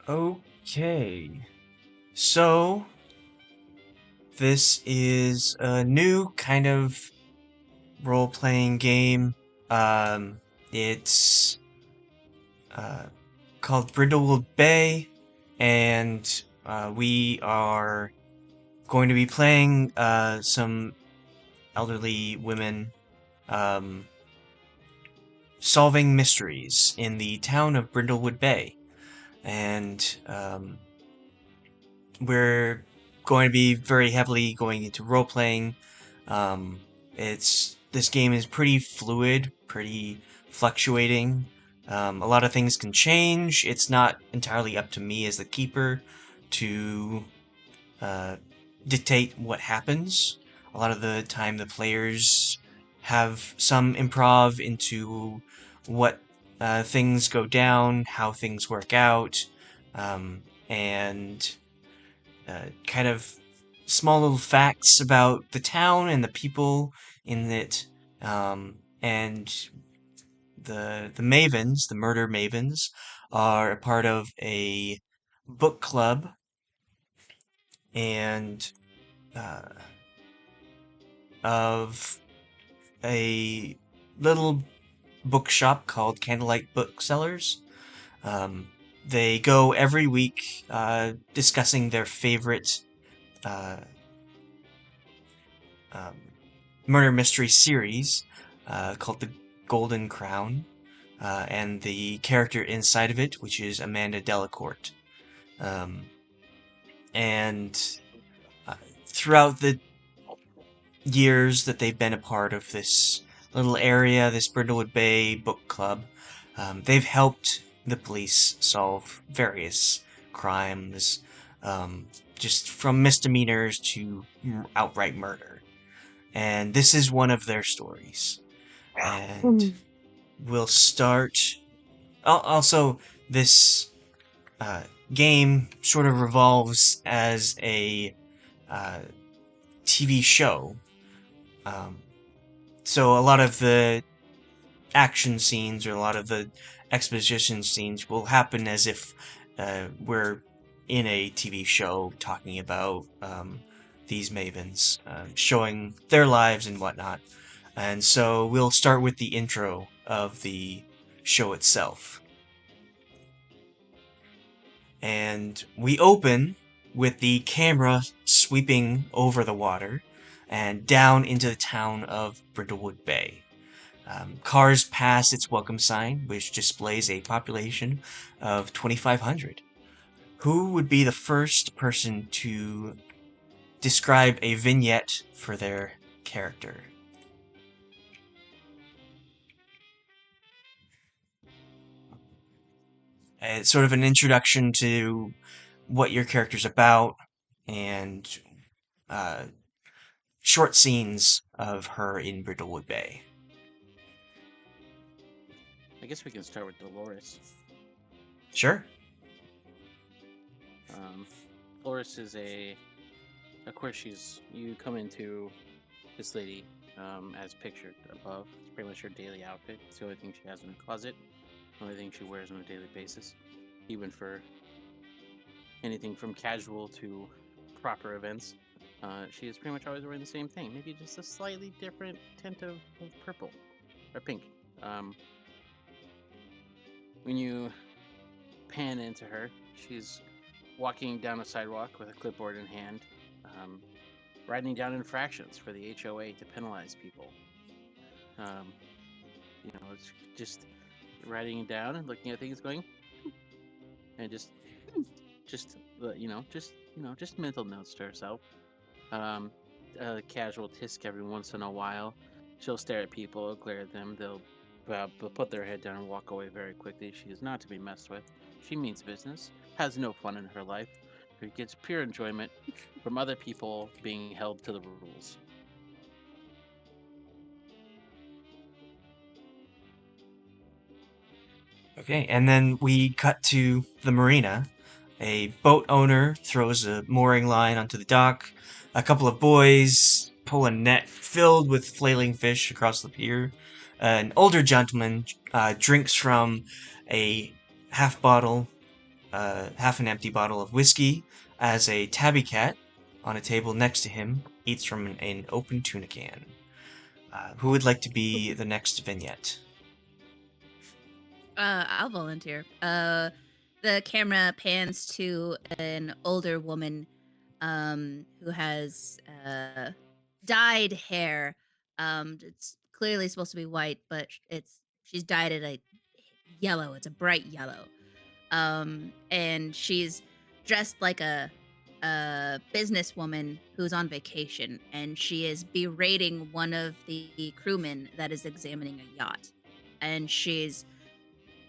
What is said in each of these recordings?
Okay, so this is a new kind of role-playing game. It's uh, called Brindlewood Bay, and we are going to be playing some elderly women um, solving mysteries in the town of Brindlewood Bay. And we're going to be very heavily going into role playing. This game is pretty fluid, pretty fluctuating. A lot of things can change. It's not entirely up to me as the keeper to uh, dictate what happens. A lot of the time, the players have some improv into what things go down, how things work out, and kind of small little facts about the town and the people in it, and the mavens, the murder mavens, are a part of a book club and uh, of a little bookshop called Candlelight Booksellers. Um, they go every week discussing their favorite uh, um, murder mystery series called The Golden Crown. and the character inside of it, which is Amanda Delacourt. Um, and throughout the years that they've been a part of this little area, this Brindlewood Bay book club, they've helped the police solve various crimes, just from misdemeanors to outright murder. And this is one of their stories. And we'll start. Also, this uh, game sort of revolves as a uh, TV show. Um, so a lot of the action scenes or a lot of the exposition scenes will happen as if we're in a TV show talking about these mavens, showing their lives and whatnot. And so we'll start with the intro of the show itself. And we open with the camera sweeping over the water and down into the town of Brindlewood Bay. Cars pass its welcome sign, which displays a population of 2,500. Who would be the first person to describe a vignette for their character? It's sort of an introduction to what your character's about and uh, short scenes of her in Brindlewood Bay. I guess we can start with Dolores. Sure. Dolores is of course, you come into this lady as pictured above. It's pretty much her daily outfit. It's the only thing she has in her closet. The only thing she wears on a daily basis, even for anything from casual to proper events. She is pretty much always wearing the same thing, maybe just a slightly different tint of purple or pink. When you pan into her, she's walking down a sidewalk with a clipboard in hand, writing down infractions for the HOA to penalize people. It's just writing it down and looking at things, going, and just mental notes to herself. A casual tisk every once in a while. She'll stare at people, glare at them. They'll put their head down and walk away very quickly. She is not to be messed with. She means business, has no fun in her life, who gets pure enjoyment from other people being held to the rules. Okay, and then we cut to the marina. A boat owner throws a mooring line onto the dock. A couple of boys pull a net filled with flailing fish across the pier. An older gentleman drinks from a half bottle, half an empty bottle of whiskey as a tabby cat on a table next to him eats from an open tuna can. Who would like to be the next vignette? I'll volunteer. The camera pans to an older woman, who has dyed hair. It's clearly supposed to be white, but she's dyed it a yellow. It's a bright yellow. And she's dressed like a businesswoman who's on vacation, and she is berating one of the crewmen that is examining a yacht, and she's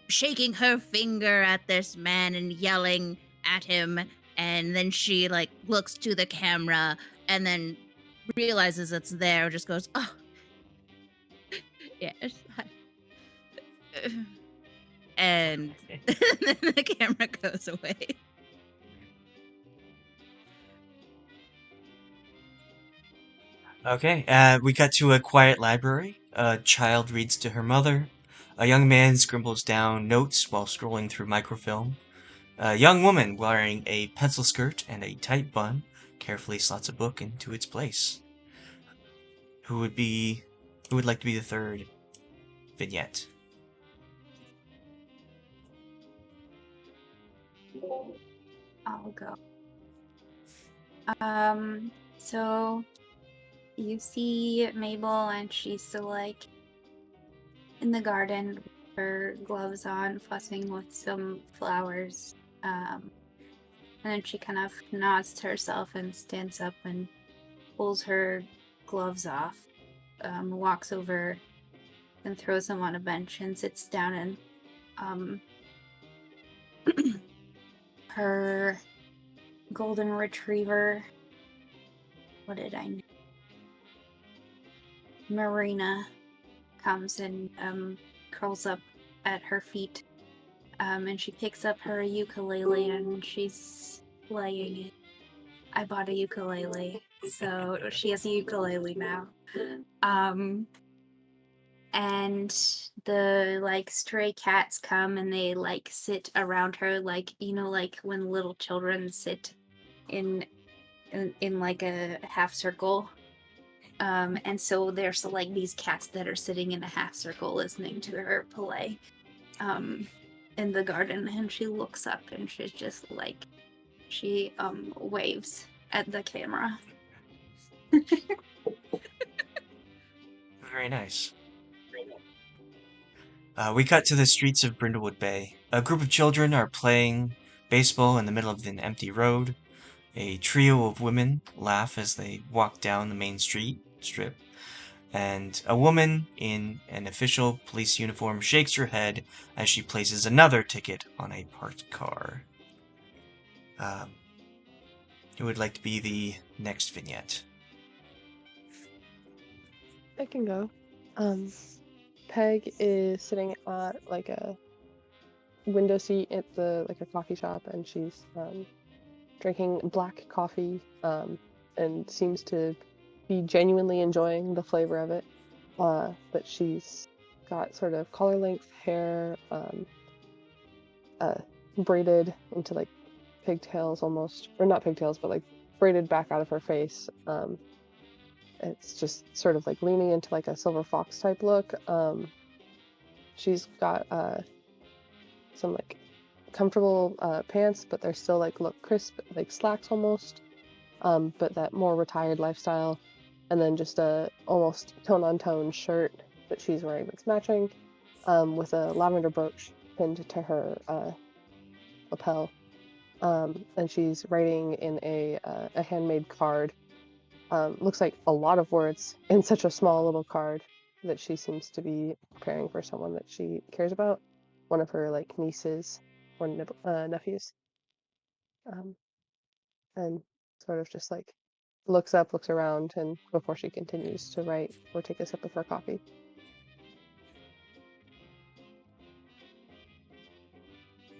shaking her finger at this man and yelling at him, and then she like looks to the camera and then realizes it's there, just goes, oh yes. And then the camera goes away. Okay, we cut to a quiet library. A child reads to her mother. A young man scribbles down notes while scrolling through microfilm. A young woman wearing a pencil skirt and a tight bun carefully slots a book into its place. Who would like to be the third vignette? I'll go. So you see Mabel, and she's still like in the garden her gloves on, fussing with some flowers. And then she kind of nods to herself and stands up and pulls her gloves off, walks over and throws them on a bench and sits down and her golden retriever, what did I name? Marina comes and curls up at her feet, and she picks up her ukulele and she's playing it. I bought a ukulele, so she has a ukulele now. And the like stray cats come and they like sit around her, like, you know, like when little children sit in like a half circle. And so there's like these cats that are sitting in a half circle listening to her play in the garden, and she looks up and she's just like, she waves at the camera. Very nice. We cut to the streets of Brindlewood Bay. A group of children are playing baseball in the middle of an empty road. A trio of women laugh as they walk down the main strip, and a woman in an official police uniform shakes her head as she places another ticket on a parked car. Who would like to be the next vignette? I can go. Peg is sitting at like a window seat at the like a coffee shop, and she's drinking black coffee and seems to be genuinely enjoying the flavor of it. But she's got sort of collar length hair, braided into like pigtails almost, or not pigtails, but like braided back out of her face. It's just sort of like leaning into like a silver fox type look. She's got some like comfortable pants, but they're still like look crisp, like slacks almost. But that more retired lifestyle, and then just a almost tone on tone shirt that she's wearing that's matching, with a lavender brooch pinned to her lapel. And she's writing in a handmade card. Looks like a lot of words in such a small little card that she seems to be preparing for someone that she cares about, one of her like nieces or nephews. And sort of just like looks up, looks around, and before she continues to write or take a sip of her coffee.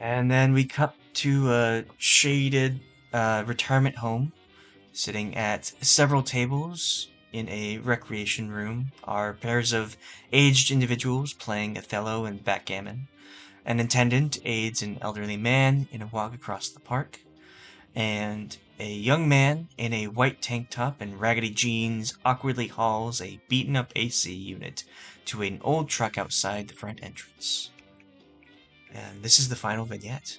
And then we cut to a shaded retirement home. Sitting at several tables in a recreation room are pairs of aged individuals playing Othello and backgammon. An attendant aids an elderly man in a walk across the park, and a young man in a white tank top and raggedy jeans awkwardly hauls a beaten-up AC unit to an old truck outside the front entrance. And this is the final vignette.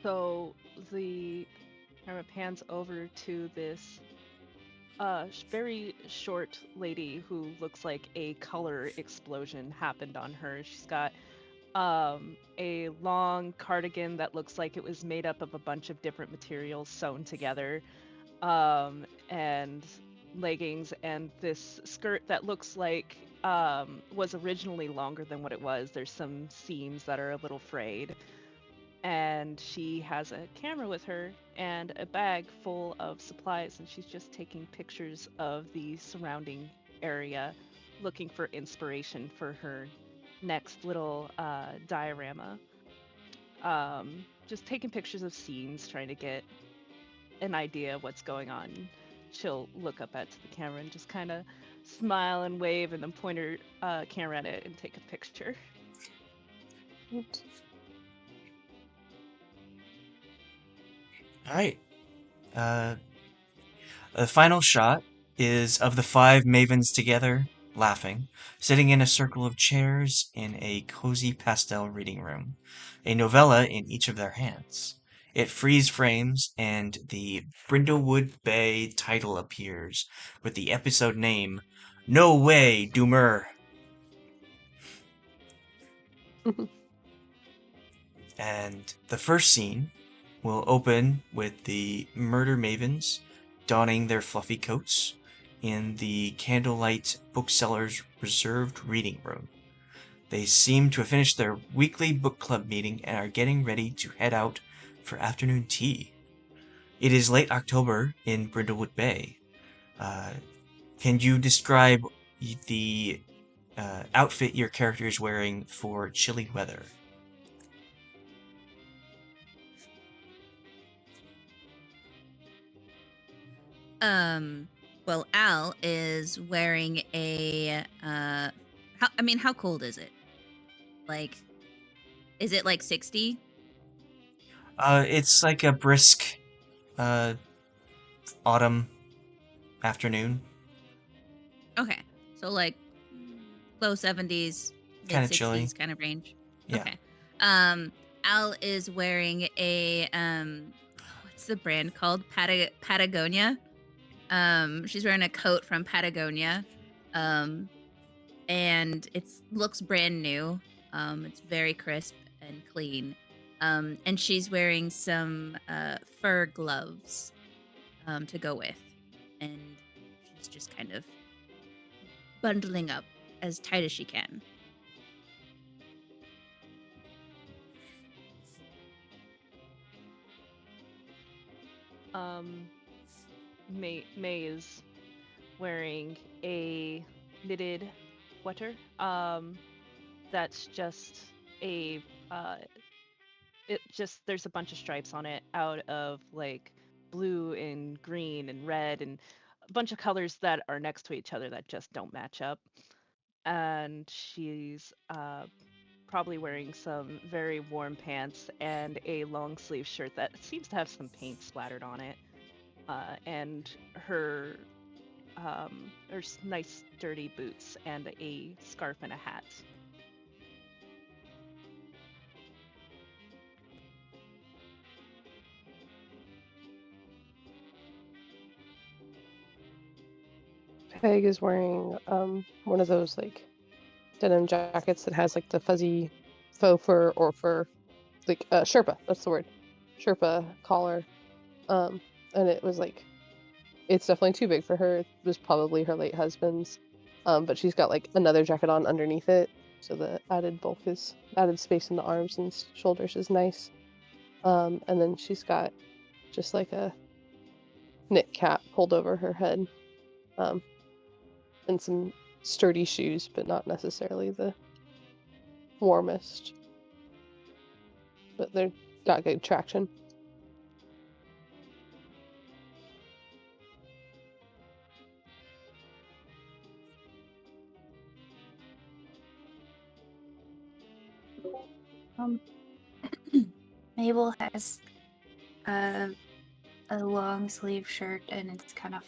So the camera pans over to this very short lady who looks like a color explosion happened on her. She's got a long cardigan that looks like it was made up of a bunch of different materials sewn together, and leggings, and this skirt that looks like was originally longer than what it was. There's some seams that are a little frayed. And she has a camera with her and a bag full of supplies, and she's just taking pictures of the surrounding area, looking for inspiration for her next little diorama. Just taking pictures of scenes, trying to get an idea of what's going on. She'll look up at the camera and just kind of smile and wave, and then point her camera at it and take a picture. Oops. Alright. The final shot is of the 5 mavens together, laughing, sitting in a circle of chairs in a cozy pastel reading room, a novella in each of their hands. It freeze frames, and the Brindlewood Bay title appears, with the episode name, No way, Doomer! And the first scene will open with the murder mavens donning their fluffy coats in the candlelight bookseller's reserved reading room. They seem to have finished their weekly book club meeting and are getting ready to head out for afternoon tea. It is late October in Brindlewood Bay. Can you describe the outfit your character is wearing for chilly weather? Well, Al is wearing a how cold is it? Like, is it like 60? It's like a brisk uh, autumn afternoon. Okay. So like low 70s, mid Kind of chilly. 60s kind of range. Yeah. Okay. Al is wearing a what's the brand called? Patagonia. She's wearing a coat from Patagonia. And it looks brand new. It's very crisp and clean. And she's wearing some fur gloves to go with. And she's just kind of bundling up as tight as she can. May is wearing a knitted sweater. That's just a there's a bunch of stripes on it out of like blue and green and red and a bunch of colors that are next to each other that just don't match up. And she's probably wearing some very warm pants and a long sleeve shirt that seems to have some paint splattered on it. And her nice sturdy boots and a scarf and a hat. Peg is wearing one of those like denim jackets that has like the fuzzy faux fur or fur, like Sherpa. That's the word, Sherpa collar. And it was like, it's definitely too big for her. It was probably her late husband's. But she's got like another jacket on underneath it, so the added space in the arms and shoulders is nice. And then she's got just like a knit cap pulled over her head. And some sturdy shoes, but not necessarily the warmest. But they're got good traction. Mabel has a long sleeve shirt and it's kind of,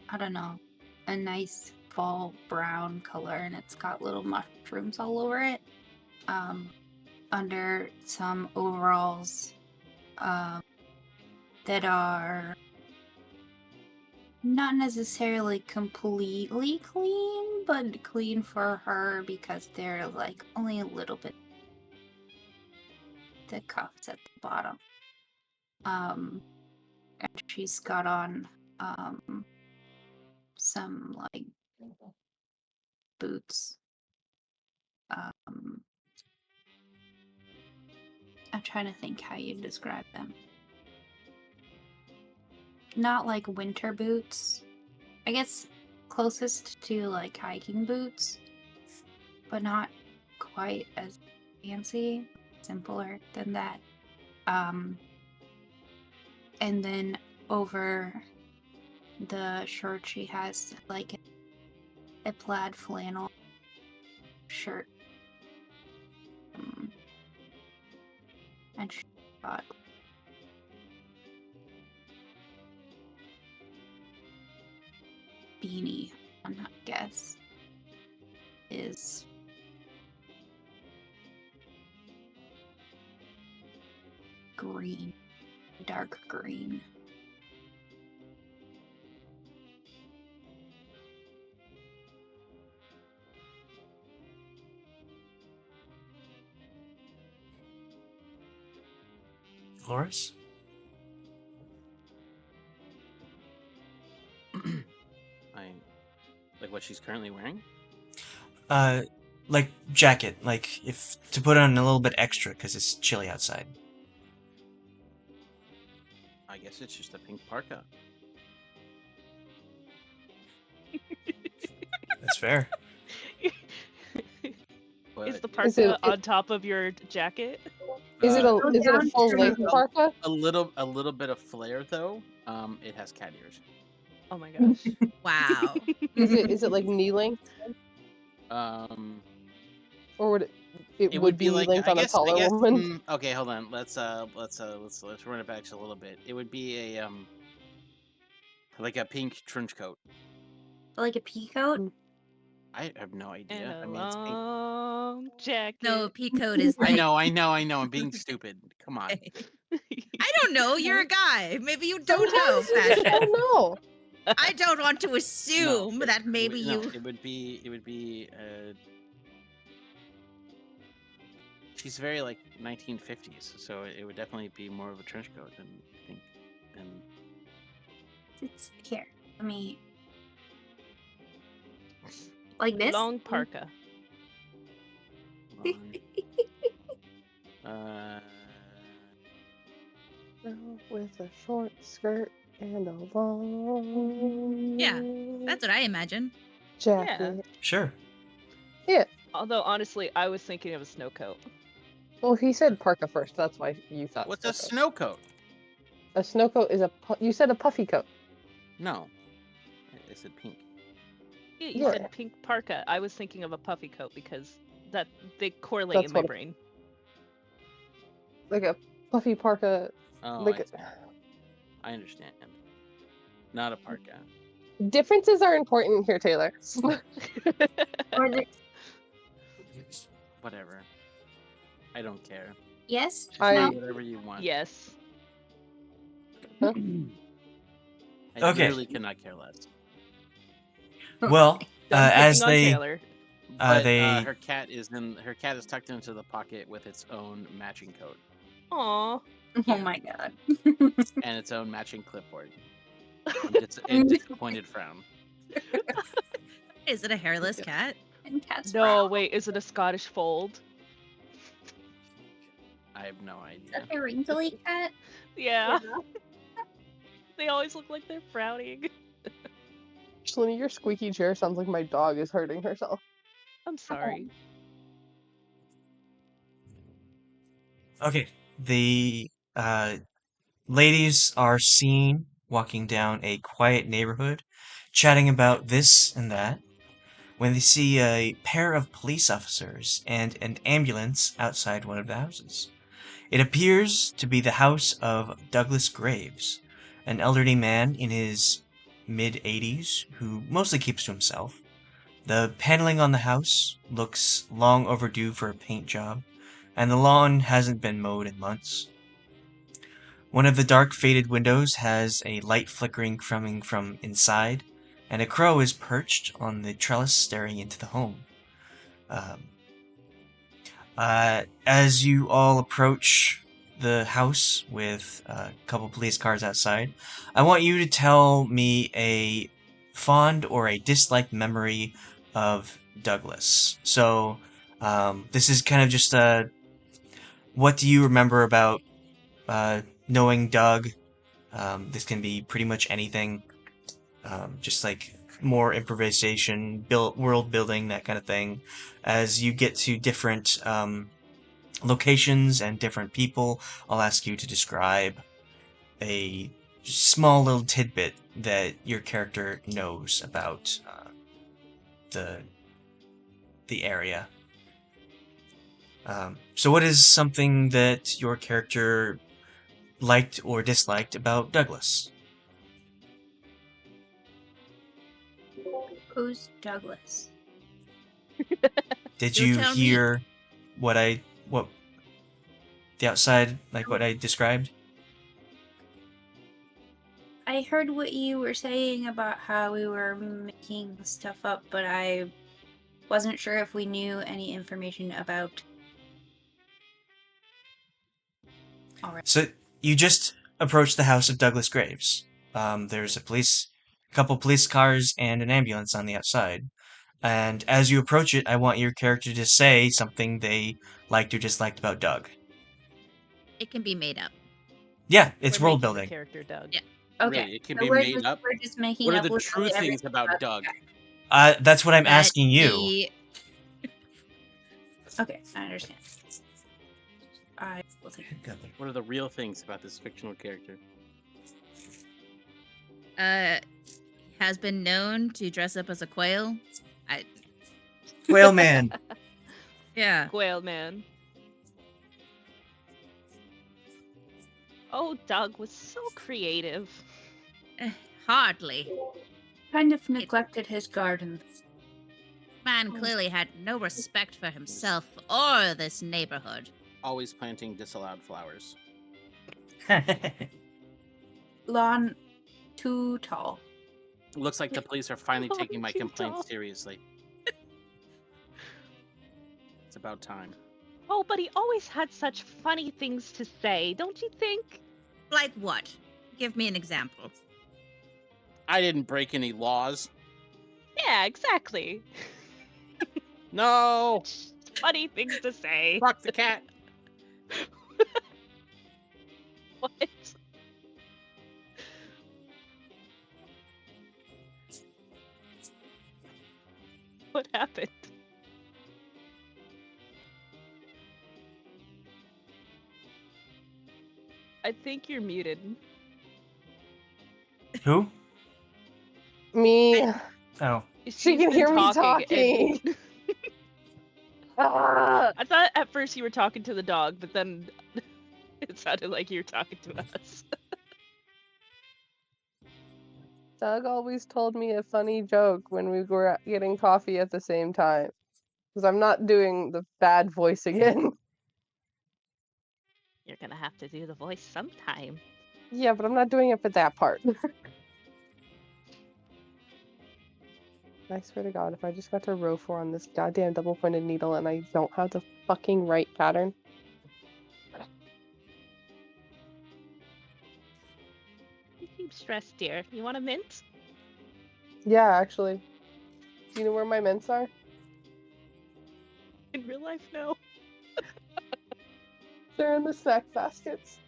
I don't know, a nice fall brown color and it's got little mushrooms all over it. Under some overalls that are not necessarily completely clean, but clean for her because they're like only a little bit the cuffs at the bottom. And she's got on some like boots. I'm trying to think how you describe them. Not like winter boots. I guess closest to like hiking boots, but not quite as fancy. Simpler than that. And then over the shirt she has like a plaid flannel shirt. And she got beanie on, I guess, is green, dark green. Dolores? Like what she's currently wearing? Like jacket, like if to put on a little bit extra because it's chilly outside. I guess it's just a pink parka. That's fair. But Is the Is it- parka on top of your jacket? Is it a uh, is it a full length parka? a little bit of flair though? It has cat ears. Oh my gosh. Wow. Is it like knee length, or would it It would be knee like length on a taller woman? Okay, hold on. Let's run it back just a little bit. It would be a like a pink trench coat. Like a peacoat? I have no And idea. a I mean, it's pink. long jacket. No, peacoat is I like. know. I'm being stupid. Come on. I don't know. You're a guy. Maybe you don't know Sometimes you just fashion. don't know. I don't want to assume that maybe No, you. It would be. She's very like 1950s, so it would definitely be more of a trench coat than pink. And It's here. Let me. Like this? Long parka. uh, With a short skirt and a long Yeah, that's what I imagine. jacket. Sure. Although honestly, I was thinking of a snow coat. Well, he said parka first. That's why you thought. what's a snow coat? A snow coat is you said a puffy coat. No, I said pink. You Yeah. said pink parka. I was thinking of a puffy coat because that they correlate That's in my what- brain. Like a puffy parka. Oh, Like I understand. Not a parka. differences are important here, Taylor. Or the... Whatever. I don't care. Yes? Just I- do No? whatever you want. Yes. Huh? I Okay. literally cannot care less. Well, Done as picking on they Taylor. But they her cat is tucked into the pocket with its own matching coat Aw. Oh my god. and its own matching clipboard. And disappointed frown. Is it a hairless cat? And cat's No, brown. wait, is it a Scottish fold? I have no Is idea. that the wrinkly cat? Yeah. They always look like they're frowning. Shalini, your squeaky chair sounds like my dog is hurting herself. I'm sorry. Okay, the ladies are seen walking down a quiet neighborhood, chatting about this and that, when they see a pair of police officers and an ambulance outside one of the houses. It appears to be the house of Douglas Graves, an elderly man in his mid-80s who mostly keeps to himself. The paneling on the house looks long overdue for a paint job, and the lawn hasn't been mowed in months. One of the dark faded windows has a light flickering coming from inside, and a crow is perched on the trellis staring into the home. As you all approach the house with a couple police cars outside, I want you to tell me a fond or a disliked memory of Douglas. So, this is kind of just what do you remember about knowing Doug? This can be pretty much anything, just like more improvisation, world building, that kind of thing. As you get to different locations and different people, I'll ask you to describe a small little tidbit that your character knows about the area. So what is something that your character liked or disliked about Douglas? Who's Douglas? Did You you tell me. hear what the outside, like what I described? I heard what you were saying about how we were making stuff up, but I wasn't sure if we knew any information about. Alright. So You just approach the house of Douglas Graves. There's a couple police cars, and an ambulance on the outside. And as you approach it, I want your character to say something they liked or disliked about Doug. It can be made up. Yeah, it's We're world making the building. character Doug. Yeah. Okay. Really, it can so be we're made just, up. We're just making What are up the literally true things everything about the Doug? guy. That's what I'm That asking you. he- Okay, I understand. I will take. What are the real things about this fictional character? has been known to dress up as a quail. Whale man. Yeah. Quail man. Oh, Doug was so creative. Hardly. Kind of neglected his garden. Man clearly had no respect for himself or this neighborhood. Always planting disallowed flowers. Lawn too tall. Looks like the police are finally Oh, taking my too complaints tall. seriously. It's about time. Oh, but he always had such funny things to say, don't you think? Like what? Give me an example. I didn't break any laws. Yeah, exactly. No! Funny things to say. Fuck the cat! What? What happened? I think you're muted. Who? Me. Oh. She She's can been hear me and- talking. Ah! I thought at first you were talking to the dog, but then it sounded like you were talking to us. Doug always told me a funny joke when we were getting coffee at the same time. Because I'm not doing the bad voice again. You're gonna have to do the voice sometime. Yeah, but I'm not doing it for that part. I swear to God, if I just got to row 4 on this goddamn double-pointed needle and I don't have the fucking right pattern. You seem stressed, dear. You want a mint? Yeah, actually. Do you know where my mints are? In real life, no. They're in the snack baskets.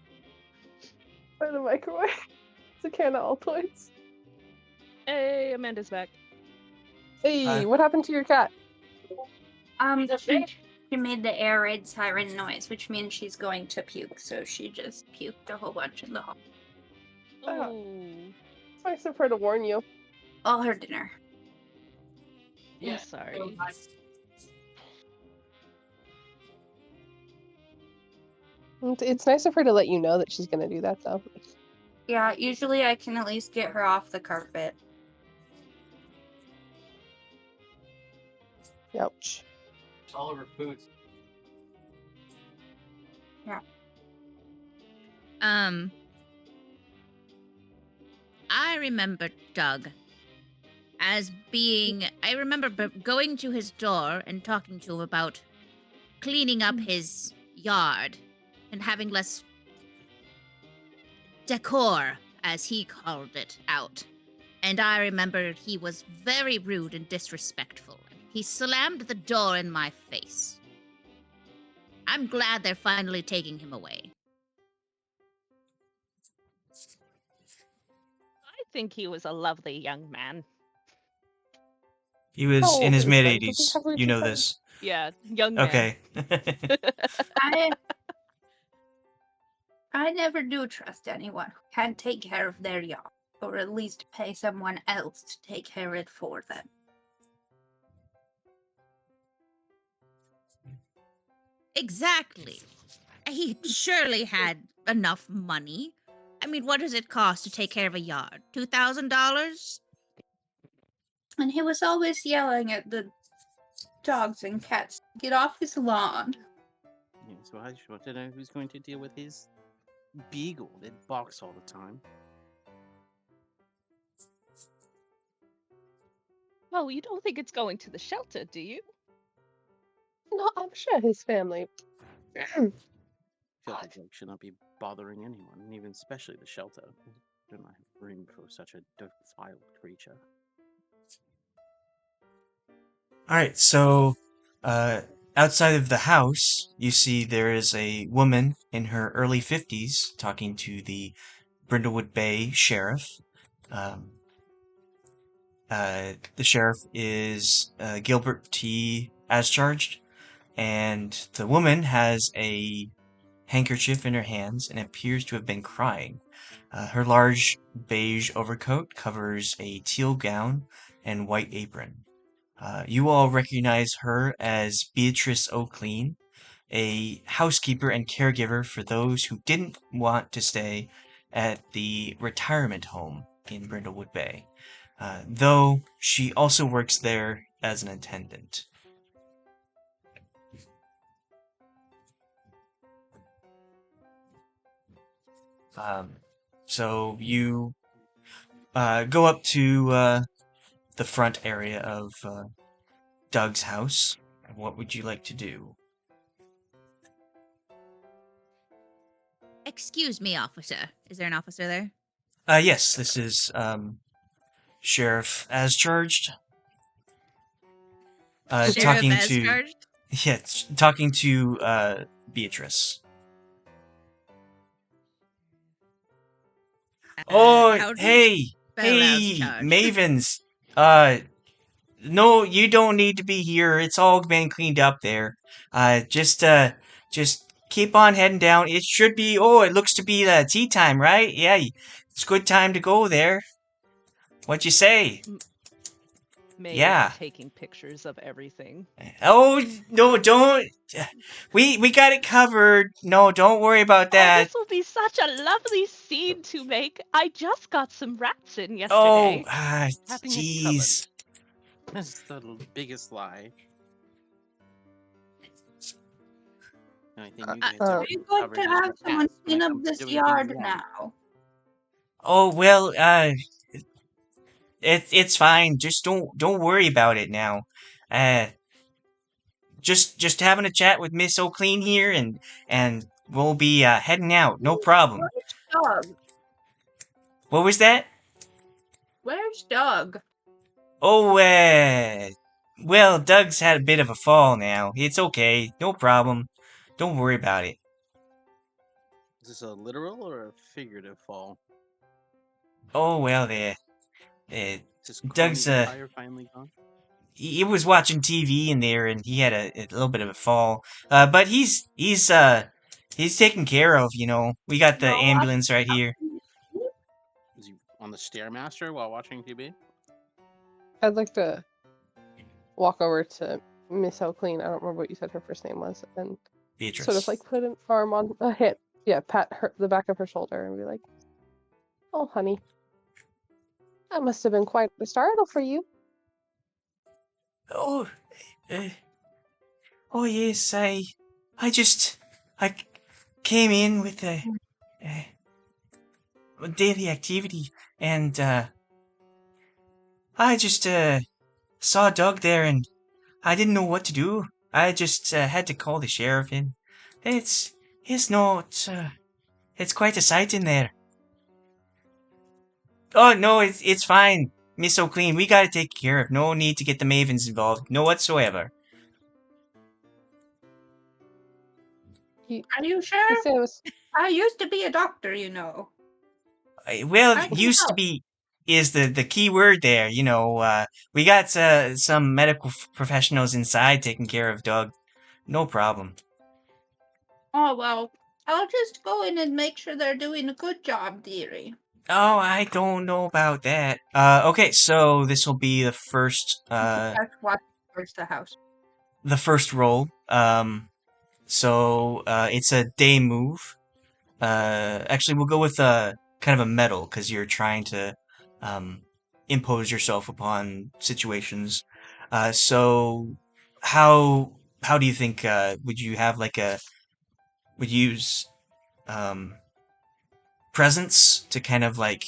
By the microwave. It's a can of Altoids. Hey, Amanda's back. Hey, what happened to your cat? She made the air raid siren noise, which means she's going to puke. So she just puked a whole bunch in the hall. Oh. It's nice of her to warn you. All her dinner. I'm sorry. It's nice of her to let you know that she's gonna do that, though. Yeah, usually I can at least get her off the carpet. Ouch. It's all over food. I remember Doug as being. I remember going to his door and talking to him about cleaning up his yard and having less decor, as he called it, out. And I remember he was very rude and disrespectful. He slammed the door in my face. I'm glad they're finally taking him away. I think he was a lovely young man. He was How in old his is mid Doug? Did he 80s. have You know rheumatism? this. Yeah, young man. Okay. I never do trust anyone who can't take care of their yard, or at least pay someone else to take care of it for them. Exactly. He surely had enough money. I mean, what does it cost to take care of a yard? $2,000? And he was always yelling at the dogs and cats to get off his lawn. Yeah, so I just want to know who's going to deal with his beagle that barks all the time. Oh, you don't think it's going to the shelter, do you? No, I'm sure his family. Shelter dog should not be bothering anyone, even especially the shelter. Do not have room for such a defiled creature. Alright, so outside of the house, you see there is a woman in her early 50s talking to the Brindlewood Bay sheriff. Um, the sheriff is Gilbert T. as charged, and the woman has a handkerchief in her hands and appears to have been crying. Her large beige overcoat covers a teal gown and white apron. You all recognize her as Beatrice O'Clean, a housekeeper and caregiver for those who didn't want to stay at the retirement home in Brindlewood Bay, though she also works there as an attendant. So you go up to the front area of Doug's house. What would you like to do? Excuse me, officer. Is there an officer there? Yes, this is Sheriff as charged. Sheriff Talking as to charged? yeah, talking to Beatrice. Oh, how do you hey, spell as hey, charged? Mavens. No, you don't need to be here. It's all been cleaned up there. Just keep on heading down. It should be. Oh, it looks to be tea time, right? Yeah, it's a good time to go there. What'd you say? May Yeah. is taking pictures of everything. Oh no, don't. We got it covered. No, don't worry about Oh, that. this will be such a lovely scene to make. I just got some rats in Oh, yesterday. Having it jeez. That's the biggest lie. The only thing you guys Are have you going covered to is have your someone cats when clean it up comes to this doing yard things wrong. now? Oh well, it's fine. Just don't worry about it now. Uh, just having a chat with Miss O'Clean here, and we'll be heading out. No problem. Where's Doug? What was that? Where's Doug? Oh, well, Doug's had a bit of a fall now. It's okay. No problem. Don't worry about it. Is this a literal or a figurative fall? Oh well, there. Is this Doug's crony empire finally gone? he was watching TV in there, and he had a little bit of a fall. But he's taken care of. You know, we got the No, ambulance right here. Is he on the Stairmaster while watching TV? I'd like to walk over to Miss O'Clean. I don't remember what you said her first name was, and Beatrice. sort of like put an arm on a hip. Yeah, pat the back of her shoulder and be like, "Oh, honey, that must have been quite a startle for you." Oh, uh, oh yes, I came in with a daily activity, and I just saw Doug there, and I didn't know what to do. I just had to call the sheriff in. It's not. It's quite a sight in there. Oh no, it's fine, Miss O'Clean. We gotta take care of. No need to get the Mavens involved. No whatsoever. Are you I sure? say it was I used to be a doctor, you know. Well, I can used to help. be is the key word there. You know, we got some medical professionals inside taking care of Doug. No problem. Oh, well, I'll just go in and make sure they're doing a good job, dearie. Oh, I don't know about that. Okay, so this will be the first That's what towards the house. the first roll. So it's a day move. Actually, we'll go with kind of a medal because you're trying to impose yourself upon situations. So how do you think would you have like a would you use um presence to kind of like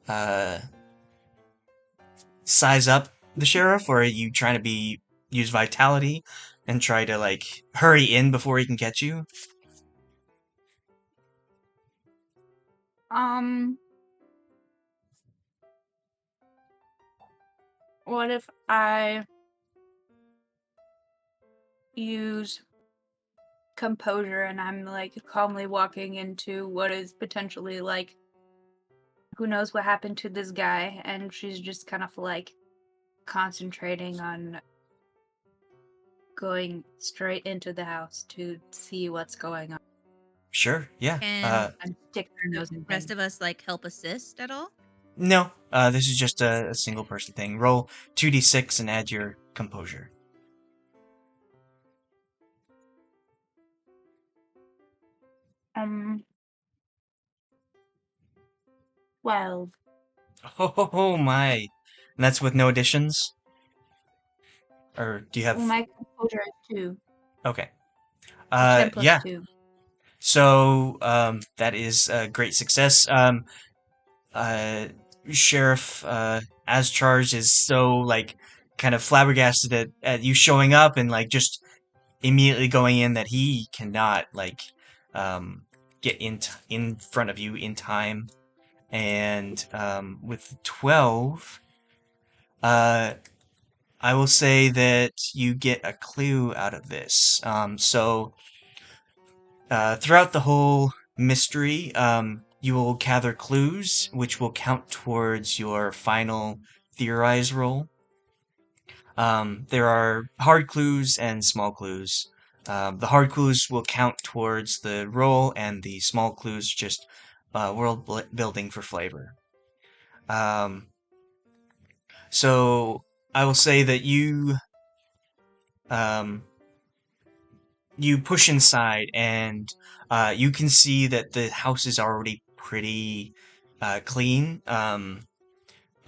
uh size up the sheriff, or are you trying to use vitality and try to like hurry in before he can catch you? What if I use composure and I'm like calmly walking into what is potentially like who knows what happened to this guy, and she's just kind of like concentrating on going straight into the house to see what's going on. Sure, yeah. Can I'm sticking her nose in rest things. of us like help assist at all? No, this is just a single person thing. Roll 2d6 and add your composure. Um, 12. Oh my. And that's with no additions? Or do you have... Well, my composure is 2. Okay. 10 plus Yeah. 2. So, that is a great success. Sheriff, as charged, is so, like, kind of flabbergasted at you showing up and, like, just immediately going in that he cannot, like, get in front of you in time. And, with 12, I will say that you get a clue out of this. Throughout the whole mystery, you will gather clues, which will count towards your final theorize roll. There are hard clues and small clues. The hard clues will count towards the roll, and the small clues just building for flavor. So I will say that um, you push inside, and you can see that the house is already pretty clean.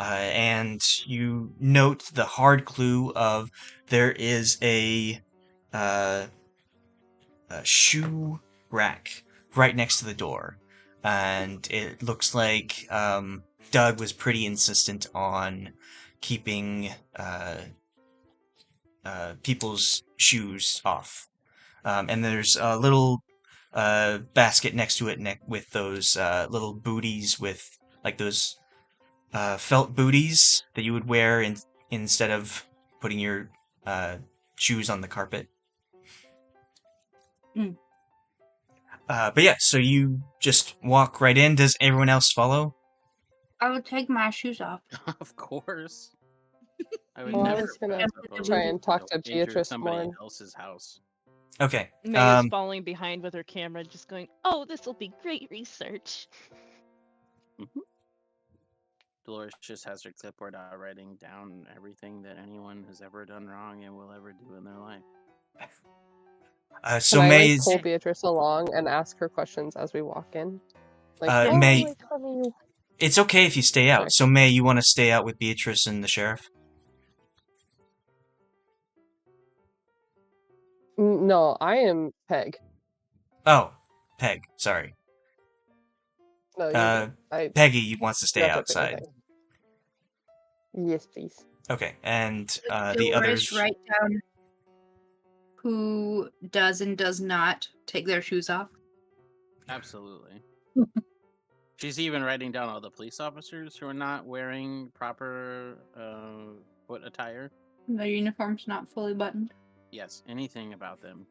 And you note the hard clue of there is uh, a shoe rack right next to the door. And it looks like Doug was pretty insistent on keeping people's shoes off. And there's a little basket next to it with those little booties with like those felt booties that you would wear instead of putting your shoes on the carpet. Mm. But yeah, so you just walk right in. Does everyone else follow? I would take my shoes off. Of course. I would Well, I never was gonna pass up a try and talk to enter Beatrice somebody more. else's house. Okay. May is falling behind with her camera, just going, "Oh, this will be great research." Dolores just has her clipboard out writing down everything that anyone has ever done wrong and will ever do in their life. So Can I like May's pull Beatrice along and ask her questions as we walk in? Like, May. like, honey, It's okay if you stay out. Sorry. So May, you want to stay out with Beatrice and the sheriff? No, I am Peg. Oh, Peg. Sorry. No, you're good. Peggy wants to stay Forgot to pick outside. anything. Yes, please. Okay, and the Dolores others. write down who does and does not take their shoes off. Absolutely. She's even writing down all the police officers who are not wearing proper foot attire. Their uniform's not fully buttoned. Yes, anything about them.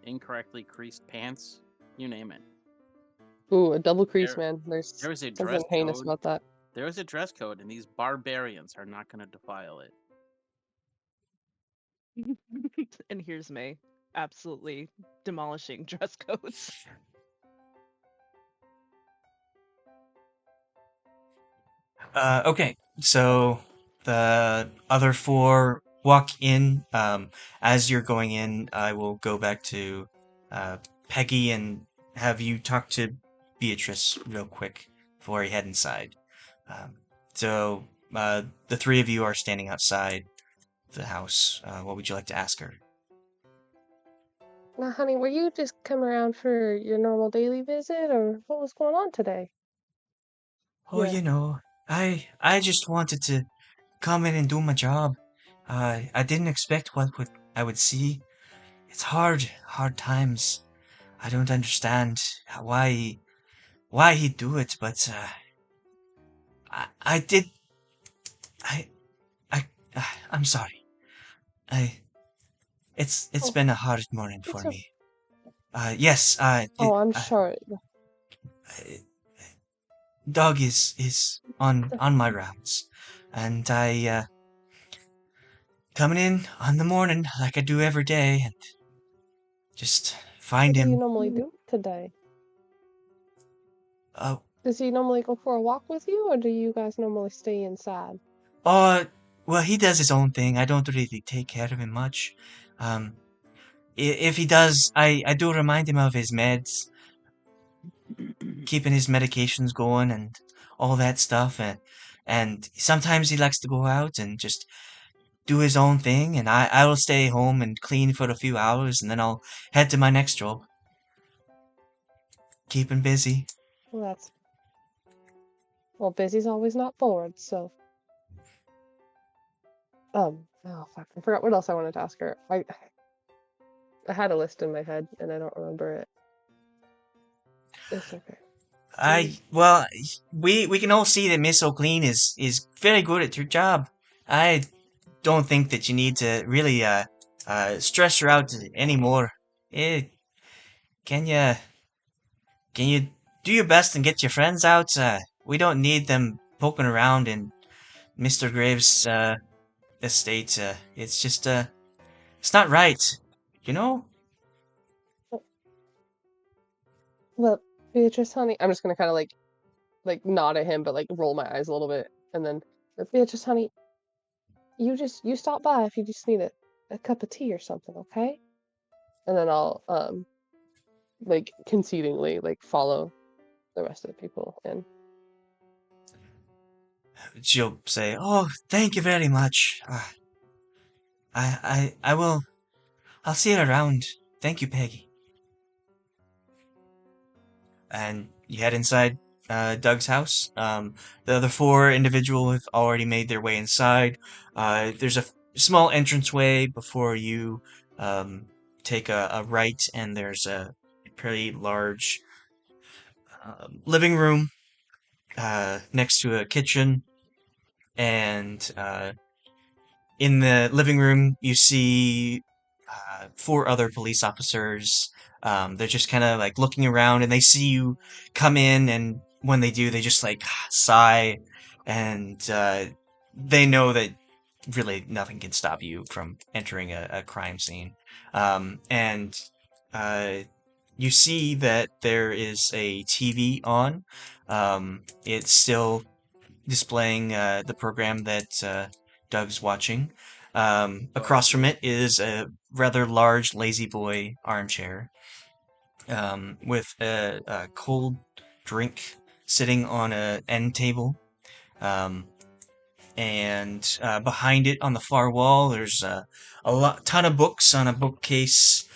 Incorrectly creased pants, you name it. Ooh, a double crease, man. There's There was a something dress heinous code. about that. There was a dress code, and these barbarians are not going to defile it. And here's May, absolutely demolishing dress codes. Okay, so the other four walk in. As you're going in, I will go back to Peggy and have you talk to Beatrice real quick before I head inside. So the three of you are standing outside the house. What would you like to ask her? Now, honey, were you just come around for your normal daily visit, or what was going on today? Oh, Yeah. you know, I just wanted to come in and do my job. I didn't expect what I would see. It's hard times. I don't understand why why he do it, but I did. I I I'm sorry. I it's Oh, been a hard morning for it's a. me. Yes. Oh, I'm sure. Dog is on my rounds, and I coming in on the morning like I do every day, and just find What do you him. normally do today? Uh, Does he normally go for a walk with you, or do you guys normally stay inside? well, he does his own thing. I don't really take care of him much. Um, if he does, I do remind him of his meds, keeping his medications going and all that stuff, and sometimes he likes to go out and just do his own thing, and I will stay home and clean for a few hours, and then I'll head to my next job. Keeping busy. Well, busy's always not bored, so. Oh fuck, I forgot what else I wanted to ask her. I had a list in my head and I don't remember it. It's okay. Well, we can all see that Miss O'Clean is very good at her job. I don't think that you need to really stress her out anymore. Eh, can you do your best and get your friends out? We don't need them poking around in Mr. Graves' estate. It's just it's not right, you know. Well, Beatrice, honey, I'm just gonna kind of like nod at him, but like roll my eyes a little bit, and then Beatrice, honey, you stop by if you just need a cup of tea or something, okay? And then I'll like concedingly like follow the rest of the people in. She'll say, "Oh, thank you very much. I will. I'll see you around. Thank you, Peggy." And you head inside Doug's house. The other four individuals have already made their way inside. There's a small entranceway before you take a right, and there's a pretty large living room next to a kitchen. And in the living room, you see four other police officers. They're just kind of like looking around, and they see you come in, and when they do, they just like sigh, and they know that really nothing can stop you from entering a crime scene. And uh, you see that there is a TV on. It's still displaying the program that Doug's watching. Across from it is a rather large lazy boy armchair with a cold drink sitting on a end table. Um, and behind it on the far wall, there's ton of books on a bookcase.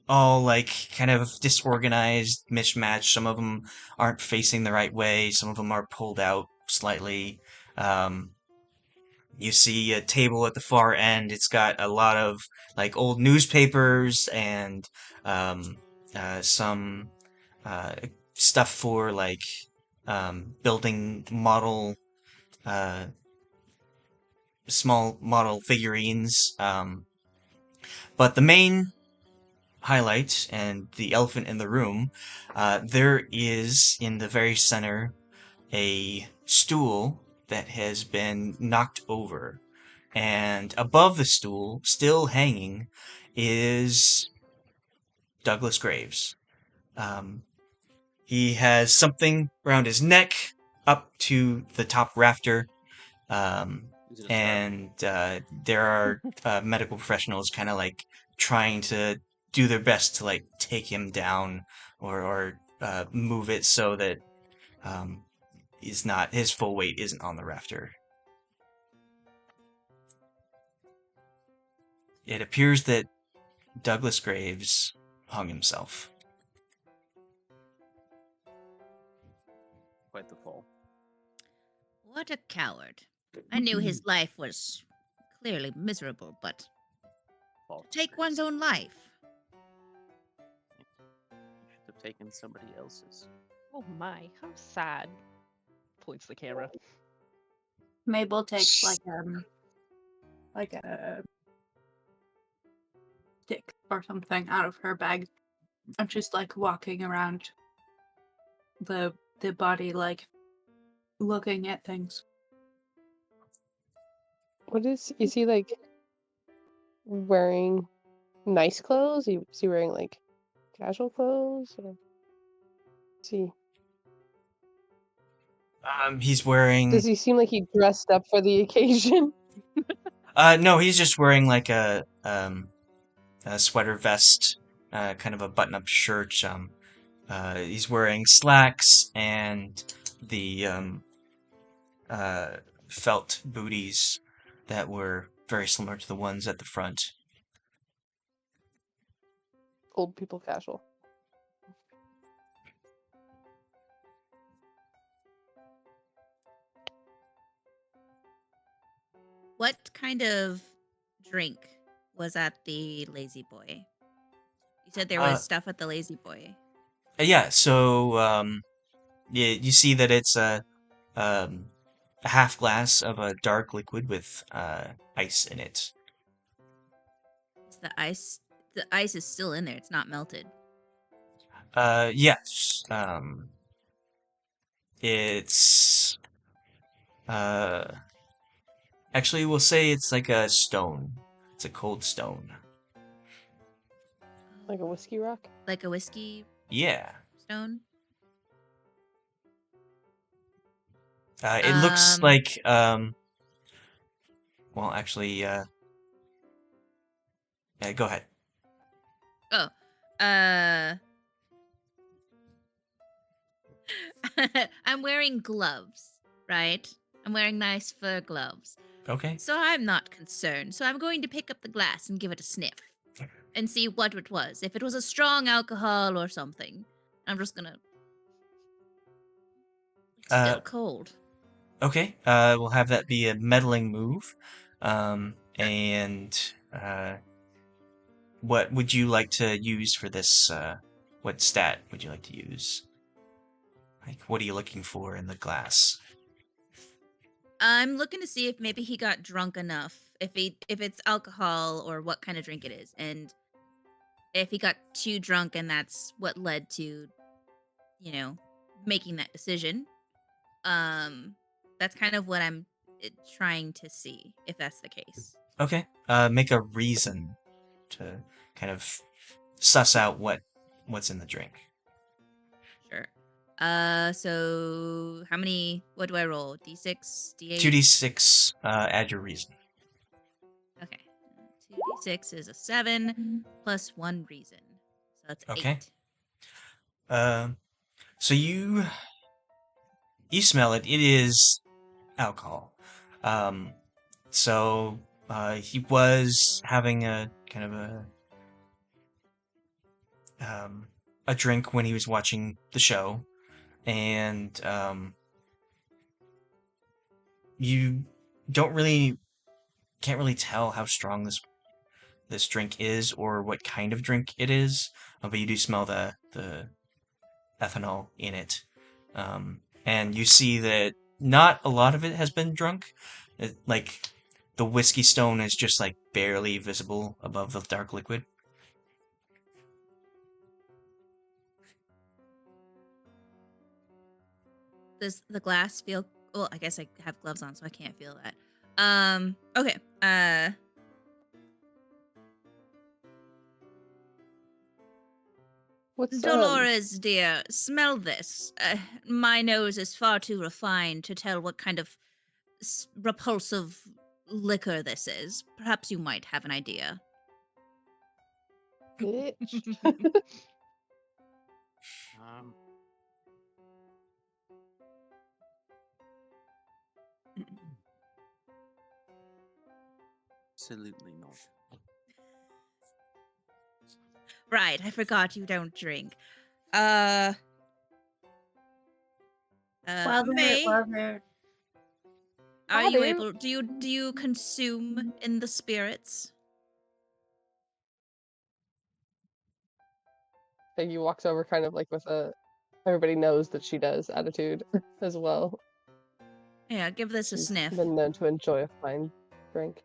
All like kind of disorganized, mismatched. Some of them aren't facing the right way. Some of them are pulled out slightly. Um, you see a table at the far end. It's got a lot of like old newspapers and um, some uh, stuff for like building uh, small model figurines. But the main highlight and the elephant in the room, there is in the very center a stool that has been knocked over. And above the stool, still hanging, is Douglas Graves. He has something around his neck up to the top rafter. And there are medical professionals kind of like trying to do their best to like take him down or move it so that his full weight isn't on the rafter. It appears that Douglas Graves hung himself. Quite the fall. What a coward. I knew his life was clearly miserable, but Fall to take one's own life. You should have taken somebody else's. Oh my, how sad. Points the camera. Mabel takes like a stick or something out of her bag, and she's like walking around the body, like looking at things. What is he like wearing nice clothes? Is he wearing like casual clothes? Or is he, He's wearing. does he seem like he dressed up for the occasion? No, he's just wearing like a sweater vest, kind of a button-up shirt. He's wearing slacks and the felt booties that were very similar to the ones at the front. Old people casual. What kind of drink was at the Lazy Boy? You said there was stuff at the Lazy Boy. Yeah, so you see that it's a half glass of a dark liquid with ice in it. Is the ice is still in there. It's not melted. Yes. It's actually we'll say it's like a stone. It's a cold stone. Like a whiskey rock? Like a whiskey Yeah. stone? It looks like well actually go ahead. Oh. I'm wearing gloves, right? I'm wearing nice fur gloves. Okay. So I'm not concerned. So I'm going to pick up the glass and give it a sniff and see what it was. If it was a strong alcohol or something. I'm just gonna... It's still cold. Okay. We'll have that be a meddling move. And what would you like to use for this? What stat would you like to use? Like, what are you looking for in the glass? I'm looking to see if maybe he got drunk enough. If it's alcohol or what kind of drink it is, and if he got too drunk and that's what led to, making that decision. That's kind of what I'm trying to see if that's the case. Okay. Make a reason to kind of suss out what's in the drink. Sure. So how many? What do I roll? D6, D8. 2d6. Add your reason. Okay. 2d6 is a 7 plus 1 reason, so that's Okay. 8. So you smell it. It is alcohol. So he was having a kind of a drink when he was watching the show, and you can't really tell how strong this drink is or what kind of drink it is, but you do smell the ethanol in it, and you see that not a lot of it has been drunk. Like the whiskey stone is just like barely visible above the dark liquid. Does the glass feel? Well, I guess I have gloves on, so I can't feel that. Okay. What's Dolores, dear, smell this. My nose is far too refined to tell what kind of repulsive liquor this is. Perhaps you might have an idea. bitch? Absolutely not. Right, I forgot you don't drink. While May, they're are you Father? able? Do you consume in the spirits? Peggy walks over kind of like with a everybody knows that she does attitude as well. Yeah, give this a She's sniff. been known to enjoy a fine drink.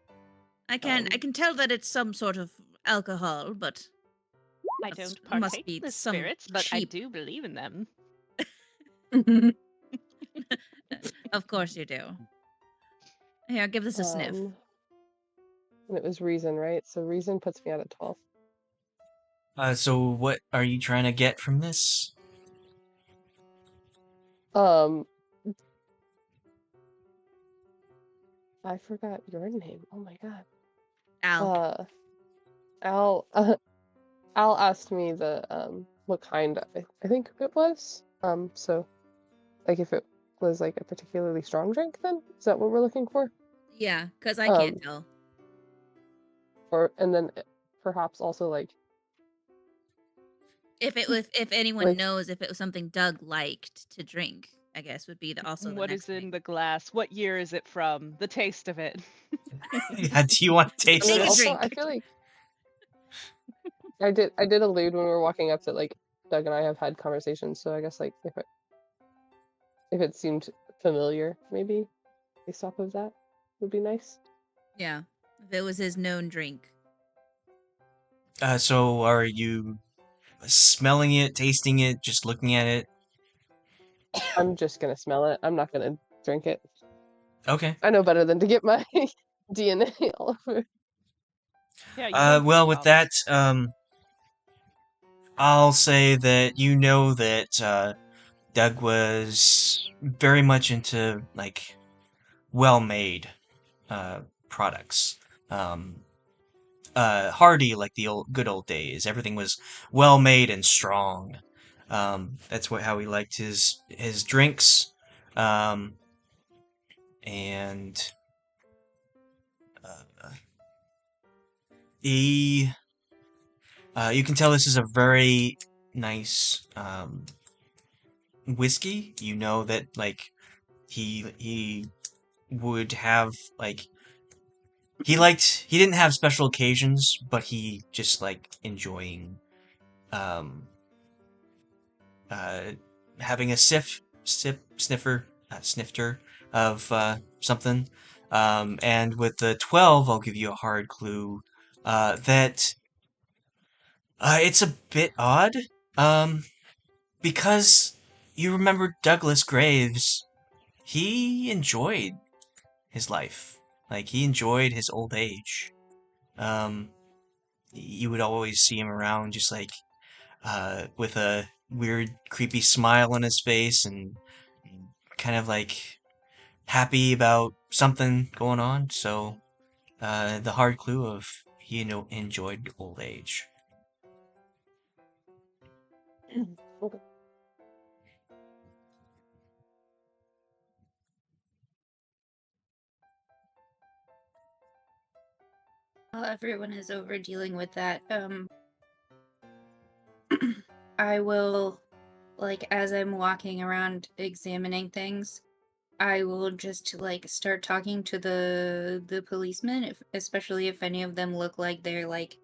I can tell that it's some sort of alcohol, but I That's- don't must partake be in the some spirits, but I cheap- do believe in them. of course you do. Here, give this a sniff. And it was reason, right? So reason puts me at a 12. So what are you trying to get from this? I forgot your name. Oh my god. Al. Al Al asked me what kind I think it was. So like if it was like a particularly strong drink then? Is that what we're looking for? Yeah, because I can't tell. And then perhaps also like If anyone like knows if it was something Doug liked to drink, I guess would be also the What next is in thing. the glass? What year is it from? The taste of it. Yeah, do you want to taste Take a this? also drink. I feel like I did allude when we were walking up that like Doug and I have had conversations, so I guess like if it seemed familiar, maybe based off of that would be nice. Yeah, if it was his known drink. So are you smelling it, tasting it, just looking at it? I'm just gonna smell it. I'm not gonna drink it. Okay. I know better than to get my DNA all over. Yeah, you won't Well, drink with all that, this. I'll say that you know that Doug was very much into like well-made products. Hearty like the good old days. Everything was well made and strong. That's how he liked his drinks. And uh, he you can tell this is a very nice whiskey. You know that like he would have like he didn't have special occasions, but he just like enjoying um uh having a snifter of something. And with the 12, I'll give you a hard clue that it's a bit odd. Um, because you remember Douglas Graves, he enjoyed his life. Like, he enjoyed his old age. Um, you would always see him around just like with a weird, creepy smile on his face and kind of like happy about something going on. So, the hard clue of he enjoyed old age. Okay. While everyone is over dealing with that, I will, like, as I'm walking around examining things, I will just like start talking to the policemen, especially if any of them look like they're like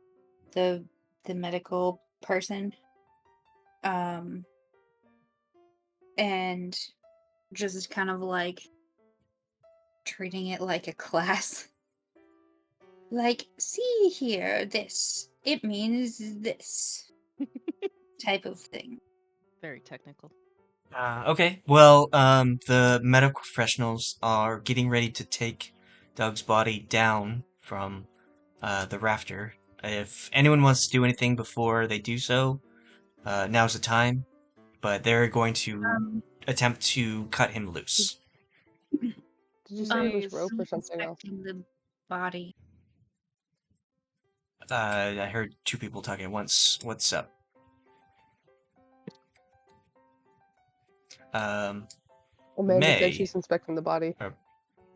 the medical person, and just kind of like treating it like a class. Like, see here, this. It means this. Type of thing. Very technical. Okay. Well, the medical professionals are getting ready to take Doug's body down from the rafter. If anyone wants to do anything before they do so, now's the time. But they're going to attempt to cut him loose. Did you say it was Says- rope or something else? Inspecting the body. I heard two people talking at once. What's up? Amanda said May. she's inspecting the body.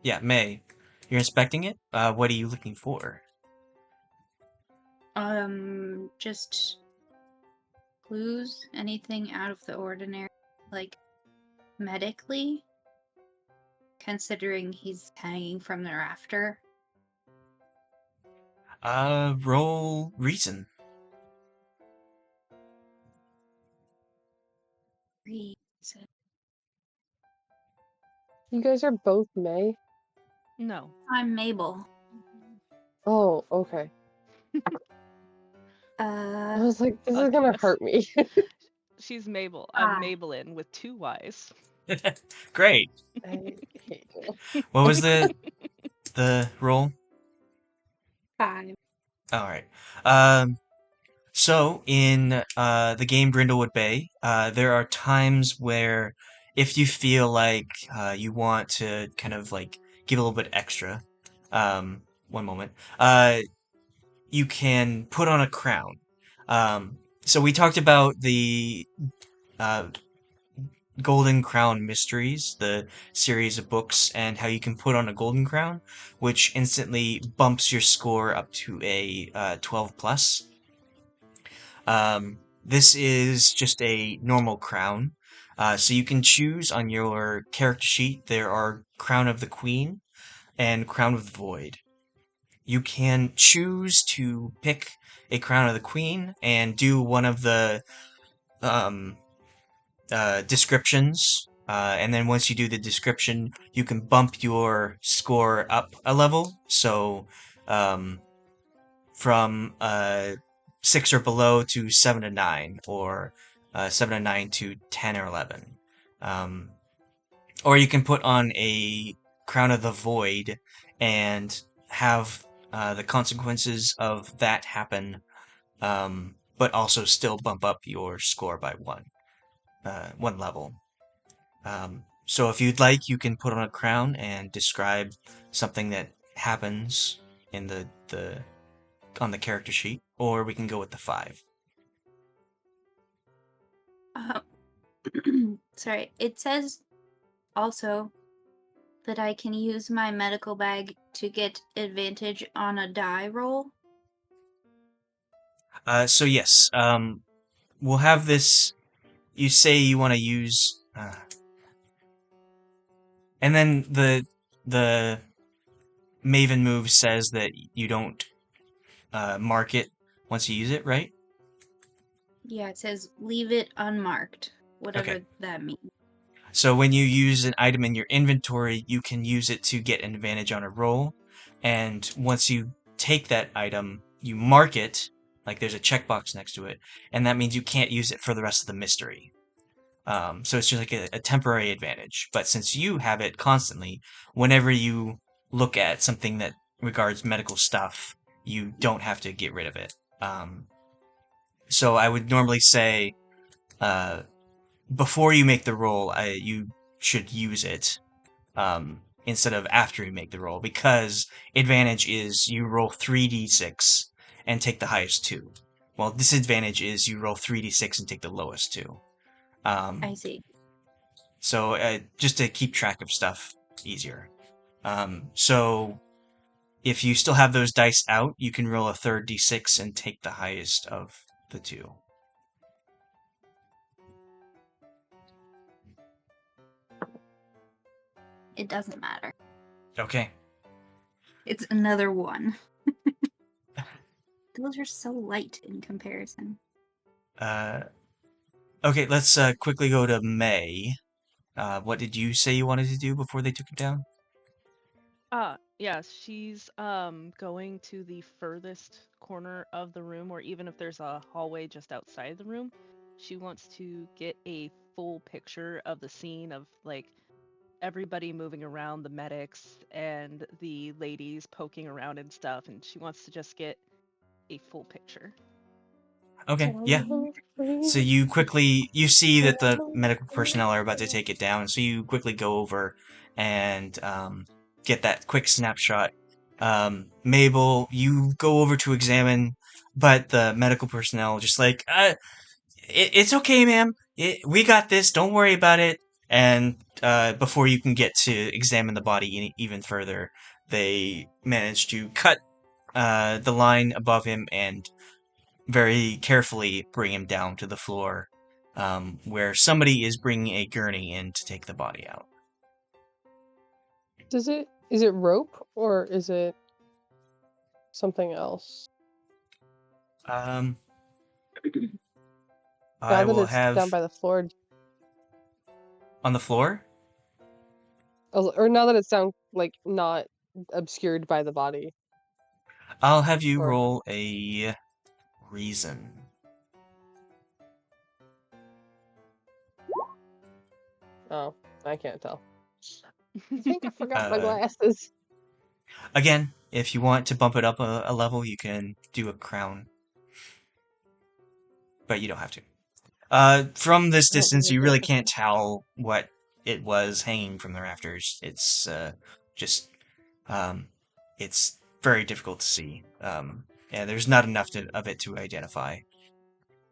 Yeah, May. You're inspecting it? What are you looking for? Just clues, anything out of the ordinary, like medically, considering he's hanging from the rafter. Roll reason. You guys are both May? No. I'm Mabel. Oh, okay. I Uh, was like, this is gonna hurt me. She's Mabel. I'm Ah. Maybelline with 2 Y's. Great. I hate you. What was the roll? 5. All right. So in the game Brindlewood Bay, there are times where if you feel like you want to kind of like give a little bit extra, one moment, you can put on a crown. So we talked about the uh, Golden Crown Mysteries, the series of books, and how you can put on a golden crown, which instantly bumps your score up to a 12 plus. This is just a normal crown. So you can choose on your character sheet. There are Crown of the Queen and Crown of the Void. You can choose to pick a Crown of the Queen and do one of the um, descriptions. And then once you do the description, you can bump your score up a level. So um, from 6 or below to 7 to 9, or 7 to 9 to 10 or 11. Or you can put on a Crown of the Void and have the consequences of that happen, but also still bump up your score by one level. So if you'd like, you can put on a crown and describe something that happens in the on the character sheet, or we can go with the 5. Sorry. It says also that I can use my medical bag to get advantage on a die roll. So yes, we'll have this. You say you want to use, and then the Maven move says that you don't mark it once you use it, right? Yeah, it says leave it unmarked. Whatever Okay. that means. So when you use an item in your inventory, you can use it to get an advantage on a roll, and once you take that item, you mark it, like there's a checkbox next to it, and that means you can't use it for the rest of the mystery. So it's just like a temporary advantage. But since you have it constantly, whenever you look at something that regards medical stuff, you don't have to get rid of it. So I would normally say, uh, before you make the roll, you should use it instead of after you make the roll, because advantage is you roll 3d6 and take the highest 2. While disadvantage is you roll 3d6 and take the lowest 2. I see. So just to keep track of stuff easier. So if you still have those dice out, you can roll a third d6 and take the highest of the 2. It doesn't matter. Okay. It's another 1. Those are so light in comparison. Okay, let's quickly go to May. What did you say you wanted to do before they took it down? Yes, she's going to the furthest corner of the room, or even if there's a hallway just outside the room, she wants to get a full picture of the scene of like everybody moving around, the medics and the ladies poking around and stuff, and she wants to just get a full picture. Okay, yeah. So you see that the medical personnel are about to take it down, so you quickly go over and get that quick snapshot. Mabel, you go over to examine, but the medical personnel just like, it's okay, ma'am. We got this. Don't worry about it. And before you can get to examine the body even further, they manage to cut the line above him and very carefully bring him down to the floor, where somebody is bringing a gurney in to take the body out. Is it rope or is it something else? I Now that will it's down have. by the floor, On the floor? Or now that it's down, like, not obscured by the body. I'll have you Or- roll a reason. Oh, I can't tell. I think I forgot my Uh, glasses. Again, if you want to bump it up a level, you can do a crown. But you don't have to. From this I don't distance, think you I really do. can't tell what it was hanging from the rafters. It's just, it's very difficult to see. Yeah, there's not enough of it to identify.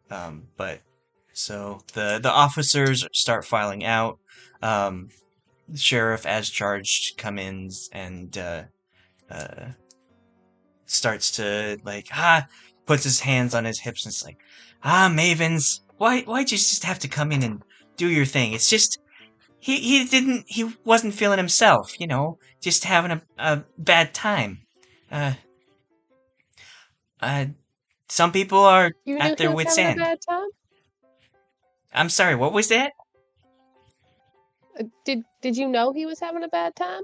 But so the officers start filing out. The sheriff, as charged, come in and starts to puts his hands on his hips and it's like, Mavens, why'd you just have to come in and do your thing? It's just he wasn't feeling himself, just having a bad time. Uh, uh, some people are You knew at he their was wits' having a end. bad time? I'm sorry, what was that? Did you know he was having a bad time?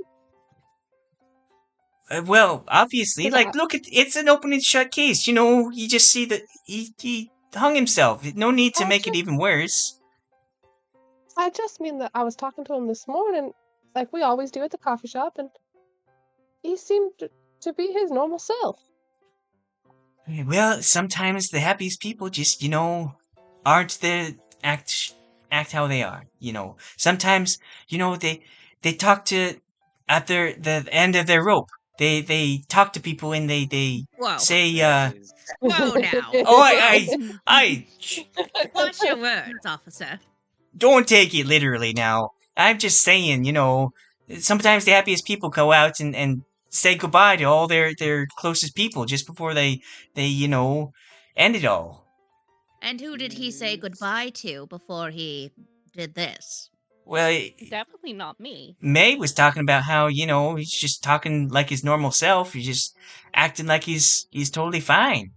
Well, obviously, 'Cause look, it's an open and shut case. You just see that he hung himself. No need to I make it just even worse. I just mean that I was talking to him this morning, like we always do at the coffee shop, and he seemed to be his normal self. Well, sometimes the happiest people just, aren't the act how they are. Sometimes, they talk to at the end of their rope. They talk to people and they Whoa. say, That is Whoa now. oh, Whoa. I Watch your words, officer. don't take it literally now. I'm just saying, sometimes the happiest people go out and say goodbye to all their closest people just before they end it all. And who did he say goodbye to before he did this? Well, Definitely not me. May was talking about how, he's just talking like his normal self. He's just acting like he's totally fine.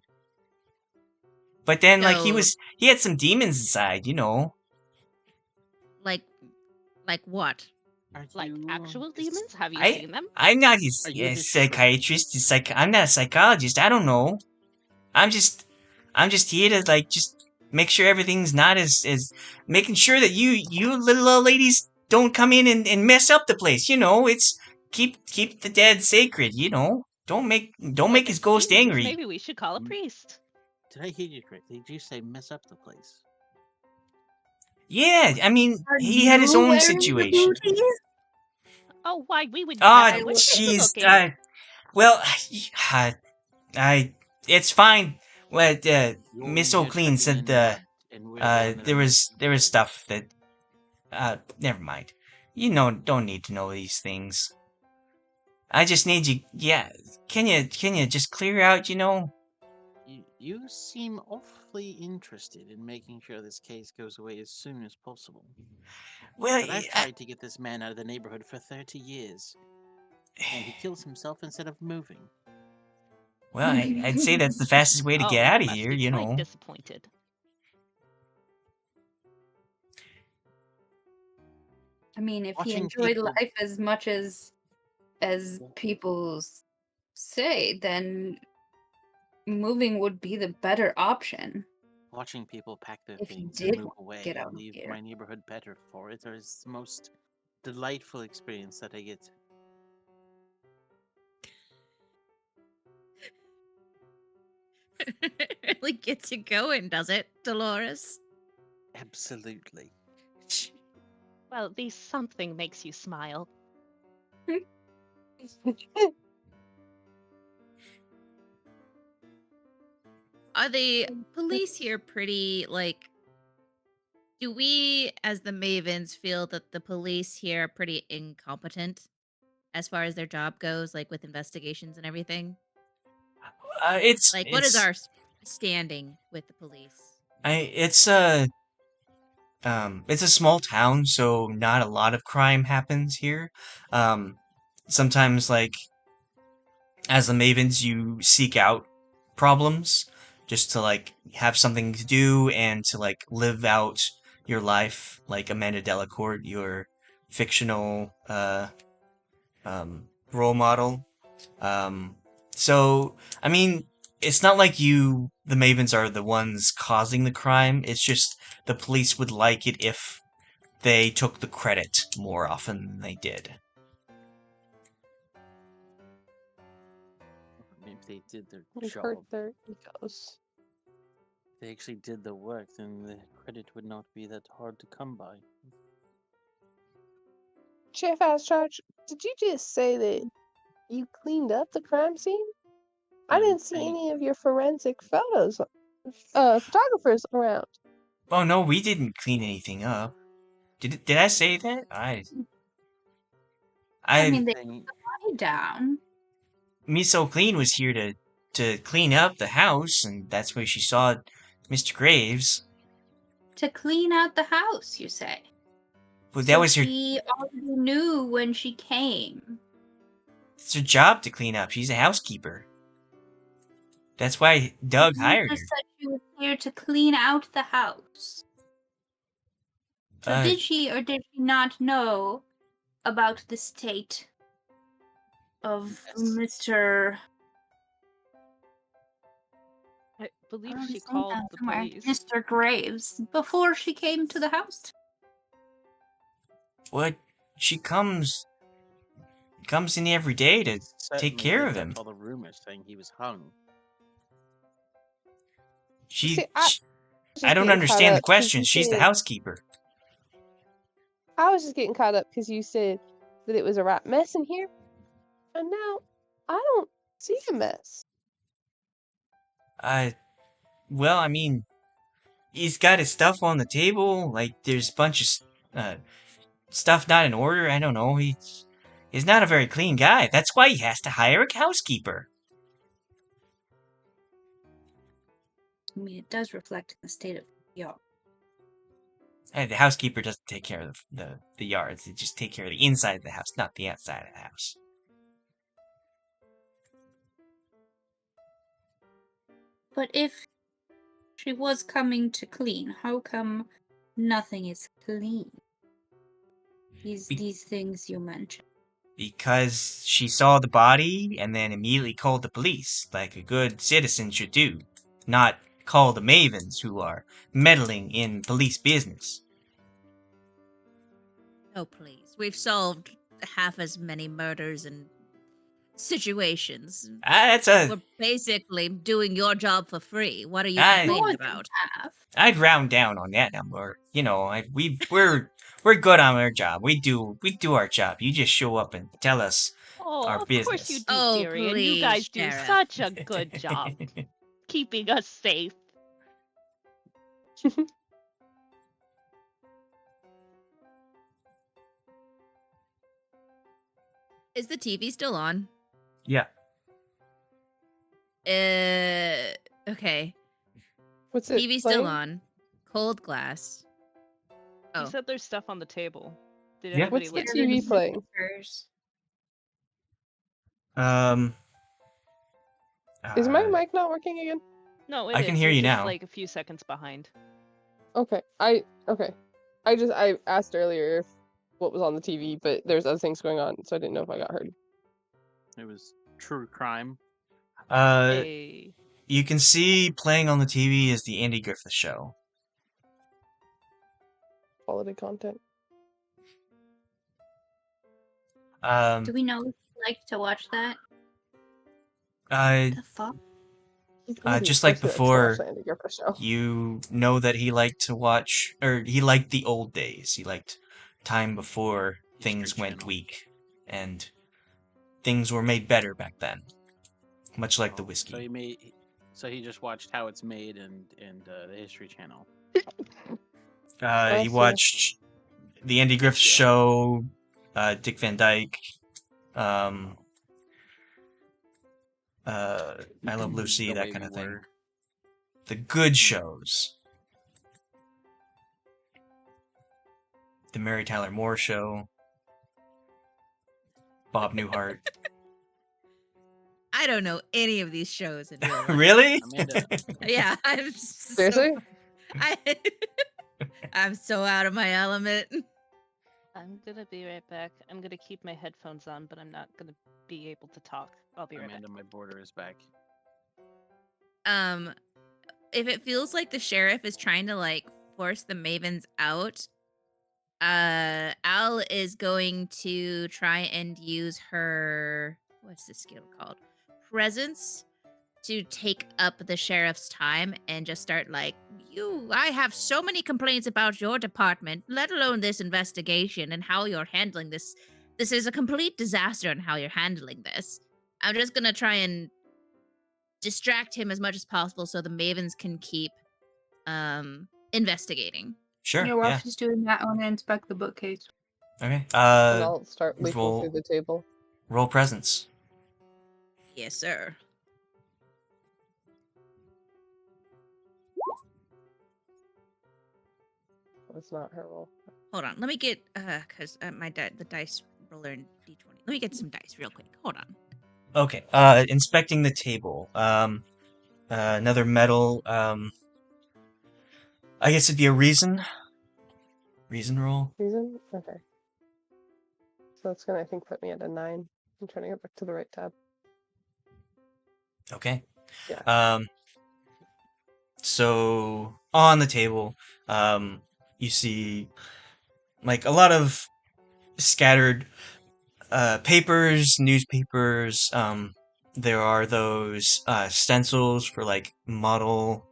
But then, So, he had some demons inside. like what? Are Like you- actual is- demons? Have you I- seen them? I'm not his Are you his psychiatrist. I'm not a psychologist. I don't know. I'm just here to just make sure everything's not as making sure that you little old ladies don't come in and mess up the place. It's keep the dead sacred. Don't make Like his it's ghost demons. angry. Maybe we should call a priest. Did I hear you correctly? Did you say mess up the place? Yeah, I mean Are he had his you own wearing the situation. booties? Oh, why we would Ah, never. We're jeez. good looking. Well, I it's fine. Well, You're Miss here O'Clean trekking said in mud, and we're the one that there are was stuff that never mind. Don't need to know these things. I just need you. Yeah, can you just clear out? You seem awfully interested in making sure this case goes away as soon as possible. Well, But I've tried to get this man out of the neighborhood for 30 years, and he kills himself instead of moving. well, I'd say that's the fastest way to Oh, get out you of must here. be quite disappointed. I mean, if he Watching enjoyed people- life as much as people say, then moving would be the better option. Watching people pack their If he things did and move away get out and of leave here. my neighborhood better for it is the most delightful experience that I get. It really gets you going, does it, Dolores? Absolutely. Well, at least something makes you smile. Are the police here pretty, do we, as the Mavens, feel that the police here are pretty incompetent as far as their job goes, with investigations and everything? What is our standing with the police? It's a small town, so not a lot of crime happens here. Sometimes, as the Mavens, you seek out problems just to have something to do and to live out your life, like Amanda Delacourt, your fictional role model. So, I mean, it's not like the Mavens are the ones causing the crime. It's just the police would like it if they took the credit more often than they did. Maybe they did their We job. hurt their egos. If they actually did the work, then the credit would not be that hard to come by. Chef Charge, did you just say that you cleaned up the crime scene? I didn't see any of your forensic photographers around. Oh no, we didn't clean anything up. Did I say that? I mean, they put the body down. Miss O'Clean was here to clean up the house, and that's where she saw Mr. Graves. To clean out the house, you say? But So that was she already knew when she came. it's her job to clean up. She's a housekeeper. That's why Doug hired her. You just said she was here to clean out the house. So did she or did she not know about the state of Mr. I believe Oh, she it's in called there the somewhere. police. Mr. Graves before she came to the house? What? She comes in every day to take care of him. All the rumors saying he was hung. I don't understand the question. She's the housekeeper. I was just getting caught up because you said that it was a right mess in here, and now I don't see a mess. Well, I mean, he's got his stuff on the table. Like, there's a bunch of stuff not in order. I don't know. He's not a very clean guy. That's why he has to hire a housekeeper. I mean, it does reflect the state of the yard. The housekeeper doesn't take care of the yards. They just take care of the inside of the house, not the outside of the house. But if she was coming to clean, how come nothing is clean? These things you mentioned. Because she saw the body and then immediately called the police, like a good citizen should do. Not call the Mavens, who are meddling in police business. Oh, please. We've solved half as many murders and situations. We're basically doing your job for free. What are you complaining about? I'd round down on that number. You know, we're good on our job. We do our job. You just show up and tell us our business. Of course you do, Gary, and you guys do such a good job keeping us safe. Is the TV still on? Yeah. Okay. What's it? TV still on. Cold glass. Oh. You said there's stuff on the table. Did Yeah. anybody What's the TV playing? Is my mic not working again? No, I can hear you just now. Like a few seconds behind. Okay. I asked earlier if what was on the TV, but there's other things going on, so I didn't know if I got heard. It was true crime. You can see playing on the TV is the Andy Griffith Show. Quality content. Do we know if you like to watch that? The fuck? Just like before, you know that he liked to watch, or he liked the old days. He liked time before things went weak, and things were made better back then. Much like the whiskey. So he just watched How It's Made and the History Channel. He watched the Andy Griffith Show, Dick Van Dyke, I Love Lucy, that kind of thing. The good shows. The Mary Tyler Moore Show. Bob Newhart. I don't know any of these shows in real life. Really? Yeah, I'm seriously. I'm so out of my element. I'm gonna be right back. I'm gonna keep my headphones on, but I'm not gonna be able to talk. I'll be right Amanda, my border is back. If it feels like the sheriff is trying to like force the mavens out, Al is going to try and use her, what's this skill called? Presence, to take up the sheriff's time and just start like, I have so many complaints about your department, let alone this investigation and how you're handling this. This is a complete disaster on how you're handling this. I'm just gonna try and distract him as much as possible so the mavens can keep investigating. Sure. Yeah, while Yeah. she's doing that, I want to inspect the bookcase. Okay. And I'll start leaping roll- through the table. Roll presence. Yes, sir. It's not her roll. Hold on. Let me get because the dice roller and d20. Let me get some dice real quick. Hold on. Okay. Inspecting the table. Another metal. I guess it'd be a reason. Reason roll. Reason? Okay. So it's gonna, I think, put me at a 9. I'm trying to get back to the right tab. Okay. Yeah. So on the table, you see like a lot of scattered papers, newspapers. There are those stencils for like model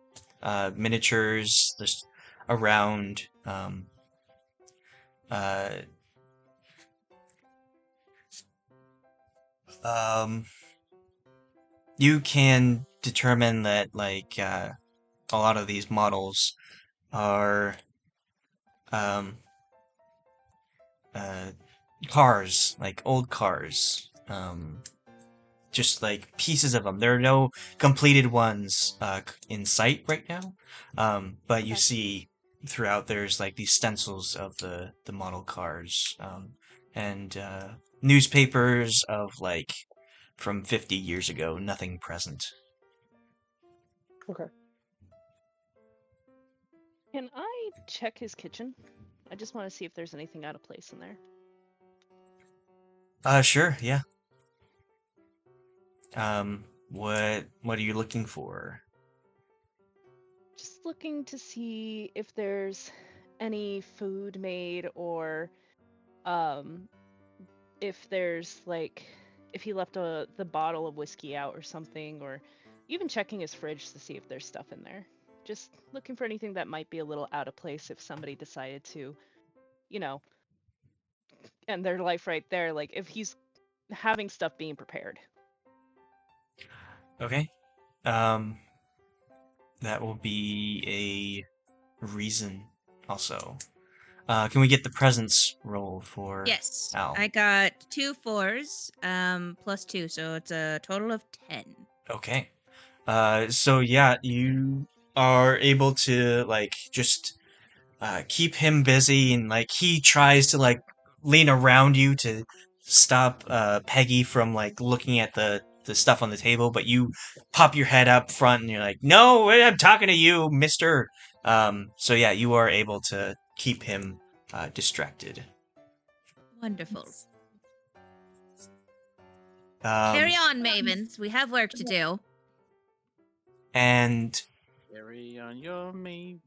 miniatures just around. Uh, you can determine that like a lot of these models are cars, like old cars. Just like pieces of them. There are no completed ones in sight right now. But you Okay. see throughout there's like these stencils of the model cars, and newspapers of like from 50 years ago, nothing present. Okay. Can I check his kitchen? I just want to see if there's anything out of place in there. Sure, yeah. What are you looking for? Just looking to see if there's any food made, or if there's like, if he left the bottle of whiskey out or something, or even checking his fridge to see if there's stuff in there. Just looking for anything that might be a little out of place if somebody decided to, end their life right there. Like if he's having stuff being prepared. Okay. That will be a reason also. Can we get the presence roll for Yes, Al? I got 2 4s, plus 2, so it's a total of 10. Okay. So yeah, you are able to like just keep him busy, and like he tries to like lean around you to stop Peggy from like looking at the stuff on the table, but you pop your head up front and you're like, "No, I'm talking to you, mister." So yeah, you are able to keep him distracted. Wonderful. Um, Carry on, mavens. We have work to do. and Carry on your main.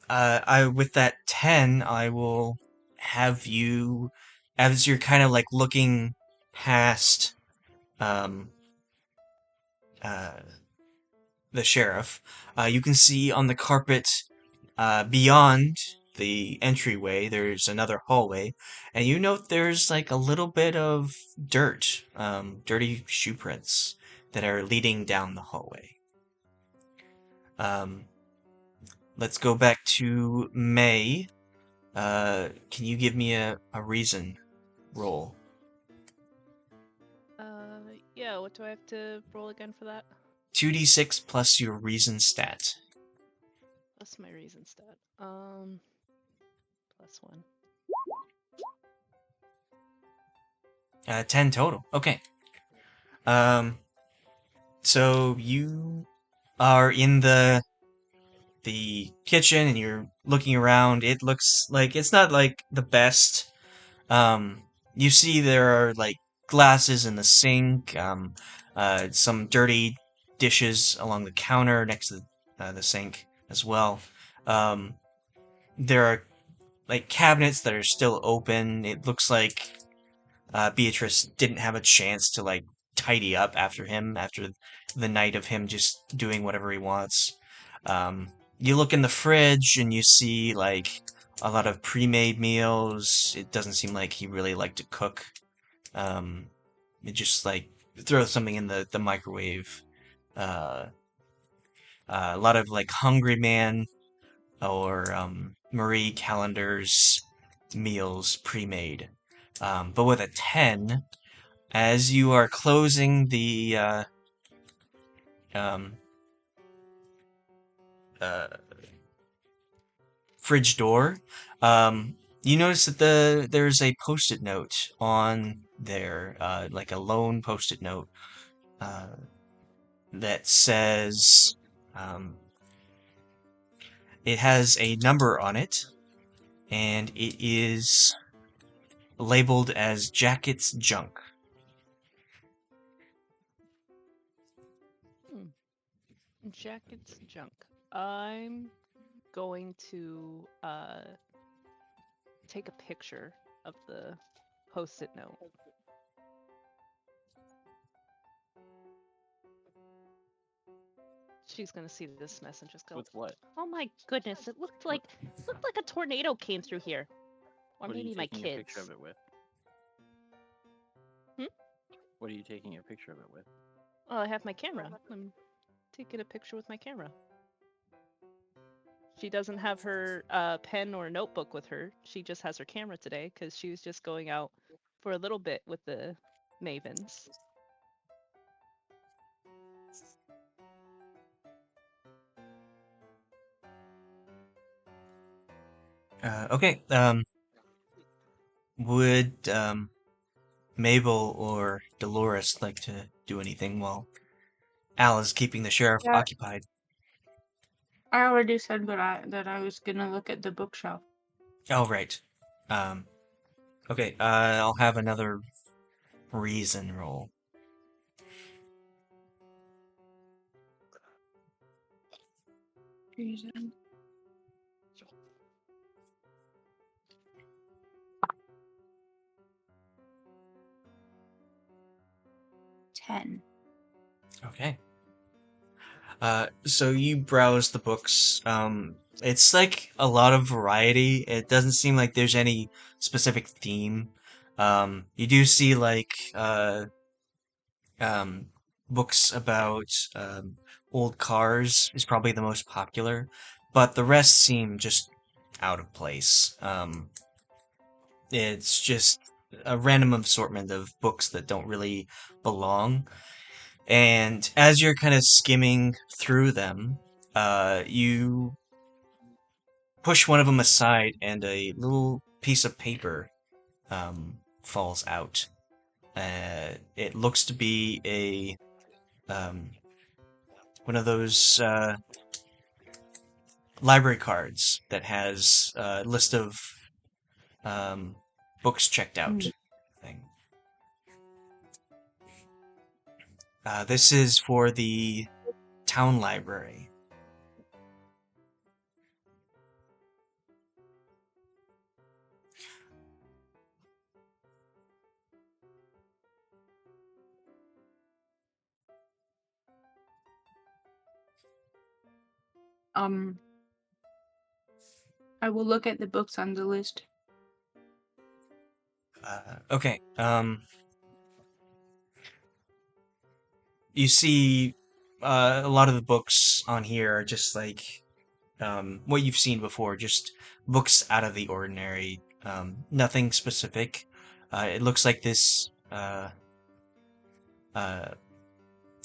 I with that 10, I will have you, as you're kind of like looking past um uh the sheriff, you can see on the carpet beyond the entryway there's another hallway, and you note there's like a little bit of dirt, dirty shoe prints that are leading down the hallway. Let's go back to May. Can you give me a reason roll? Yeah, what do I have to roll again for that? 2d6 plus your reason stat. That's my reason stat. Plus 1. 10 total. Okay. So you are in the the kitchen and you're looking around, it looks like it's not like the best. You see there are like glasses in the sink, some dirty dishes along the counter next to the sink as well. Um, there are like cabinets that are still open. It looks like Beatrice didn't have a chance to like tidy up after him after the night of him just doing whatever he wants. You look in the fridge and you see like a lot of pre-made meals. It doesn't seem like he really liked to cook. It just like throw something in the microwave. Uh, a lot of like Hungry Man or Marie Callender's meals pre-made. But with a 10, as you are closing the um, uh, fridge door, you notice that there's a post-it note on there, like a lone post-it note uh, that says it has a number on it, and it is labeled as Jacket's Junk. Jacket's junk. I'm going to take a picture of the post-it note. She's gonna see this mess and just go, With what? "Oh my goodness! It looked like a tornado came through here." Or What are maybe you my taking a picture kids. of it with? Hmm? What are you taking a picture of it with? Oh, I have my camera. I'm taking a picture with my camera. She doesn't have her pen or notebook with her. She just has her camera today because she was just going out for a little bit with the Mavens. Okay. Would Mabel or Dolores like to do anything while Al is keeping the sheriff Yeah. occupied? I already said that I was gonna look at the bookshelf. Oh, right. Okay, I'll have another reason roll. Reason. Ten. Okay. So you browse the books. It's like a lot of variety. It doesn't seem like there's any specific theme. You do see like um, books about old cars is probably the most popular, but the rest seem just out of place. It's just a random assortment of books that don't really belong. And as you're kind of skimming through them, you push one of them aside, and a little piece of paper falls out. It looks to be a one of those library cards that has a list of books checked out thing. This is for the town library. I will look at the books on the list. Okay. You see, a lot of the books on here are just like what you've seen before, just books out of the ordinary. Nothing specific. It looks like this. Uh,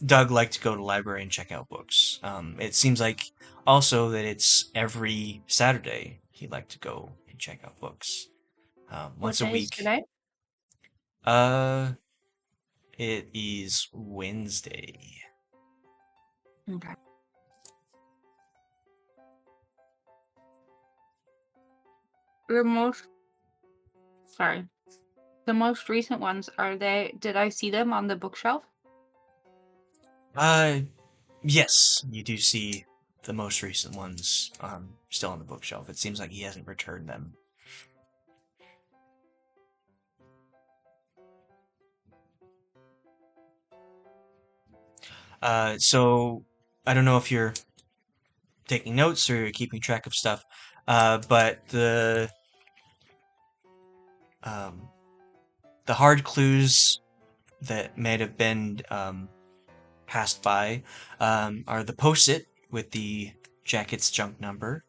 Doug liked to go to the library and check out books. It seems like also that it's every Saturday he liked to go and check out books. What Once a day is week. today? It is Wednesday. Okay. The most sorry. The most recent ones, are they did I see them on the bookshelf? Yes, you do see the most recent ones still on the bookshelf. It seems like he hasn't returned them. So I don't know if you're taking notes or you're keeping track of stuff, but um, the hard clues that may have been passed by are the post-it with the jacket's junk number,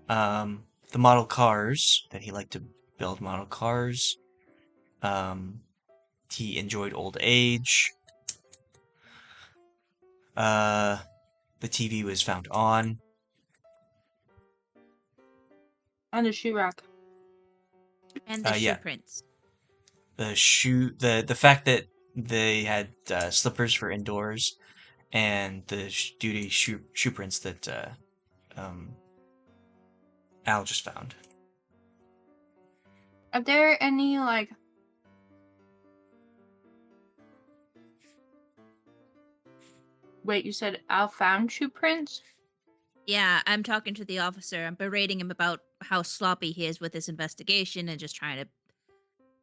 the model cars that he liked to build model cars. He enjoyed old age. The TV was found on. On the shoe rack. And the shoe Yeah, prints. the fact that they had slippers for indoors, and the duty shoe prints that um, Al just found. Are there any like wait, you said Al found shoe prints? Yeah, I'm talking to the officer. I'm berating him about how sloppy he is with his investigation and just trying to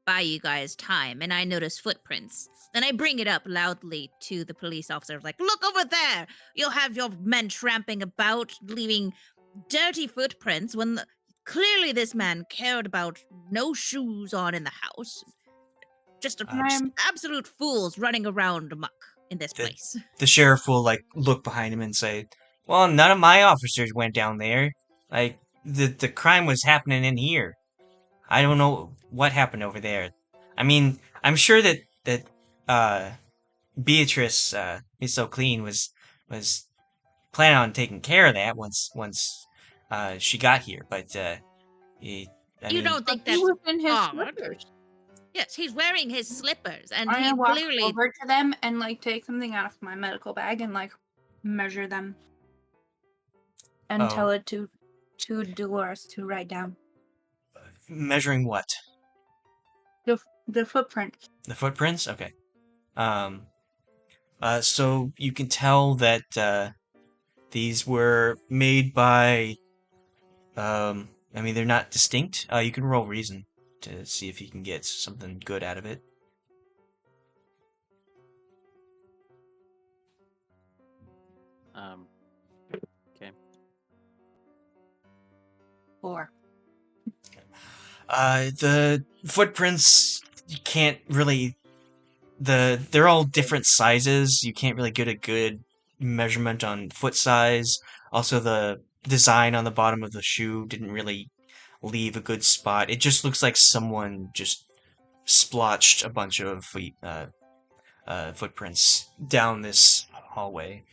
buy you guys time. And I notice footprints. Then I bring it up loudly to the police officer, like, look over there! You'll have your men tramping about, leaving dirty footprints when clearly this man cared about no shoes on in the house. Just absolute fools running around amok in this place. The sheriff will like look behind him and say, "Well, none of my officers went down there. Like the crime was happening in here. I don't know what happened over there. I mean, I'm sure that uh Beatrice Miss So Clean was planning on taking care of that once she got here, but I mean, don't think He that's was in his odd? slippers. Yes, he's wearing his slippers, and I'm he gonna walk clearly. over to them and like take something out of my medical bag and like measure them and tell it to Dolores to write down measuring what? the footprints. The footprints? Okay. Um, so you can tell that these were made by. I mean, they're not distinct. You can roll reason to see if you can get something good out of it. Okay. 4. The footprints you can't really. They're all different sizes. You can't really get a good measurement on foot size. Also, the design on the bottom of the shoe didn't really leave a good spot. It just looks like someone just splotched a bunch of footprints down this hallway.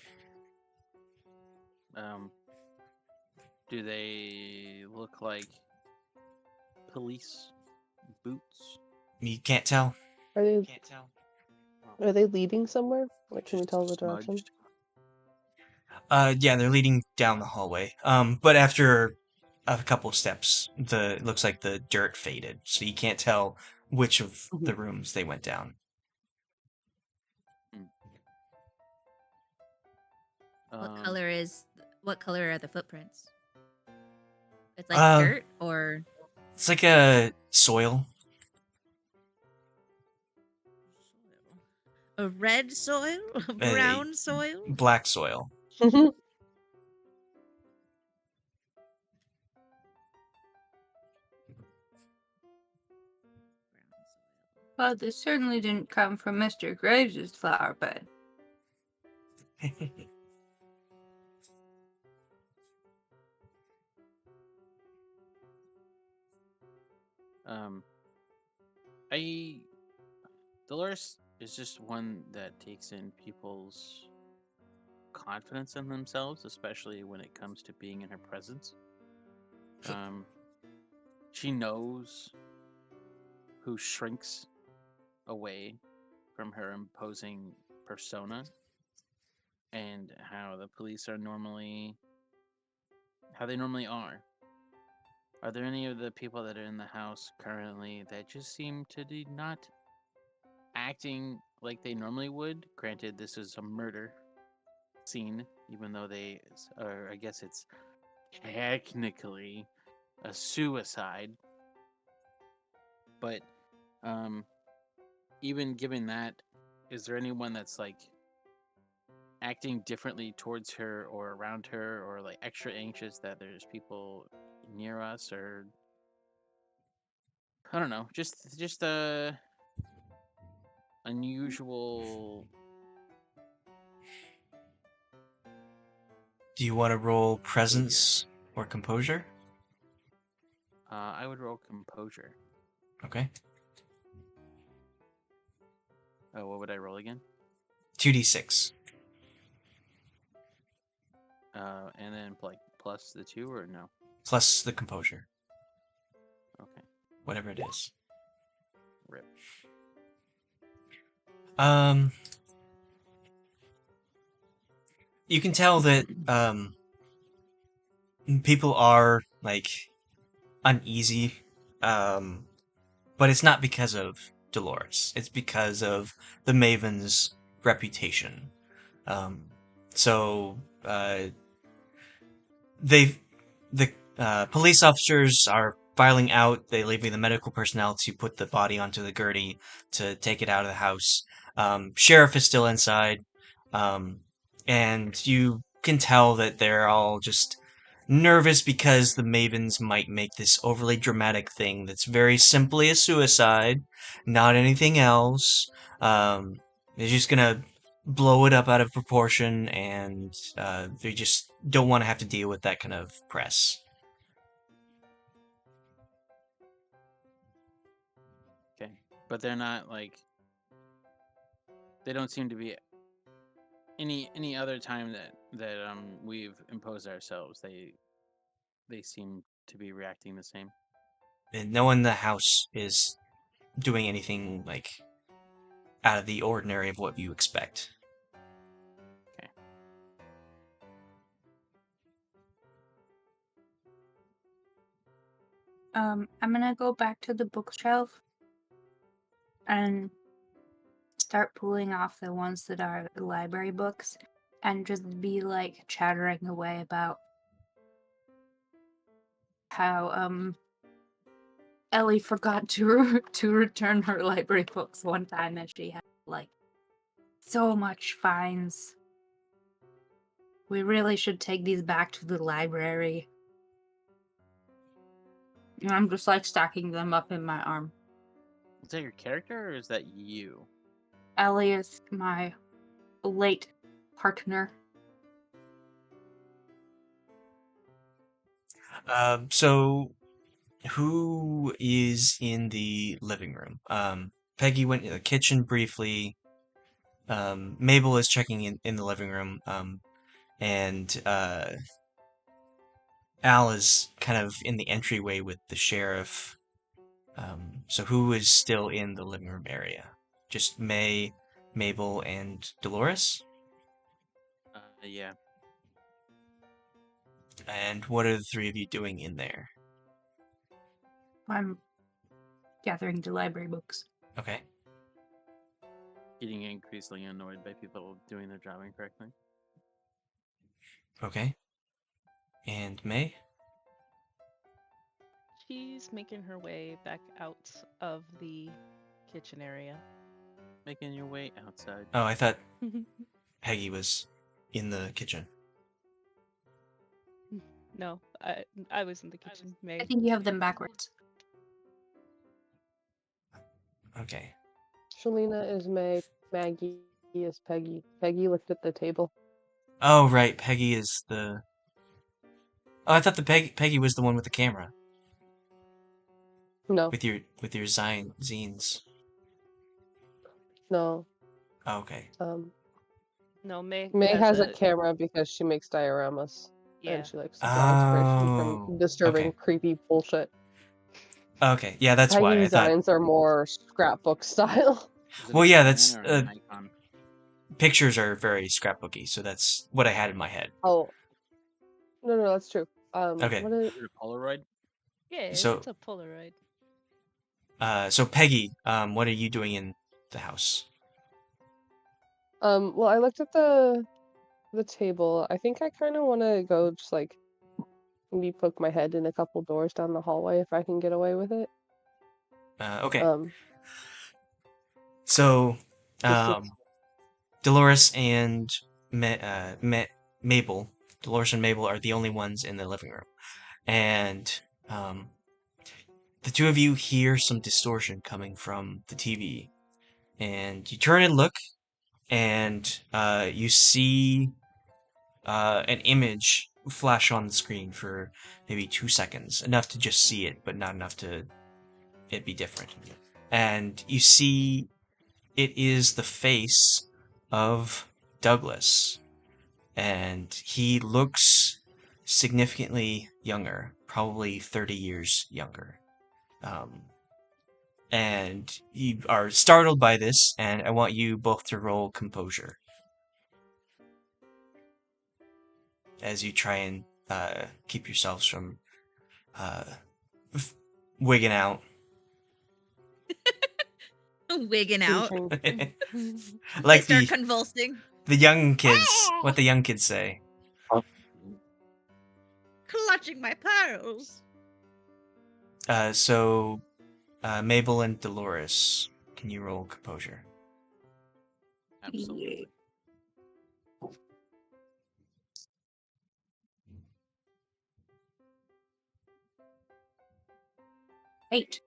Do they look like police boots? You can't tell. Are they leading somewhere? Like, can we tell the direction? Smudged. Yeah, they're leading down the hallway. But after a couple steps, it looks like the dirt faded, so you can't tell which of the rooms they went down. What color are the footprints? It's like dirt or It's like a soil. a red soil, a brown soil. Black soil. Well, this certainly didn't come from Mr. Graves' flower bed. Dolores is just one that takes in people's confidence in themselves, especially when it comes to being in her presence. She knows who shrinks away from her imposing persona, and how the police are normally are. Are there any of the people that are in the house currently that just seem to be not acting like they normally would? Granted, this is a murder scene, even though or I guess it's technically a suicide. But even given that, is there anyone that's like acting differently towards her or around her, or like extra anxious that there's people near us, or I don't know, just a unusual. Do you want to roll presence or composure? I would roll composure. Okay. Oh, what would I roll again? 2d6. And then like plus the 2 or no? Plus the composure. Okay. Whatever it is. Rip. You can tell that people are like uneasy, but it's not because of Dolores. It's because of the Maven's reputation. So the police officers are filing out. They're leaving the medical personnel to put the body onto the gurney to take it out of the house. Sheriff is still inside, and you can tell that they're all just nervous because the Mavens might make this overly dramatic thing that's very simply a suicide, not anything else. They're just gonna blow it up out of proportion, and they just don't want to have to deal with that kind of press. Okay, but they're not like, they don't seem to be any other time that we've imposed ourselves. They seem to be reacting the same. And no one in the house is doing anything like out of the ordinary of what you expect. Okay. I'm gonna go back to the bookshelf and start pulling off the ones that are library books and just be like chattering away about how Ellie forgot to return her library books one time and she had like so much fines. We really should take these back to the library. And I'm just like stacking them up in my arm. Is that your character or is that you? Ellie is my late partner. So who is in the living room? Peggy went to the kitchen briefly. Mabel is checking in the living room. And Al is kind of in the entryway with the sheriff. So who is still in the living room area? Just May, Mabel, and Dolores? Yeah. And what are the three of you doing in there? I'm gathering the library books. Okay. Getting increasingly annoyed by people doing their job incorrectly. Okay. And May? She's making her way back out of the kitchen area. Making your way outside. Oh, I thought Peggy was in the kitchen. No, I was in the kitchen. May. I think you have them backwards. Okay. Shalina is May. Maggie is Peggy. Peggy looked at the table. Oh, right. Peggy is the... Oh, I thought Peggy was the one with the camera. No, With your zines. no. Oh, okay. No, May. May has a camera because she makes dioramas. Yeah. And she likes to draw inspiration Oh, from disturbing, okay. creepy bullshit. Okay, yeah, that's why I Peggy's thought... designs are more scrapbook style. Is it Well, a yeah, Canon that's... or a Nikon? Pictures are very scrapbooky, so that's what I had in my head. Oh. No, that's true. Okay. What is Is it a Polaroid? Yeah, So- it's a Polaroid. So Peggy, what are you doing in the house? Well, I looked at the table. I think I kind of want to go just like maybe poke my head in a couple doors down the hallway if I can get away with it. Okay. Um, So, just to, Dolores and Mabel, Dolores and Mabel are the only ones in the living room, and the two of you hear some distortion coming from the TV, and you turn and look, and you see an image flash on the screen for maybe 2 seconds, enough to just see it, but not enough to it be different. And you see it is the face of Douglas, and he looks significantly younger, probably 30 years younger. And you are startled by this, and I want you both to roll composure as you try and keep yourselves from wigging out. Wigging out. pinching. They Like start convulsing. the young kids, what the young kids say. Clutching my pearls. So Mabel and Dolores, can you roll composure? Absolutely. Eight.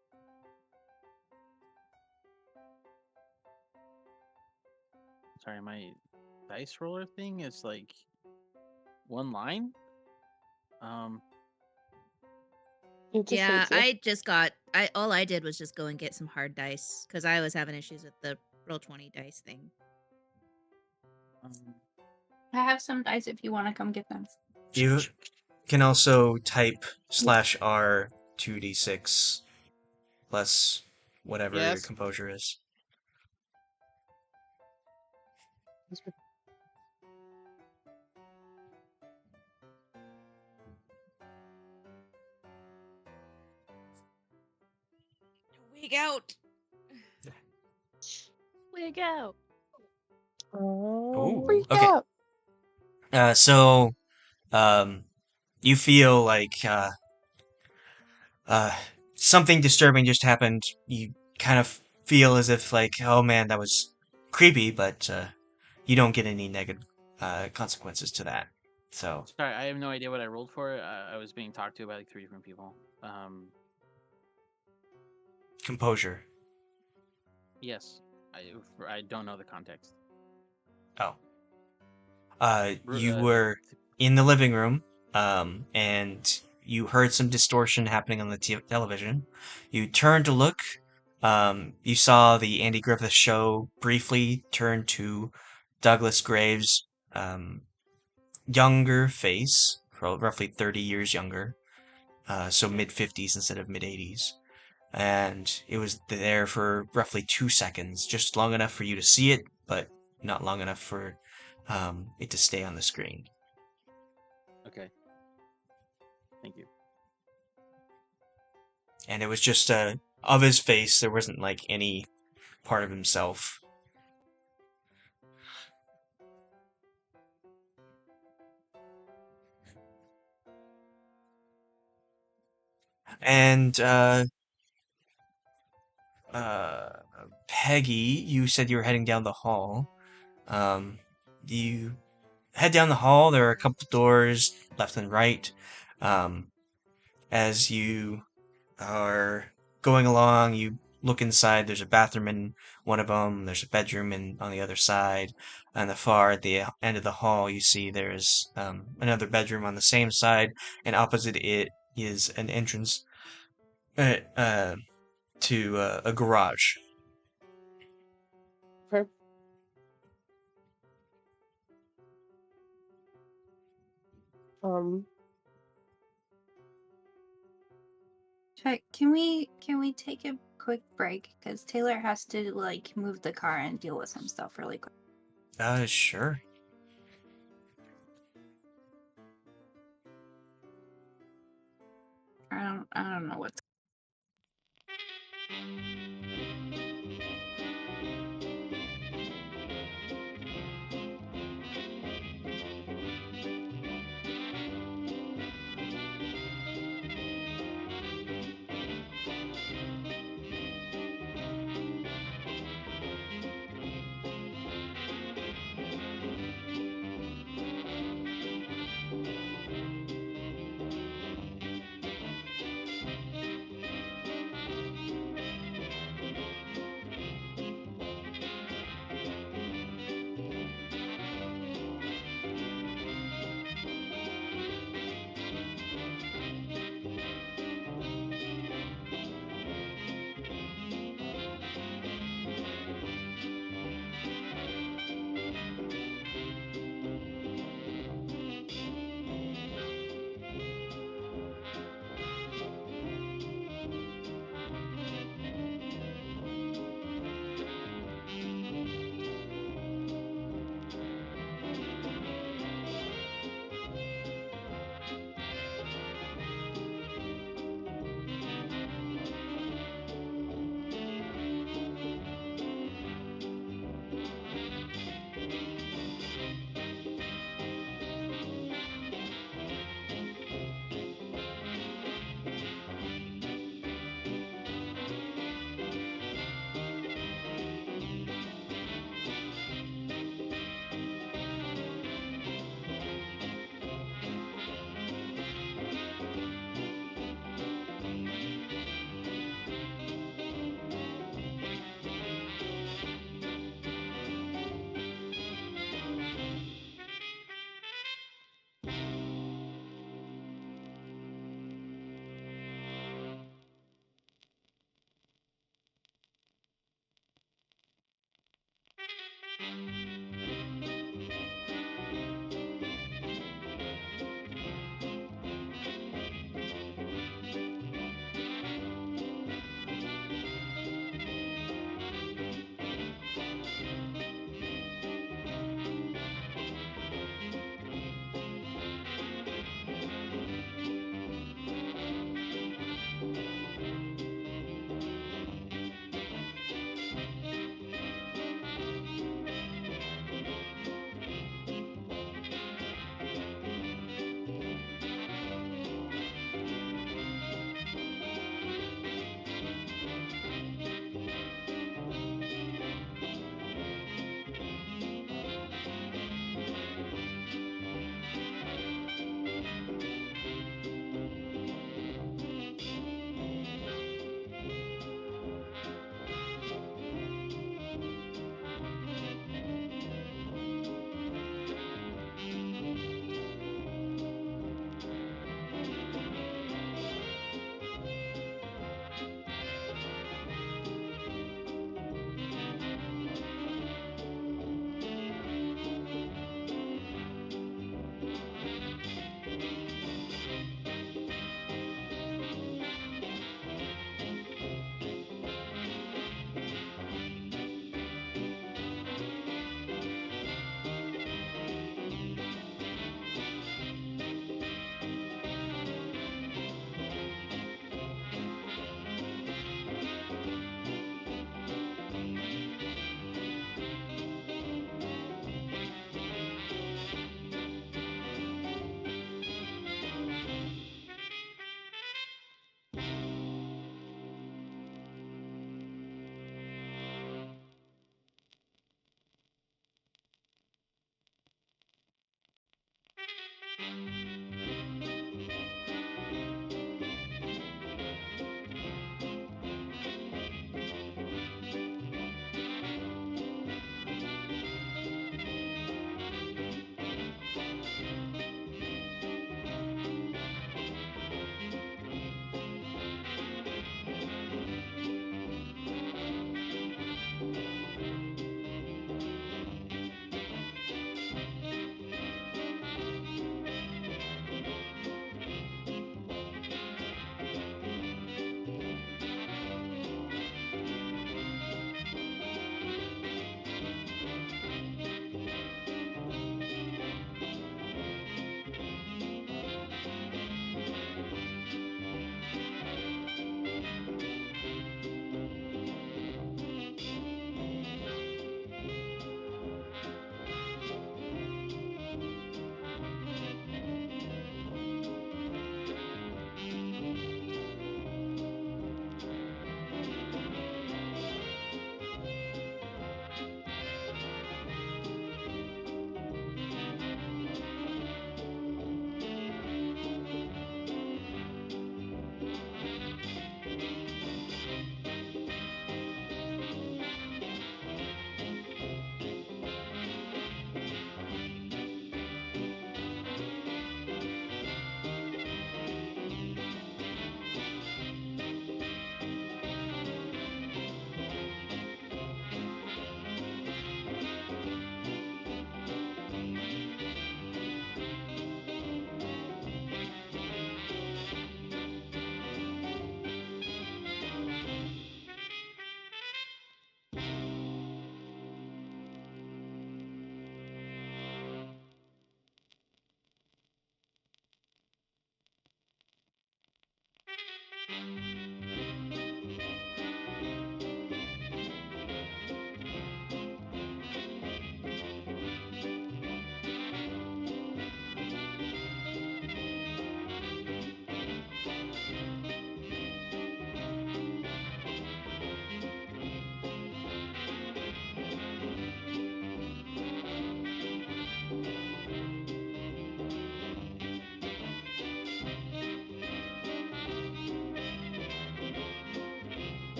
Sorry, my dice roller thing is like one line. It just Yeah, hates you. I just got. All I did was just go and get some hard dice because I was having issues with the roll 20 dice thing. um, I have some dice if you want to come get them. You can also type /R 2d6 plus whatever your Yes. composure is. Wig out. Wig out. Oh, Ooh, freak okay. out. So you feel like something disturbing just happened. You kind of feel as if like, oh man, that was creepy, but you don't get any negative consequences to that. So sorry, I have no idea what I rolled for. I was being talked to by like 3 different people. composure. Yes, I don't know the context. Oh. Ru- You uh, were in the living room, and you heard some distortion happening on the television. You turned to look. You saw the Andy Griffith Show briefly turn to Douglas Graves' younger face, roughly 30 years younger, so Okay. mid-50s instead of mid-80s. And it was there for roughly 2 seconds, just long enough for you to see it, but not long enough for it to stay on the screen. Okay. Thank you. And it was just of his face, there wasn't like any part of himself. And Peggy, you said you were heading down the hall. You head down the hall. There are a couple doors left and right. As you are going along, you look inside. There's a bathroom in one of them. There's a bedroom on the other side. On the far at the end of the hall, you see there's another bedroom on the same side, and opposite it is an entrance to a garage. Okay. Um, Can we take a quick break? Because Taylor has to like move the car and deal with some stuff really quick. Sure. I don't don't know what's.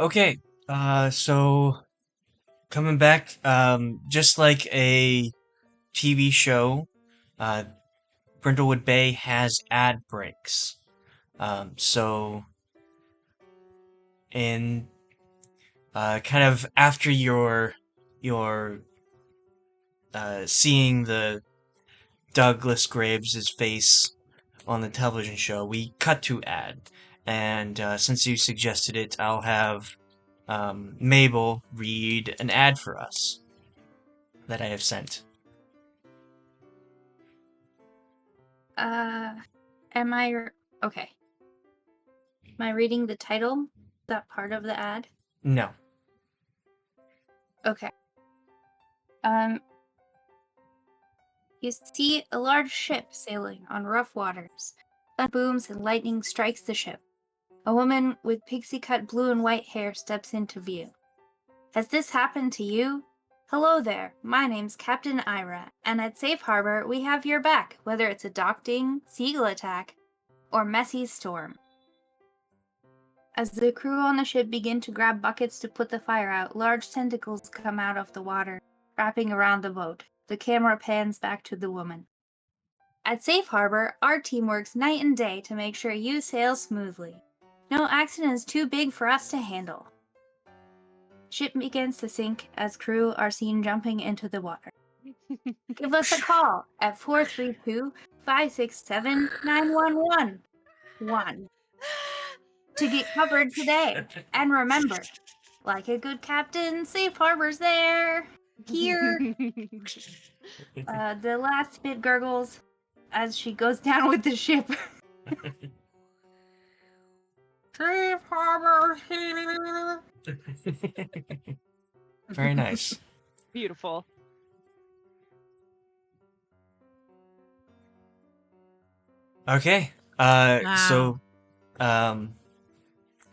Okay. So coming back, just like a TV show, uh, Brindlewood Bay has ad breaks. So in kind of after your seeing the Douglas Graves' face on the television show, we cut to ad. And since you suggested it, I'll have Mabel read an ad for us that I have sent. Am I okay? Am I reading the title? That part of the ad? No. Okay. You see a large ship sailing on rough waters. Thunder booms and lightning strikes the ship. A woman with pixie-cut blue and white hair steps into view. Has this happened to you? Hello there, my name's Captain Ira, and at Safe Harbor we have your back, whether it's a docking, seagull attack, or messy storm. As the crew on the ship begin to grab buckets to put the fire out, large tentacles come out of the water, wrapping around the boat. The camera pans back to the woman. At Safe Harbor, our team works night and day to make sure you sail smoothly. No accident is too big for us to handle. Ship begins to sink as crew are seen jumping into the water. Give us a call at 432-567-9111 to get covered today. And remember, like a good captain, Safe Harbor's there. Here. The last bit gurgles as she goes down with the ship. Safe Harbor here. Very nice. Beautiful. Okay. So, Wow.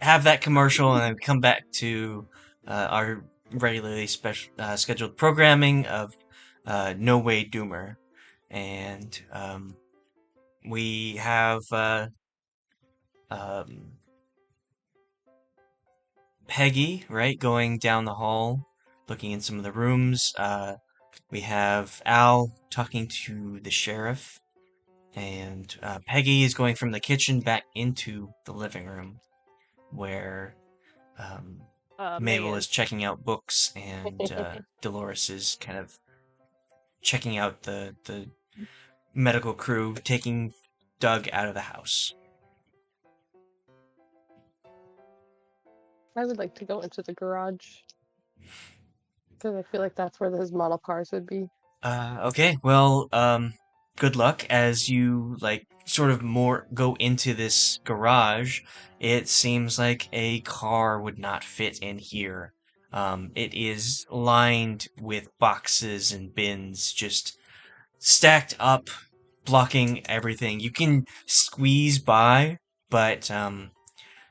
have that commercial and then come back to our regularly scheduled programming of No Way Doomer. And we have um, Peggy, right, going down the hall, looking in some of the rooms. We have Al talking to the sheriff. And Peggy is going from the kitchen back into the living room where Mabel is checking out books and Dolores is kind of checking out the medical crew taking Doug out of the house. I would like to go into the garage because I feel like that's where his model cars would be. Okay, well, good luck as you sort of more go into this garage. It seems like a car would not fit in here. It is lined with boxes and bins just stacked up, blocking everything. You can squeeze by, but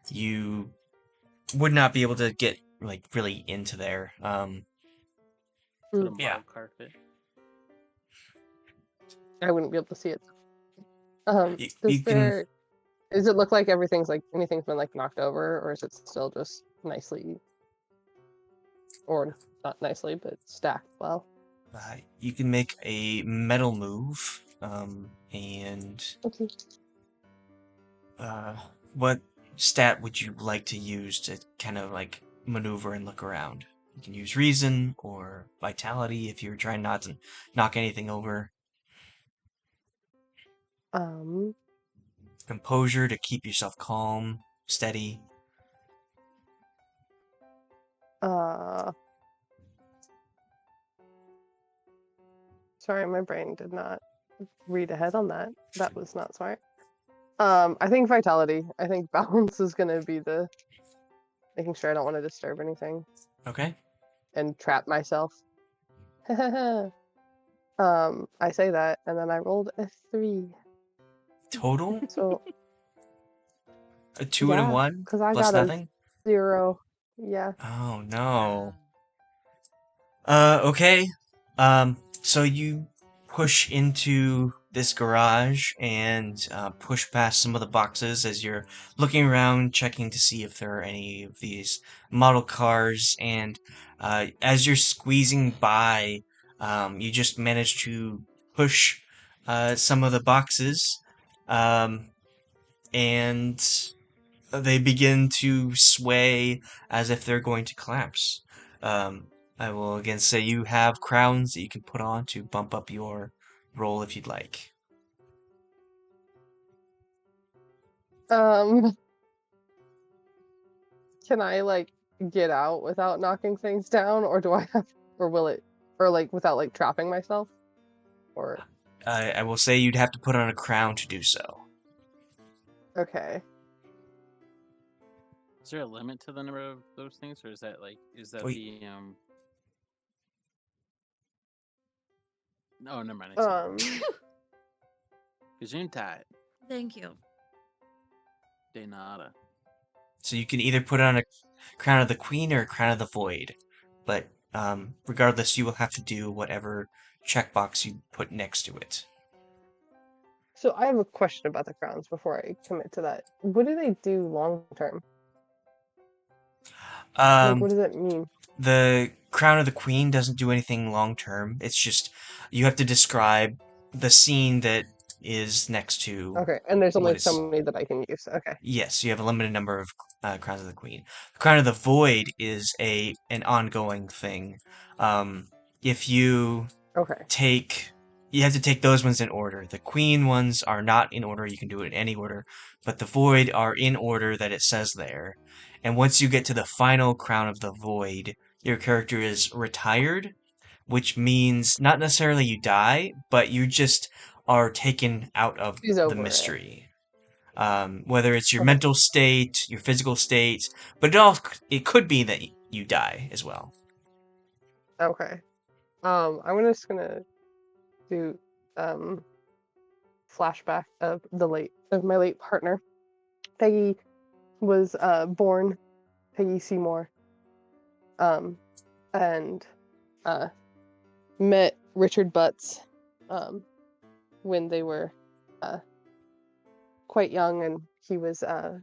you would not be able to get really into there. Would a Yeah. model car fit? I wouldn't be able to see it. You can. Does it look like anything's been knocked over, or is it still just nicely, or not nicely, but stacked well? You can make a metal move, and Okay. what stat would you like to use to kind of maneuver and look around? You can use reason or vitality if you're trying not to knock anything over. Composure to keep yourself calm, steady. Sorry, my brain did not read ahead on that. That was not smart. I think vitality. I think balance is gonna be the making sure I don't want to disturb anything Okay. and trap myself. I say that, and then I rolled a 3. Total? So A 2 and a 1 because I plus got a nothing? 0. Yeah. Oh no. Okay. So you push into this garage and push past some of the boxes as you're looking around, checking to see if there are any of these model cars. And as you're squeezing by, you just manage to push some of the boxes, and they begin to sway as if they're going to collapse. I will again say you have crowns that you can put on to bump up your roll if you'd like. Can I get out without knocking things down, or do I have, or will it, or without trapping myself, or? I will say you'd have to put on a crown to do so. Okay. Is there a limit to the number of those things, or is that Wait. the Oh, never mind. Gesundheit. Thank you. De nada. So you can either put on a crown of the queen or a crown of the void, but regardless, you will have to do whatever checkbox you put next to it. So I have a question about the crowns before I commit to that. What do they do long term? Like, what does that mean? The crown of the queen doesn't do anything long term. It's just you have to describe the scene that is next to. Okay, and there's only what is- so many that I can use. Okay. Yes, you have a limited number of crowns of the queen. The crown of the void is an ongoing thing. If you Okay. you have to take those ones in order. The queen ones are not in order. You can do it in any order, but the void are in order that it says there. And once you get to the final crown of the void, your character is retired, which means not necessarily you die, but you just are taken out of She's the over it. mystery. Whether it's your Okay. mental state, your physical state, but it could be that you die as well. Okay. I'm just gonna do flashback of my late partner. Peggy was born Peggy Seymour. And met Richard Butts when they were quite young, and he was a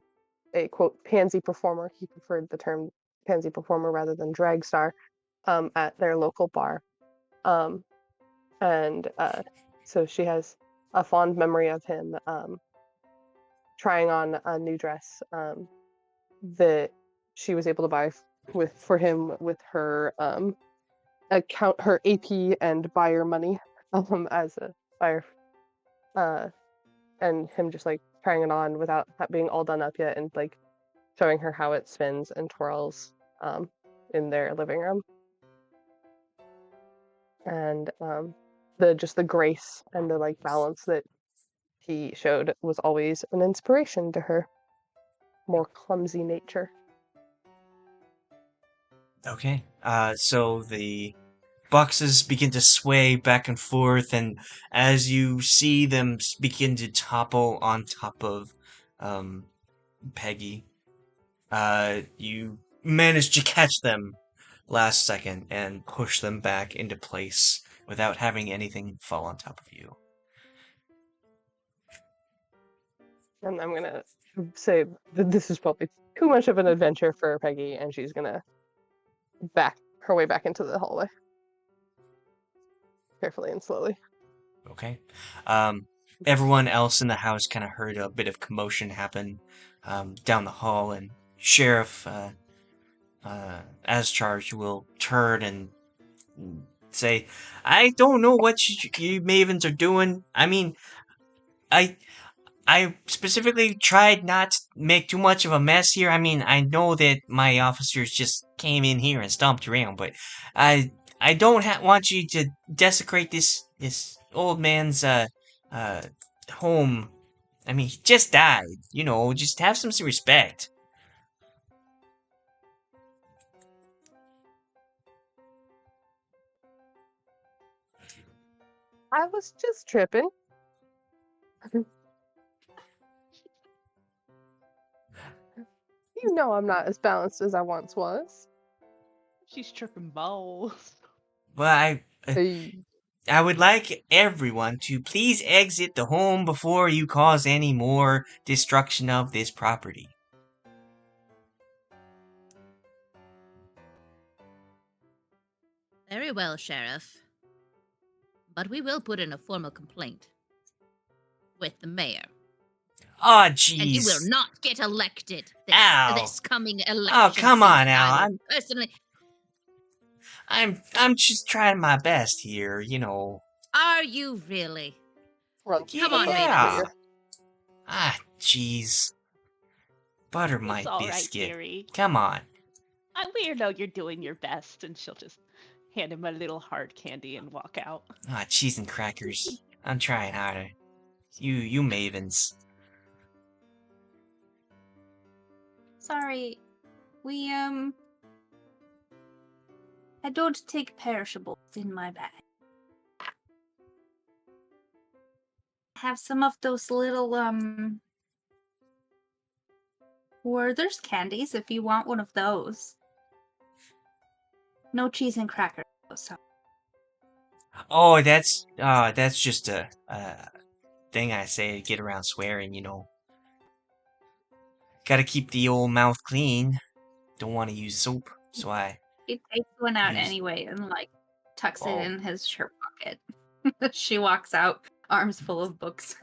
quote pansy performer. He preferred the term pansy performer rather than drag star at their local bar. And so she has a fond memory of him trying on a new dress that she was able to buy for him with her her AP and buyer money as a buyer, and him just like trying it on without being all done up yet, and like showing her how it spins and twirls in their living room. And the grace and the like balance that he showed was always an inspiration to her more clumsy nature. Okay. So the boxes begin to sway back and forth, and as you see them begin to topple on top of Peggy, you manage to catch them last second and push them back into place without having anything fall on top of you. And I'm gonna say that this is probably too much of an adventure for Peggy, and she's gonna back her way back into the hallway. Carefully and slowly. Okay. Everyone else in the house kind of heard a bit of commotion happen down the hall, and Sheriff, as charged, will turn and say, "I don't know what you mavens are doing. I mean, I specifically tried not to make too much of a mess here. I mean, I know that my officers just came in here and stomped around, but I don't want you to desecrate this old man's home. I mean, he just died. You know, just have some respect." I was just tripping. You know I'm not as balanced as I once was. She's tripping balls. Well, Hey. I would like everyone to please exit the home before you cause any more destruction of this property. Very well, Sheriff. But we will put in a formal complaint with the mayor. Oh, jeez. And you will not get elected this coming election. Oh, come on, season. Al. Personally, I'm just trying my best here, you know. are you really? Come on, yeah. Ravens. Ah, jeez. Butter my It's all right, biscuit. Gary. Come on. We know you're doing your best, and she'll just hand him a little hard candy and walk out. Ah, cheese and crackers. I'm trying harder. You mavens. Sorry, we I don't take perishables in my bag. I have some of those little Werther's candies if you want one of those. No cheese and crackers, though, so. Oh, that's just a thing I say to get around swearing, you know. Gotta keep the old mouth clean. Don't want to use soap, so I He takes one out use. anyway and like tucks it Oh, in his shirt pocket. She walks out, arms full of books.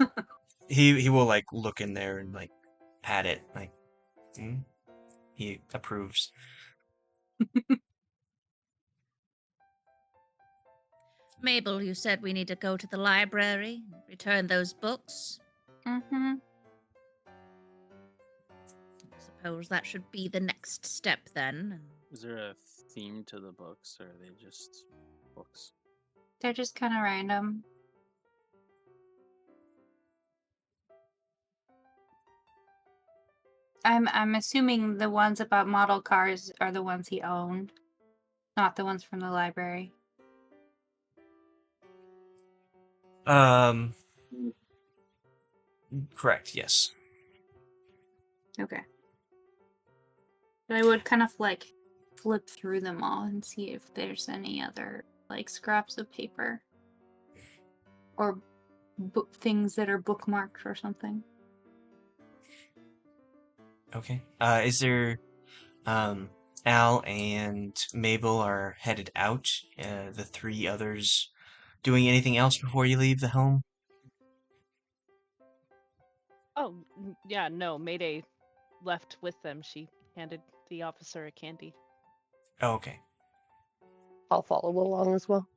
he will like look in there and like pat it, like he approves. Mabel, you said we need to go to the library, return those books. Mm-hmm. Suppose that should be the next step then. Is there a theme to the books, or are they just books? They're just kind of random. I'm assuming the ones about model cars are the ones he owned, not the ones from the library. Correct, yes. Okay. But I would kind of like flip through them all and see if there's any other like scraps of paper or things that are bookmarked or something. Okay. Is there, Al and Mabel are headed out. The three others doing anything else before you leave the home? Oh, yeah, no, Mayday left with them. She handed the officer a candy. Oh, okay. I'll follow along as well.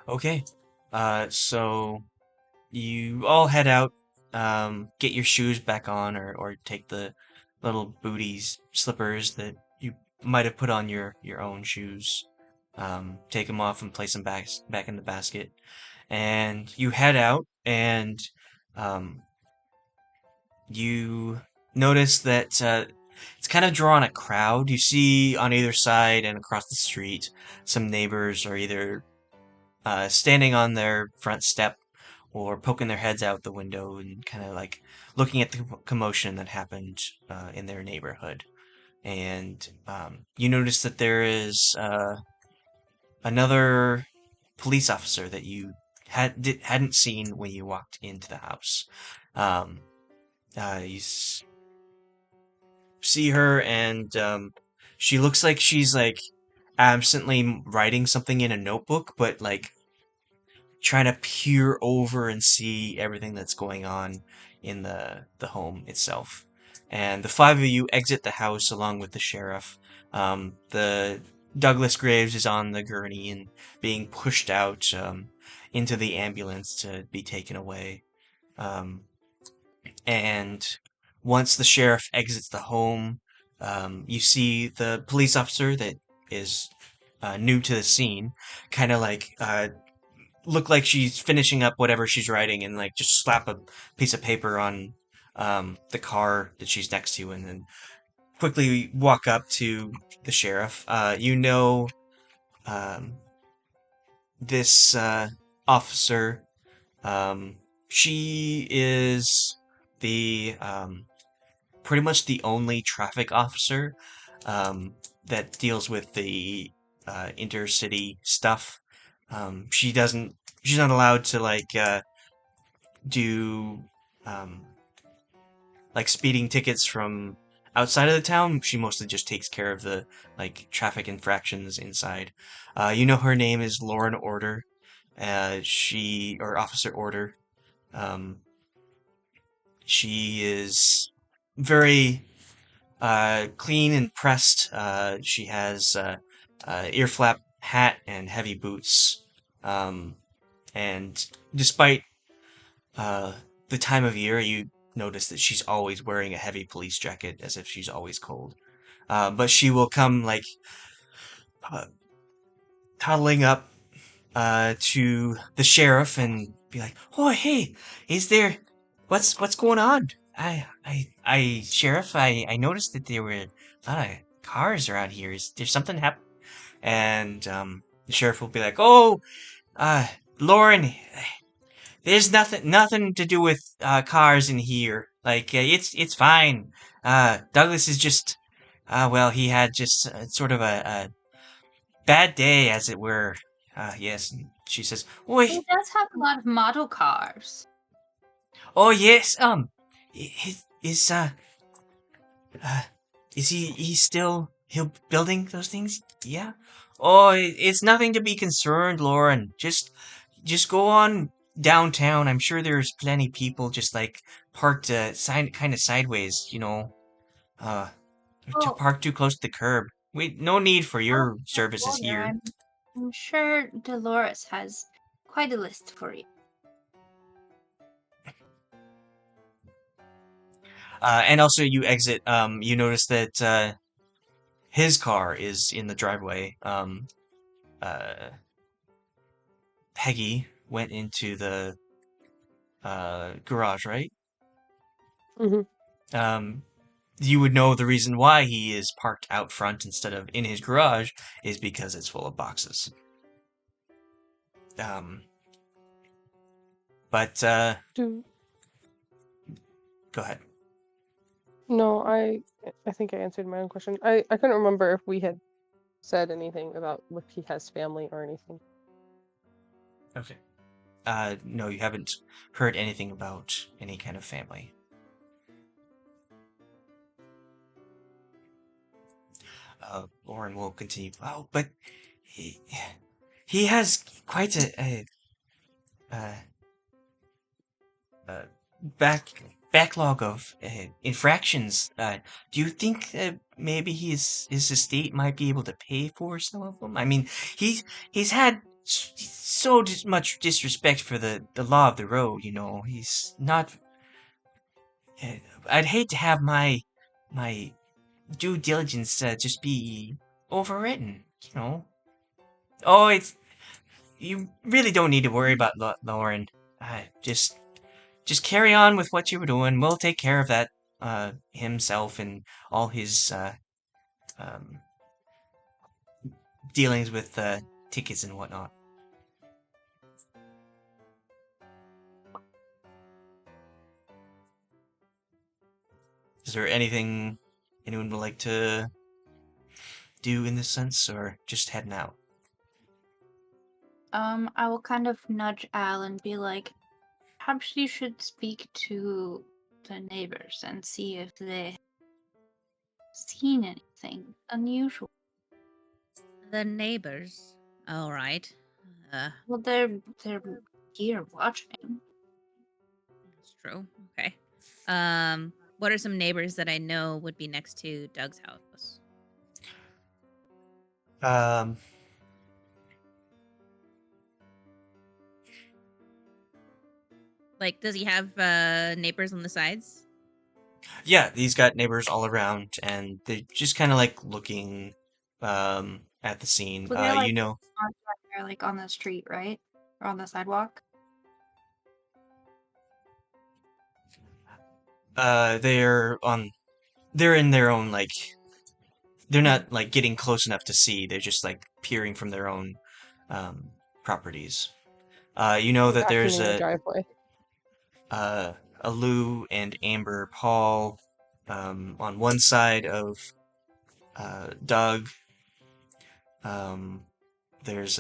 Okay. So you all head out, get your shoes back on, or take the little booties, slippers that you might have put on your own shoes. Take them off and place them back in the basket. And you head out, and um, you notice that it's kind of drawing a crowd. You see on either side and across the street, some neighbors are either standing on their front step or poking their heads out the window and kind of like looking at the commotion that happened in their neighborhood. And you notice that there is another police officer that you hadn't seen when you walked into the house. Um, you see her, and she looks like she's like absently writing something in a notebook, but like trying to peer over and see everything that's going on in the home itself. And the five of you exit the house along with the sheriff. The Douglas Graves is on the gurney and being pushed out into the ambulance to be taken away. And once the sheriff exits the home, you see the police officer that is new to the scene, kind of like look like she's finishing up whatever she's writing and like just slap a piece of paper on the car that she's next to and then quickly walk up to the sheriff. Um, this officer. She is the pretty much the only traffic officer that deals with the intercity stuff. She doesn't. She's not allowed to do like speeding tickets from outside of the town. She mostly just takes care of the like traffic infractions inside. Her name is Lauren Order. Or Officer Order. Um, she is very clean and pressed. She has ear flap hat and heavy boots. And despite the time of year, you notice that she's always wearing a heavy police jacket as if she's always cold. But she will come like uh, toddling up to the sheriff and be like, "Oh, hey, is there? What's going on? Sheriff, I noticed that there were a lot of cars around here. Is there something happen?" And the sheriff will be like, "Oh, Lauren, there's nothing to do with cars in here. Like it's fine. Douglas is just well, he had just sort of a bad day, as it were. Yes." And she says, "Oh, He does have a lot of model cars. oh yes. Is uh, is he's still building those things? Yeah. Oh, it's nothing to be concerned, Lauren. Just go on downtown. I'm sure there's plenty people just like parked kind of sideways, uh, to Oh, park too close to the curb. No need for oh, your services Walter, here." I'm sure Dolores has quite a list for you. And also, you exit. You notice that his car is in the driveway. Uh, Peggy went into the garage, right? Hmm. Um, you would know the reason why he is parked out front instead of in his garage is because it's full of boxes. Um, but Do go ahead. no, I think I answered my own question. I couldn't remember if we had said anything about if he has family or anything. Okay. No, you haven't heard anything about any kind of family. Lauren will continue. Oh, but he has quite a uh, backlog of infractions. Do you think maybe his estate might be able to pay for some of them? I mean, he's had so much disrespect for the law of the road. He's not. Uh, I'd hate to have my due diligence just be overwritten. Oh, you really don't need to worry about Lauren. Just carry on with what you were doing. We'll take care of that himself and all his um, dealings with tickets and whatnot. Is there anything anyone would like to do in this sense, or just heading out? I will kind of nudge Al and be like, perhaps you should speak to the neighbors and see if they seen anything unusual. The neighbors. All right. Well, they're here watching. That's true. Okay. What are some neighbors that I know would be next to Doug's house? Um, Like, does he have neighbors on the sides? yeah, he's got neighbors all around, and they're just kind of like looking at the scene. So they're like You they're like on the street, right? Or on the sidewalk. they're in their own like. They're not like getting close enough to see. They're just like peering from their own properties. You know that there's Vacuuming the driveway. a Lou and Amber Paul on one side of Doug. There's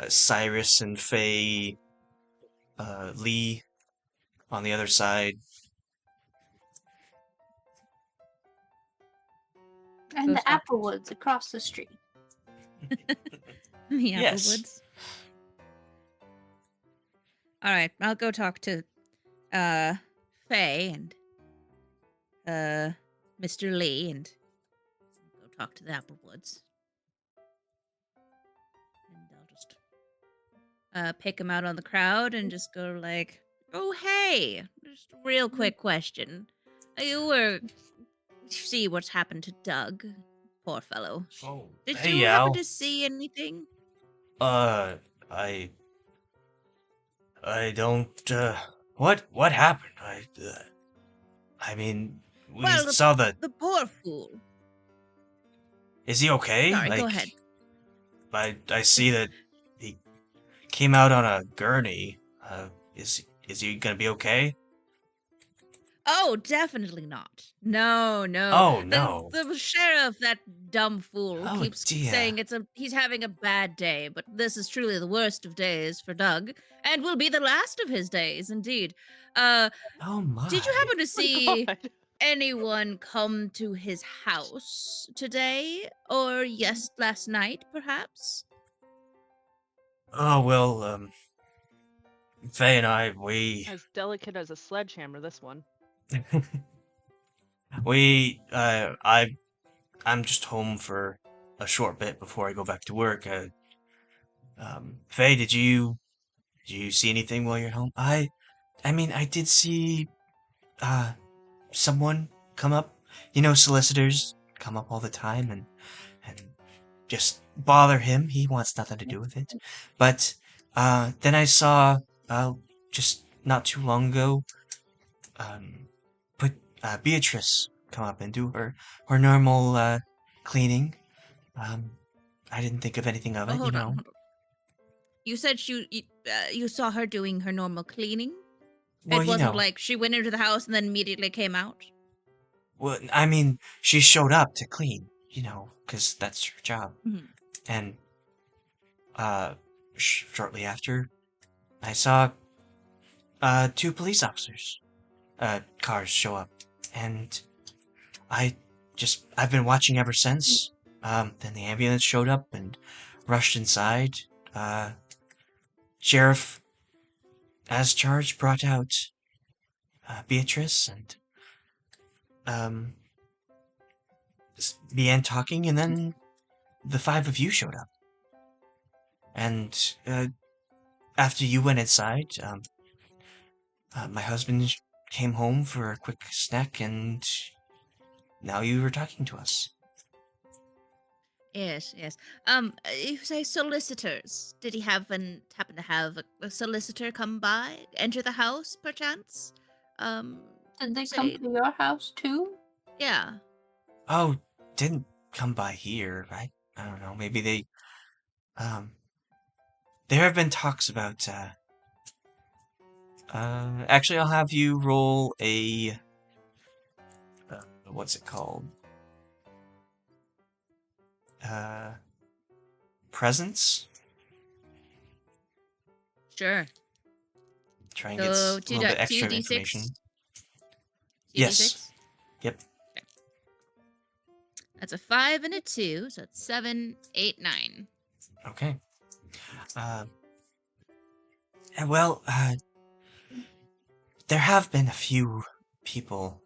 Cyrus and Faye Lee on the other side. And So the stop. Applewoods across the street. The Yes. Applewoods. All right, I'll go talk to Faye and Mr. Lee and go talk to the Applewoods. And I'll just pick him out on the crowd and just go like, "Oh, hey, just a real quick question. You were see what's happened to Doug? Poor fellow. Oh, Did hey, you happen Al. to see anything? Uh, I don't, what happened? I mean, we Well, saw the, the poor fool. is he okay? Sorry, go Like, ahead. I see that he came out on a gurney. Is he gonna be okay? Oh, definitely not. No, no. Oh, The no. the sheriff, that dumb fool, Oh, keeps dear. saying he's having a bad day, but this is truly the worst of days for Doug, and will be the last of his days, indeed. Uh, Oh, did you my. happen to Oh see God. anyone come to his house today, or last night, perhaps? Oh, well, Faye and As delicate as a sledgehammer, this one. I'm just home for a short bit before I go back to work. Faye, did you see anything while you're home? I mean, I did see, uh, someone come up. You know, solicitors come up all the time and just bother him. He wants nothing to do with it. But, then I saw, just not too long ago, um, put, Beatrice come up and do her normal, cleaning. Um, I didn't think of anything of Oh, it, you hold on, know. hold on. You said you saw her doing her normal cleaning? Well, It you wasn't know, like she went into the house and then immediately came out? well, I mean, she showed up to clean, you know, 'cause that's her job. Mhm. And, shortly after, I saw, two police officers, cars show up. And I I've been watching ever since. Then the ambulance showed up and rushed inside. Uh, Sheriff, as charged, brought out, Beatrice and, um, began talking, and then the five of you showed up. And, after you went inside, my husband came home for a quick snack, and now you were talking to us. Yes, yes. You say solicitors. Did he happen to have a solicitor come by, enter the house, perchance? Did they come Say, to your house too? yeah. Oh, didn't come by here, right? I don't know. Maybe um, there have been talks about, actually, I'll have you roll a, what's it called? Uh, Presence? Sure. Try and get So a little bit extra 2d6. information. 2d6. Yes. Yep. That's a 5 and a 2, so it's 7, 8, 9. Okay. Well, there have been a few people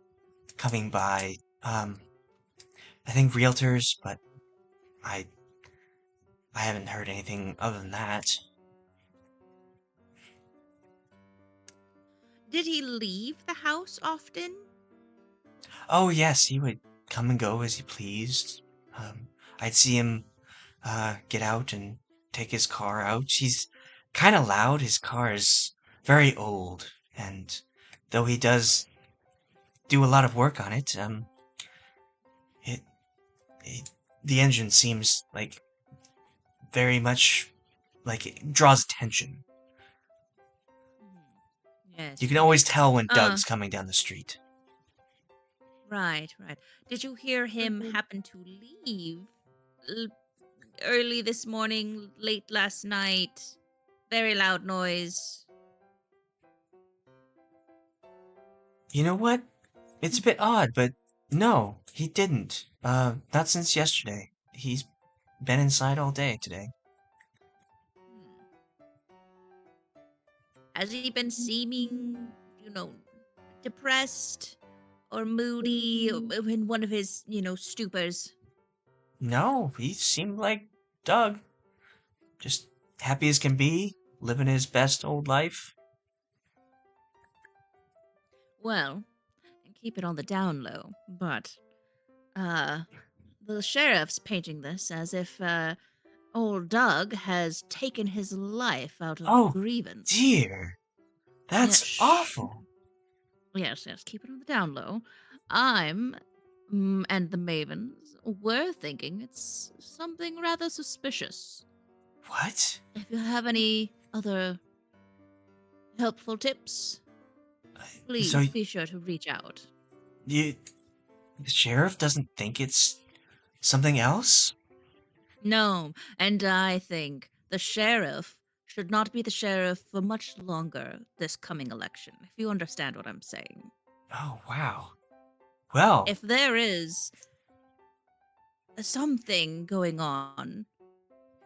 coming by. I think realtors, but I I haven't heard anything other than that. Did he leave the house often? Oh yes, he would come and go as he pleased. I'd see him get out and take his car out. He's kind of loud. His car is very old, and though he does do a lot of work on it, it, it the engine seems like very much like it draws attention. Yes, You can yes. always tell when Uh, Doug's coming down the street. right, right. Did you hear him happen to leave l- early this morning, late last night? Very loud noise. You know what? It's a bit odd, but no, he didn't. Not since yesterday. He's been inside all day today. Has he been seeming, depressed or moody in one of his, stupors? No, he seemed like Doug. Just happy as can be, living his best old life. Well, and keep it on the down low, but, uh, the sheriff's painting this as if old Doug has taken his life out of Oh, grievance. dear. Yeah, That's awful. Yes, keep it on the down low. I'm and the Mavens were thinking it's something rather suspicious. What? If you have any other helpful tips, So please be sure to reach out. the sheriff doesn't think it's something else? No, and I think the sheriff should not be the sheriff for much longer this coming election, if you understand what I'm saying. Oh, wow. Well, If there is something going on,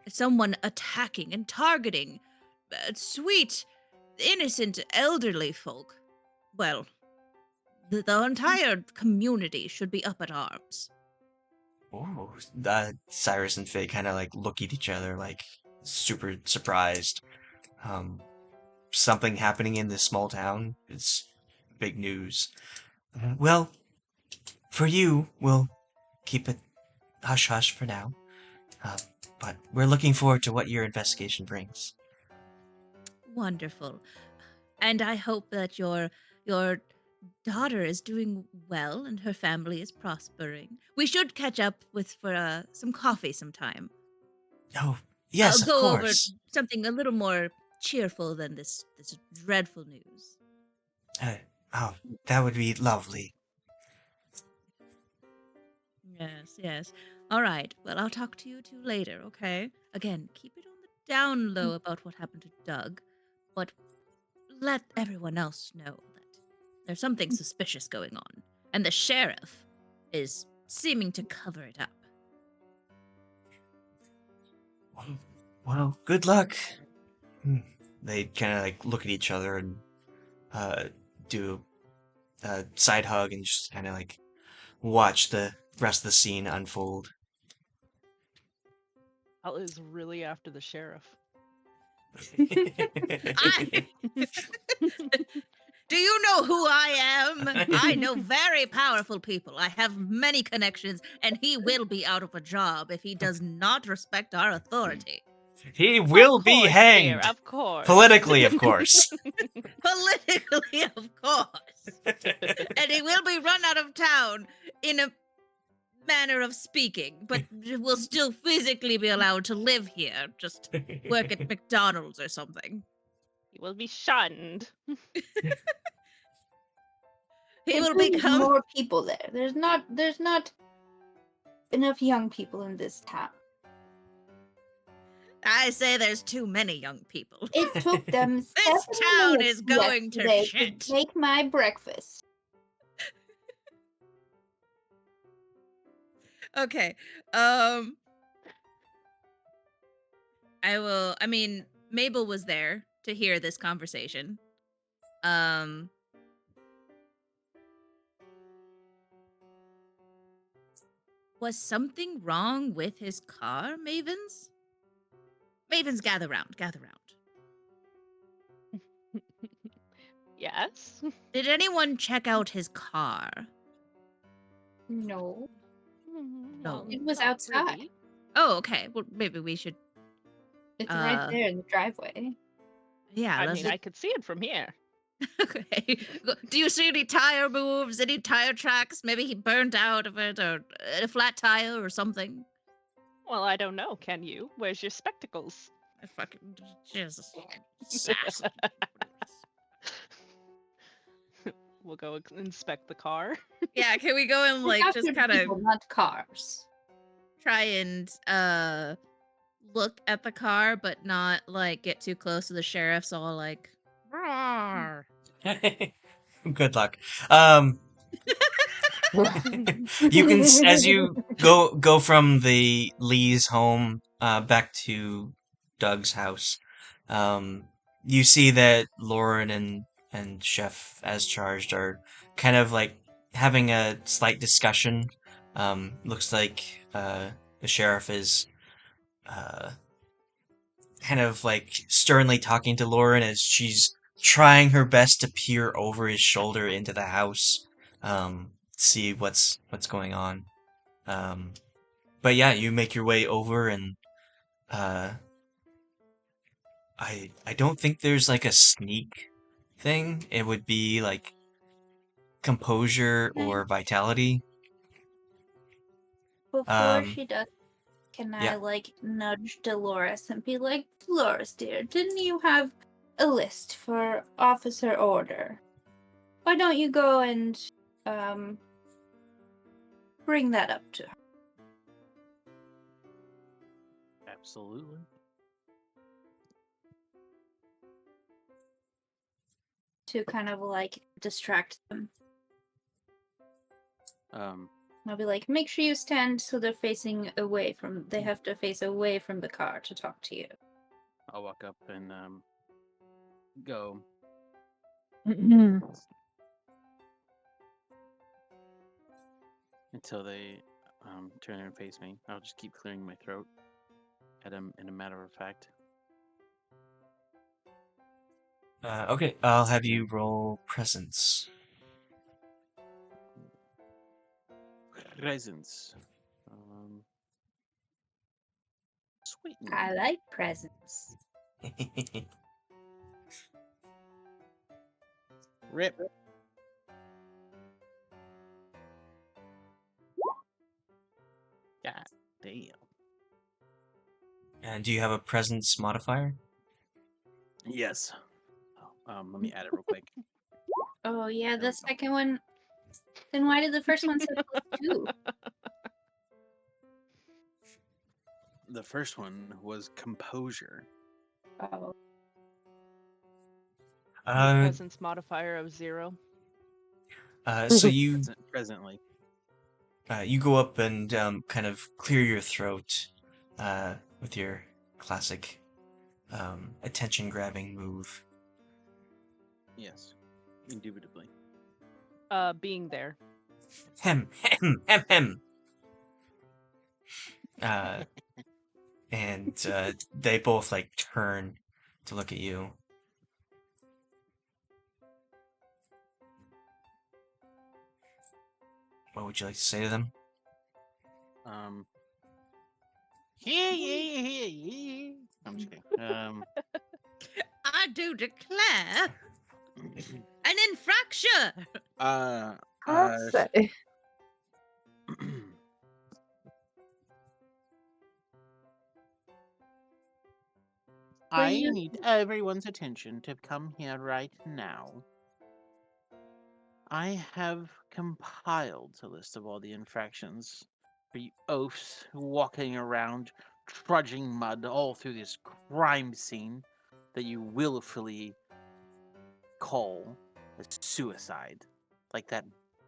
someone attacking and targeting sweet, innocent, elderly folk, well, the entire community should be up at arms. oh, Cyrus and Faye kind of like look at each other like super surprised. Um, Something happening in this small town is big news. Well, for you, we'll keep it hush hush for now. Uh, but we're looking forward to what your investigation brings. Wonderful. And I hope that your daughter is doing well and her family is prospering. We should catch up for some coffee sometime. Oh, I'll yes, of go over course. something a little more cheerful than this dreadful news. Uh, oh, that would be lovely. Yes. All right. Well, I'll talk to you two later, okay? Again, keep it on the down low about what happened to Doug, but let everyone else know that there's something suspicious going on, and the sheriff is seeming to cover it up. Well, good luck. They kind of like look at each other and do a side hug and just kind of like watch the rest of the scene unfold. Al is really after the sheriff. Do you know who I am? I know very powerful people. I have many connections, and he will be out of a job if he does not respect our authority. He will Of be course, hanged. dear, of course. Politically, of course. Politically, of course. And he will be run out of town in a manner of speaking, but will still physically be allowed to live here, just work at McDonald's or something. He will be shunned. He will There's become more people there. There's not enough young people in this town. I say there's too many young people. It took them This 7 town minutes is going to yesterday shit. make my breakfast. Okay. Mabel was there to hear this conversation. Was something wrong with his car, Mavens? Mavens, gather round. Yes. Did anyone check out his car? No, No. it was not outside. really. Oh, okay. Well, maybe we should. It's right Uh, there in the driveway. Yeah, I let's mean, I could see it from here. Okay. Do you see any tire moves? Any tire tracks? Maybe he burned out of it, or a flat tire, or something. Well, I don't know. Can you? Where's your spectacles? I fucking Jesus. Sass. We'll go inspect the car. Yeah, can we go and Look like just after kind of people, not cars. try and look at the car, but not like get too close to the sheriff's all like "Roar." Good luck. You can as you go from the Lee's home back to Doug's house. You see that Lauren and Chef as charged are kind of like having a slight discussion. Looks like the sheriff is kind of like sternly talking to Lauren as she's trying her best to peer over his shoulder into the house, see what's going on. But yeah, you make your way over, and uh, I don't think there's like a sneak thing. It would be like composure Okay. or vitality. Before Um, she does, can I yeah. like nudge Dolores and be like, Dolores, dear, didn't you have a list for officer order? Why don't you go and bring that up to her? Absolutely. To kind of like distract them. I'll be like, make sure you stand so they're facing away from. They have to face away from the car to talk to you. I'll walk up and go. Until they turn and face me. I'll just keep clearing my throat. In a matter of fact. Okay, I'll have you roll presence. Presence. Sweet. I like presents. Rip. God damn. And do you have a presence modifier? Yes. Let me add it real quick. Oh yeah, There the we go. second one. Then why did the first one say +2? The first one was composure. Oh, Presence modifier of 0. So you Presently. you go up and kind of clear your throat with your classic attention-grabbing move. Yes. Indubitably. Being there. Hem, hem, hem, hem. And they both like turn to look at you. What would you like to say to them? Yeah. I'm just kidding. I do declare an infraction. I'll say. I need everyone's attention to come here right now. I have compiled a list of all the infractions for you oafs walking around, trudging mud all through this crime scene that you willfully call a suicide. Like that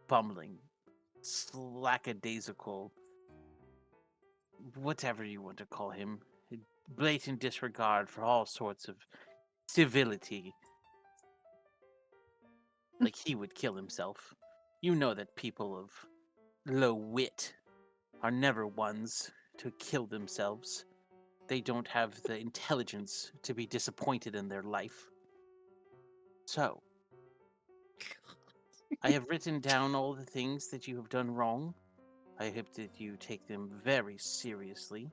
bumbling, slackadaisical, whatever you want to call him, blatant disregard for all sorts of civility. Like he would kill himself. You know that people of low wit are never ones to kill themselves. They don't have the intelligence to be disappointed in their life. So, I have written down all the things that you have done wrong. I hope that you take them very seriously.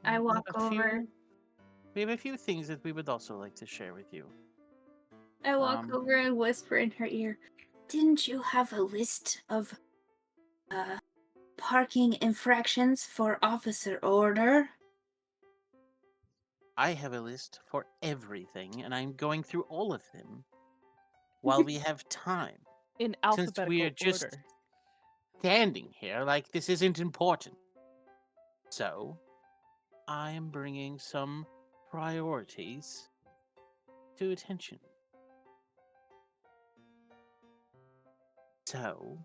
I walk over. We have a few things that we would also like to share with you. I walk over and whisper in her ear, didn't you have a list of parking infractions for officer order? I have a list for everything, and I'm going through all of them while we have time. In Since we are alphabetical just order. standing here like this isn't important. So, I am bringing some priorities to attention. So,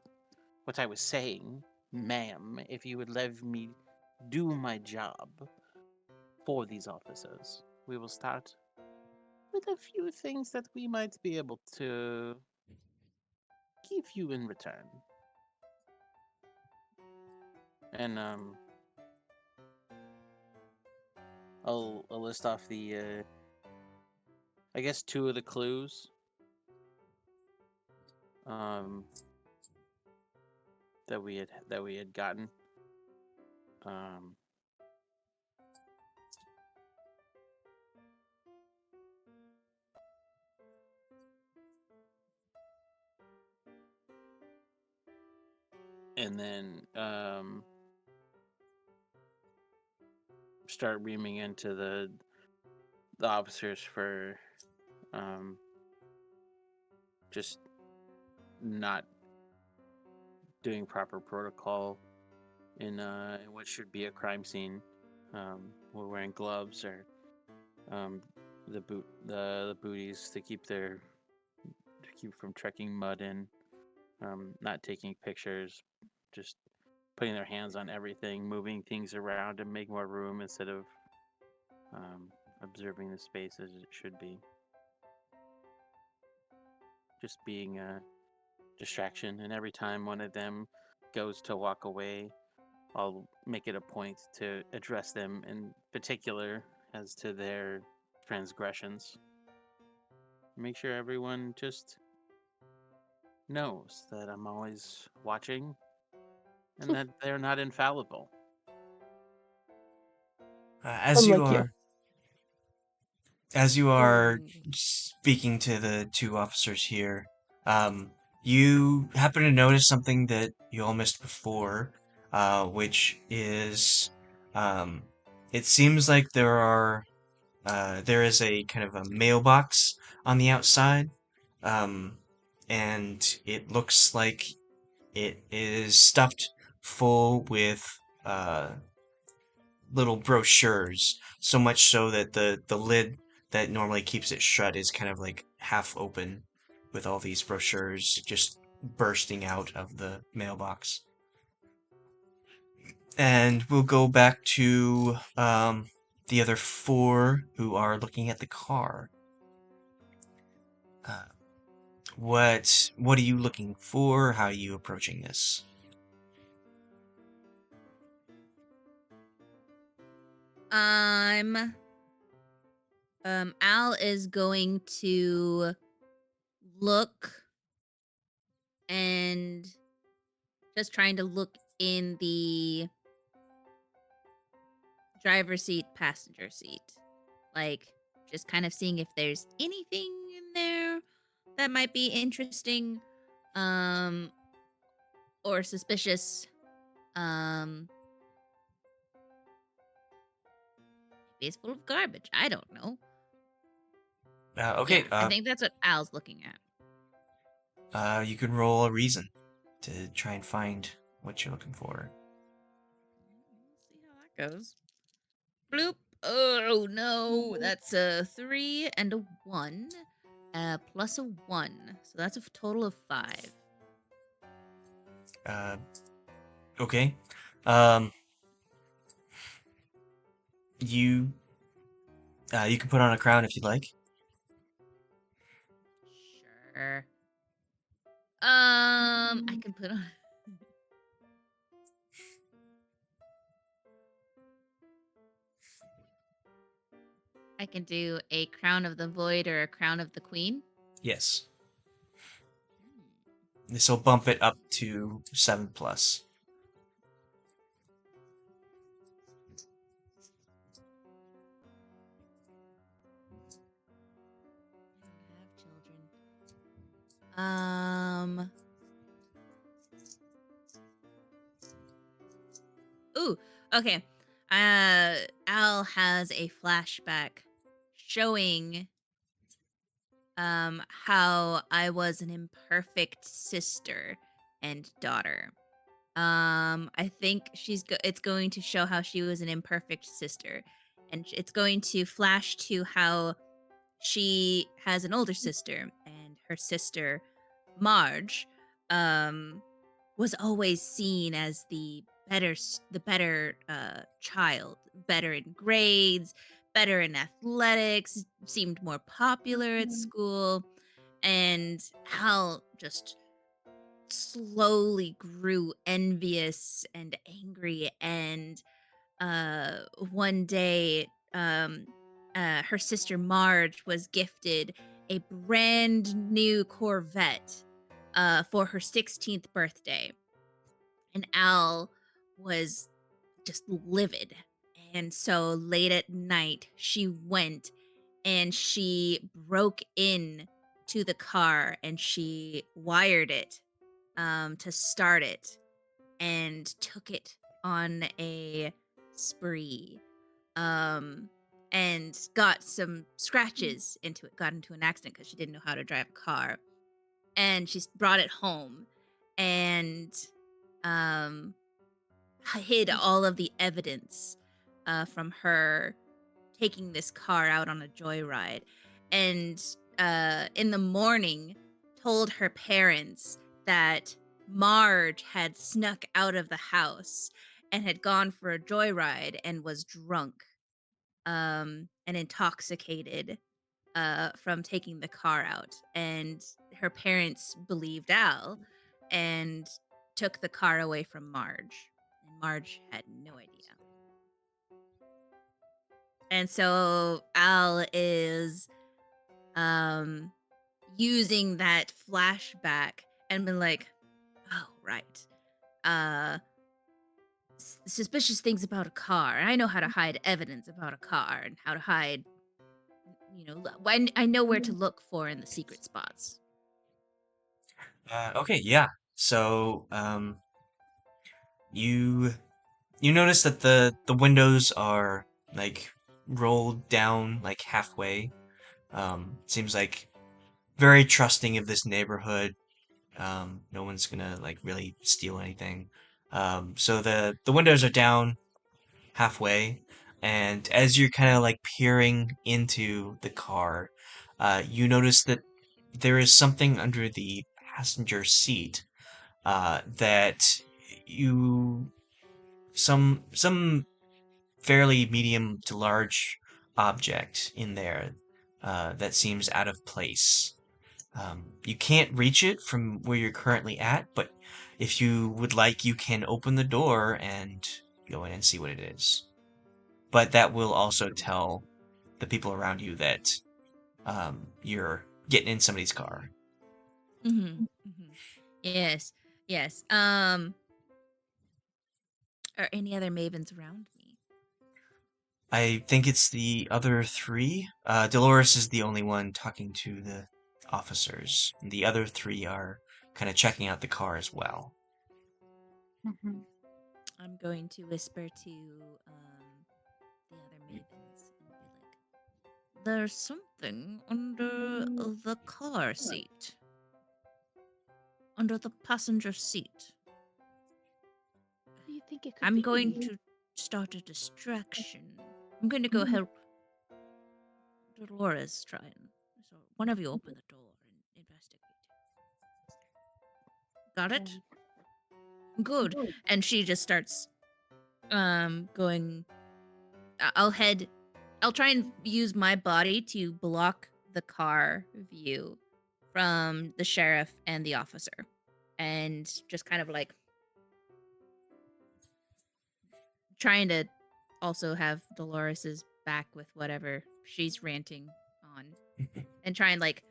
what I was saying, ma'am, if you would let me do my job for these officers, we will start with a few things that we might be able to give you in return. And I'll list off the I guess 2 of the clues that we had gotten. Um, and then start reaming into the officers for just not doing proper protocol in what should be a crime scene. We're wearing gloves or the booties to keep from trekking mud in. Not taking pictures, just putting their hands on everything, moving things around to make more room instead of observing the space as it should be. Just being a distraction, and every time one of them goes to walk away, I'll make it a point to address them in particular as to their transgressions. Make sure everyone just knows that I'm always watching and that they're not infallible. As you Unlike you. are as you are Ooh. speaking to the two officers here, you happen to notice something that you all missed before, which is, um, it seems like there is a kind of a mailbox on the outside, um, and it looks like it is stuffed full with little brochures, so much so that the lid that normally keeps it shut is kind of like half open with all these brochures just bursting out of the mailbox. And we'll go back to the other four who are looking at the car. Uh, what are you looking for? How are you approaching this? I'm Al is going to look and just trying to look in the driver's seat, passenger seat. Like just kind of seeing if there's anything in there that might be interesting um or suspicious. Um Maybe it's full of garbage. I don't know. Okay, Yeah, I think that's what Al's looking at. you can roll a reason to try and find what you're looking for. See how that goes. Bloop. Oh no, that's a 3 and a 1, plus a 1, so that's a total of 5. Uh, okay. Um, you you can put on a crown if you'd like. Sure. I can put on. I can do a crown of the void or a crown of the queen. Yes. This will bump it up to 7 plus. I don't have children. Ooh, okay. Al has a flashback showing how I was an imperfect sister and daughter. I think it's going to show how she was an imperfect sister, and it's going to flash to how she has an older sister, and her sister Marge was always seen as the better child, better in grades, better in athletics, seemed more popular at school, and Hal just slowly grew envious and angry. And one day her sister Marge was gifted a brand new Corvette for her 16th birthday, and Al was just livid. And so late at night, she went and she broke in to the car and she wired it to start it and took it on a spree and got some scratches into it, got into an accident because she didn't know how to drive a car. And she brought it home and hid all of the evidence from her taking this car out on a joyride. And in the morning, told her parents that Marge had snuck out of the house and had gone for a joyride and was drunk and intoxicated from taking the car out. And her parents believed Al and took the car away from Marge. And Marge had no idea. And so Al is using that flashback and been like, oh, right. Suspicious things about a car. I know how to hide evidence about a car and how to hide, I know where to look for in the secret spots. Okay, yeah. So, you notice that the windows are like rolled down like halfway. Seems like very trusting of this neighborhood. No one's gonna like really steal anything. So the windows are down halfway, and as you're kind of like peering into the car, you notice that there is something under the passenger seat that you some fairly medium to large object in there that seems out of place. You can't reach it from where you're currently at, but if you would like, you can open the door and go in and see what it is. But that will also tell the people around you that you're getting in somebody's car. Mm-hmm. Mm-hmm. Yes. Yes. Are any other mavens around me? I think it's the other three. Dolores is the only one talking to the officers. And the other three are kind of checking out the car as well. Mhm. I'm going to whisper to the other mavens and be like, there's something under the car seat. Under the passenger seat. What do you think it could I'm be? going to start a distraction. I'm going to go help Dolores try and. So one of you open the door and investigate. Got it? Good. And she just starts going. I'll try and use my body to block the car view from the sheriff and the officer. And just kind of like trying to also have Dolores's back with whatever she's ranting on. And try and like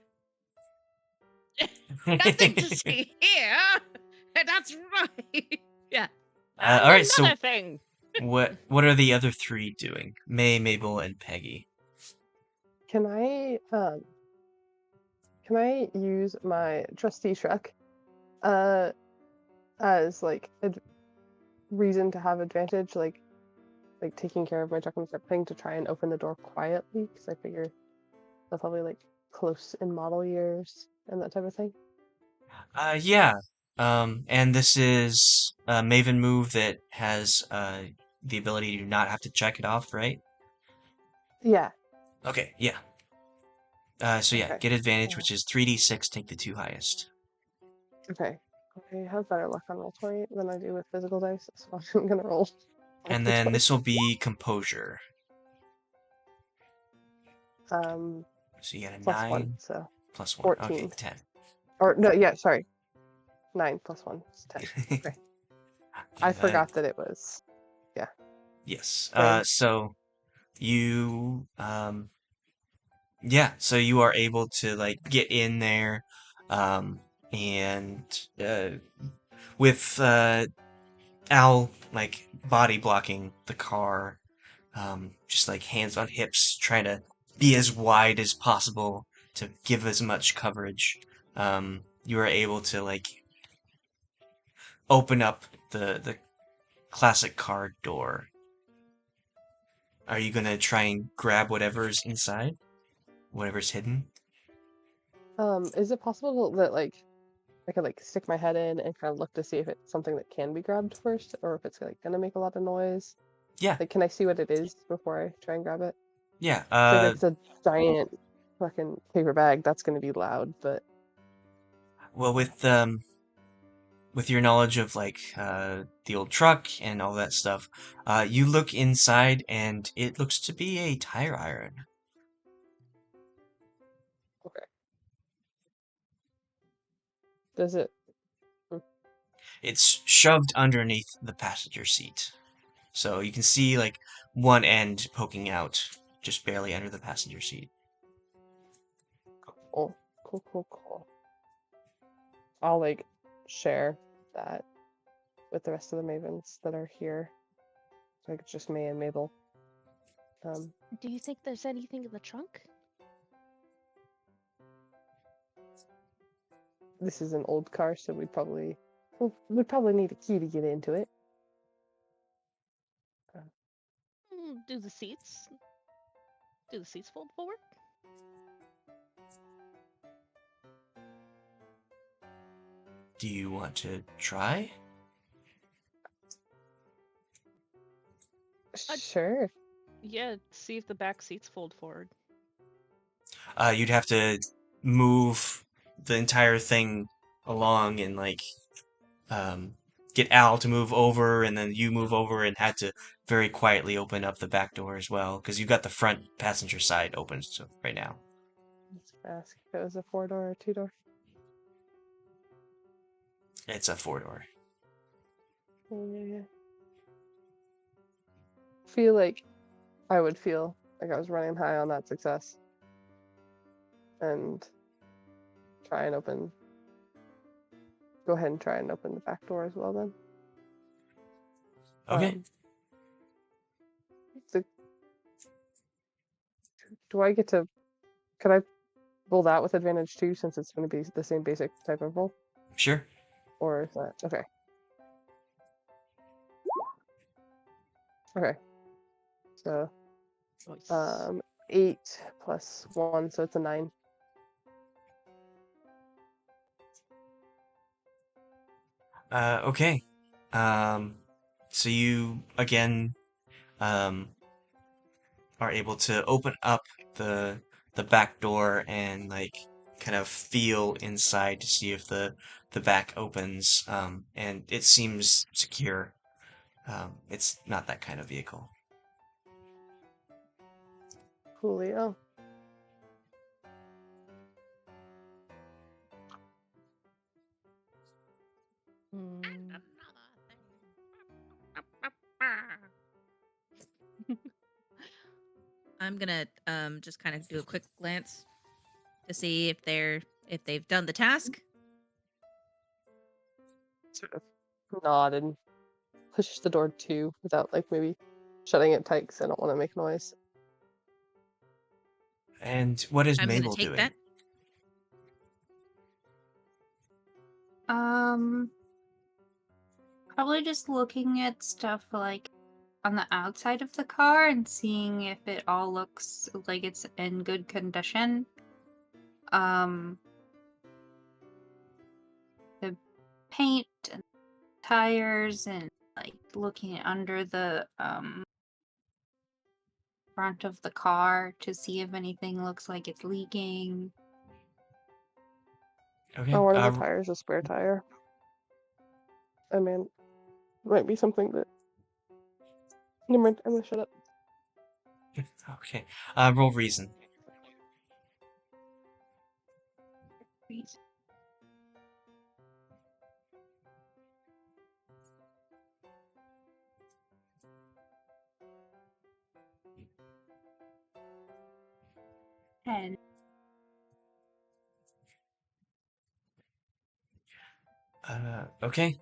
nothing to see here. That's right. Yeah. All right, so Another thing. what are the other three doing? May, Mabel, and Peggy. Can I use my trusty truck as like a reason to have advantage, like taking care of my truck and everything to try and open the door quietly? Because I figure they're probably like close in model years and that type of thing. Yeah. And this is a Maven move that has the ability to not have to check it off, right? Yeah. Okay, yeah. So yeah, Okay. get advantage, which is 3d6, take the two highest. Okay. I have better luck on Roll20 than I do with physical dice, so I'm gonna roll. And then this will be composure. Um, So you got a plus 9 1, so plus 1. 14. Okay, 10. Or no, yeah, sorry. 9 plus 1 is 10. Okay. I forgot that it was. Yes. Right. So you yeah, so you are able to like get in there and with Al, like, body blocking the car, just like hands on hips, trying to be as wide as possible to give as much coverage. You are able to, like, open up the classic car door. Are you gonna try and grab whatever's inside? Whatever's hidden? Is it possible that like I could like stick my head in and kind of look to see if it's something that can be grabbed first, or if it's like gonna make a lot of noise? Yeah, Like, can I see what it is before I try and grab it? yeah. So if it's a giant fucking paper bag, that's gonna be loud. But Well, with your knowledge of like the old truck and all that stuff, you look inside and it looks to be a tire iron. okay, does it? It's shoved underneath the passenger seat. So you can see like one end poking out just barely under the passenger seat. Oh, cool, cool, cool. I'll like share that with the rest of the mavens that are here. Like it's just me and Mabel. Do you think there's anything in the trunk? This is an old car, so we'd probably need a key to get into it. Do the seats fold forward? Do you want to try? Sure. Yeah, see if the back seats fold forward. You'd have to move the entire thing along and like um, get Al to move over, and then you move over and had to very quietly open up the back door as well, because you've got the front passenger side open right now. Let's ask if it was a 4-door or a 2-door. It's a 4-door. Yeah. Feel like I would feel like I was running high on that success. And go ahead and try and open the back door as well then. Okay. Could I roll that with advantage too, since it's going to be the same basic type of roll? Sure. Or is that okay? Okay. So Nice. 8 plus 1, so it's a 9. Okay. So you again um, are able to open up the back door and like kind of feel inside to see if the back opens. And it seems secure. It's not that kind of vehicle. Coolio. Mm, I'm gonna just kind of do a quick glance to see if they've done the task. Sort of nod and push the door too, without like maybe shutting it tight because I don't want to make noise. And what is I'm gonna Mabel take doing? that. Probably just looking at stuff like on the outside of the car and seeing if it all looks like it's in good condition. The paint and tires and like looking under the front of the car to see if anything looks like it's leaking. Okay. Oh, one of the tires is a spare tire. I mean, might be something that. Never mind. I'm gonna shut up. Okay. Roll reason. And Okay.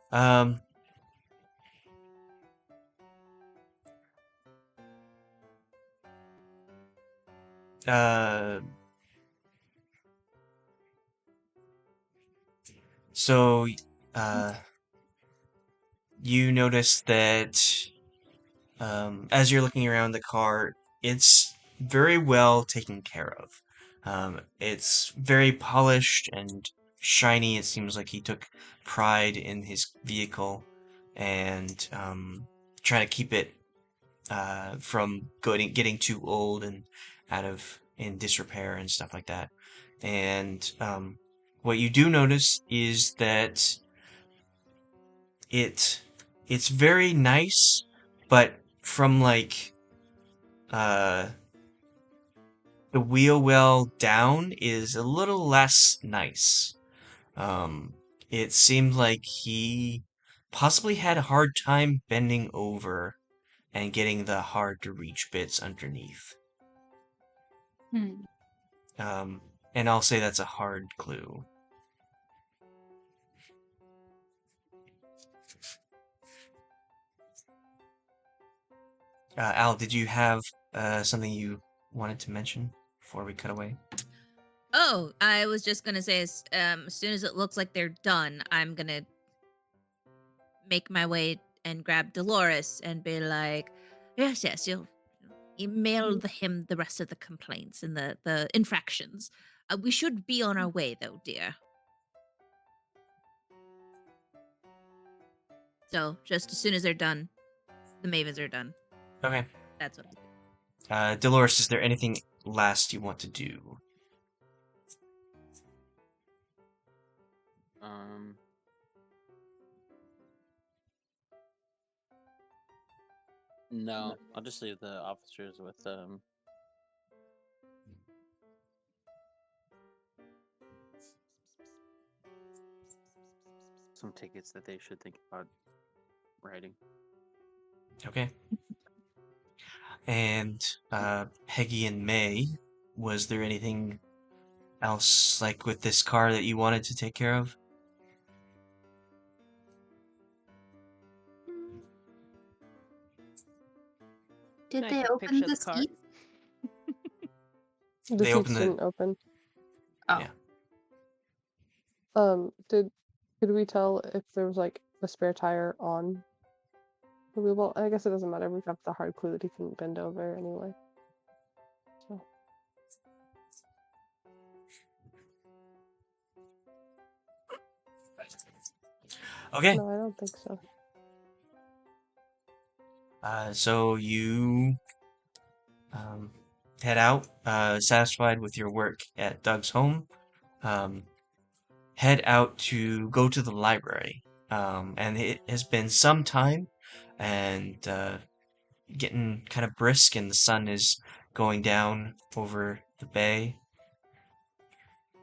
Uh, so, uh, you notice that as you're looking around the car, it's very well taken care of. It's very polished and shiny. It seems like he took pride in his vehicle and trying to keep it from getting too old and in disrepair and stuff like that. And what you do notice is that it it's very nice, but from like uh the wheel well down is a little less nice. Um it seemed like he possibly had a hard time bending over and getting the hard to reach bits underneath. Hmm. Um and I'll say that's a hard clue. Al, did you have something you wanted to mention before we cut away? Oh, I was just gonna say, as soon as it looks like they're done, I'm gonna make my way and grab Dolores and be like, yes, yes, you'll email him the rest of the complaints and the infractions. We should be on our way, though, dear. So, just as soon as they're done, the Mavens are done. Okay. That's what I do. Dolores, is there anything last you want to do? No, I'll just leave the officers with some tickets that they should think about writing. Okay. And Peggy and May, was there anything else like with this car that you wanted to take care of? Did Nice they little open picture of the the car. seats? The They seats opened the- didn't open. Oh. Yeah. Could we tell if there was like a spare tire on the wheel well? I guess it doesn't matter. We got the hard clue that he couldn't bend over anyway. So Okay. no, I don't think so. So you head out, satisfied with your work at Doug's home. Head out to go to the library. And it has been some time, and getting kind of brisk, and the sun is going down over the bay.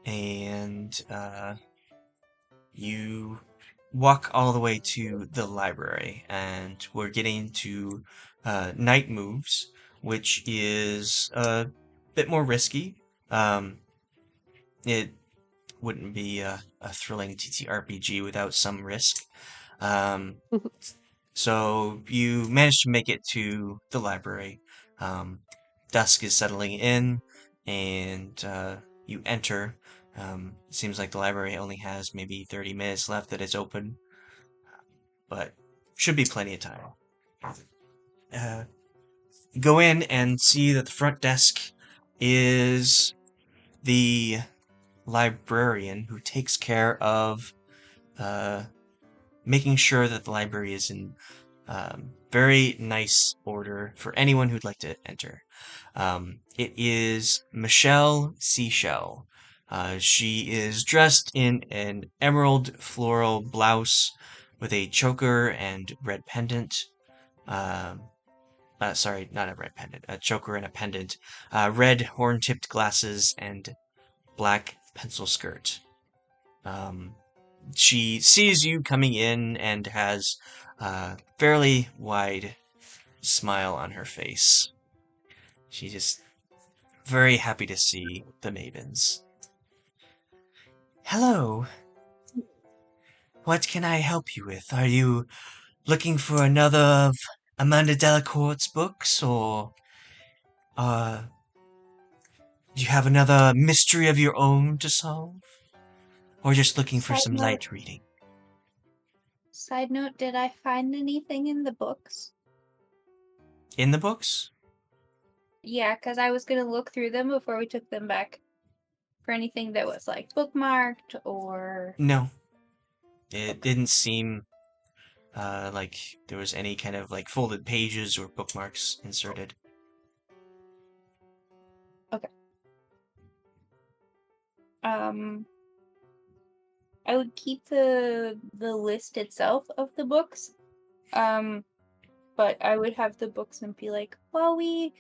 And you walk all the way to the library, and we're getting to night moves, which is a bit more risky. It wouldn't be a thrilling TTRPG without some risk. Um, so you manage to make it to the library. Dusk is settling in, and you enter. It seems like the library only has maybe 30 minutes left that it's open, but should be plenty of time. Go in and see that the front desk is the librarian who takes care of making sure that the library is in very nice order for anyone who'd like to enter. It is Michelle Seashell. She is dressed in an emerald floral blouse with a choker and red pendant. Sorry, not a red pendant, a choker and a pendant. Red horn-tipped glasses and black pencil skirt. She sees you coming in and has a fairly wide smile on her face. She's just very happy to see the Mavens. Hello. What can I help you with? Are you looking for another of Amanda Delacourt's books, or Do you have another mystery of your own to solve? Or just looking for some light reading? Side note, did I find anything in the books? In the books? Yeah, because I was going to look through them before we took them back for anything that was like bookmarked or... No. It didn't seem like there was any kind of like folded pages or bookmarks inserted. Okay. I would keep the list itself of the books. But I would have the books and be like, well, we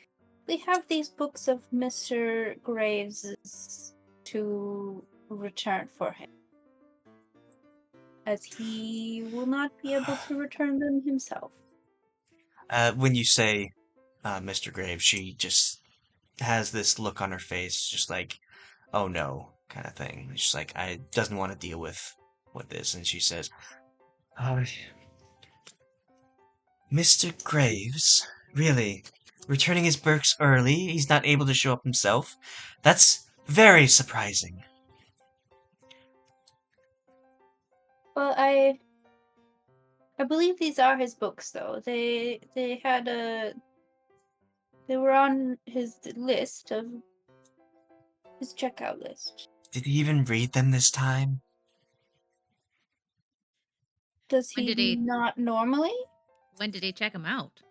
have these books of Mr. Graves' to return for him, as he will not be able to return them himself. When you say Mr. Graves, she just has this look on her face, just like, oh no, kind of thing. She's like, I doesn't want to deal with this, and she says, Mr. Graves, really, returning his books early, he's not able to show up himself. That's very surprising. Well, I believe these are his books, though. They were on his list of his checkout list. Did he even read them this time? Does When he did he- not normally? When did he check him out?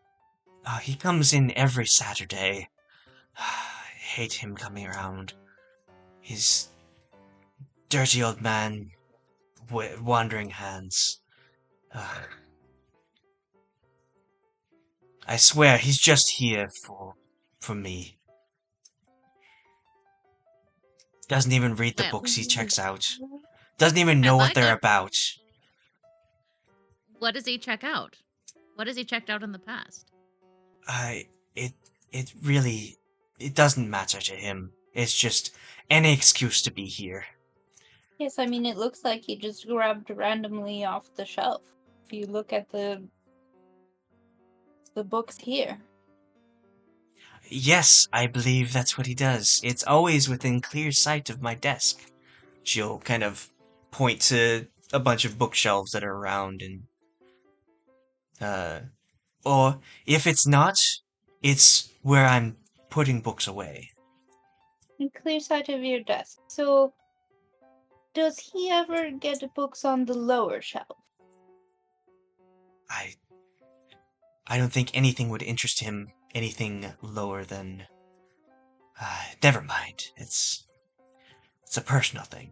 He comes in every Saturday. I hate him coming around. His dirty old man, wandering hands. I swear, he's just here for me. Doesn't even read the Well, books he checks out. Doesn't even know Have what I they're got- about. What does he check out? What has he checked out in the past? It really, it doesn't matter to him. It's just any excuse to be here. Yes, I mean, it looks like he just grabbed randomly off the shelf. If you look at the books here. Yes, I believe that's what he does. It's always within clear sight of my desk. She'll kind of point to a bunch of bookshelves that are around and, or if it's not, it's where I'm putting books away. In clear sight of your desk. So, does he ever get books on the lower shelf? I don't think anything would interest him anything lower than... never mind. It's a personal thing.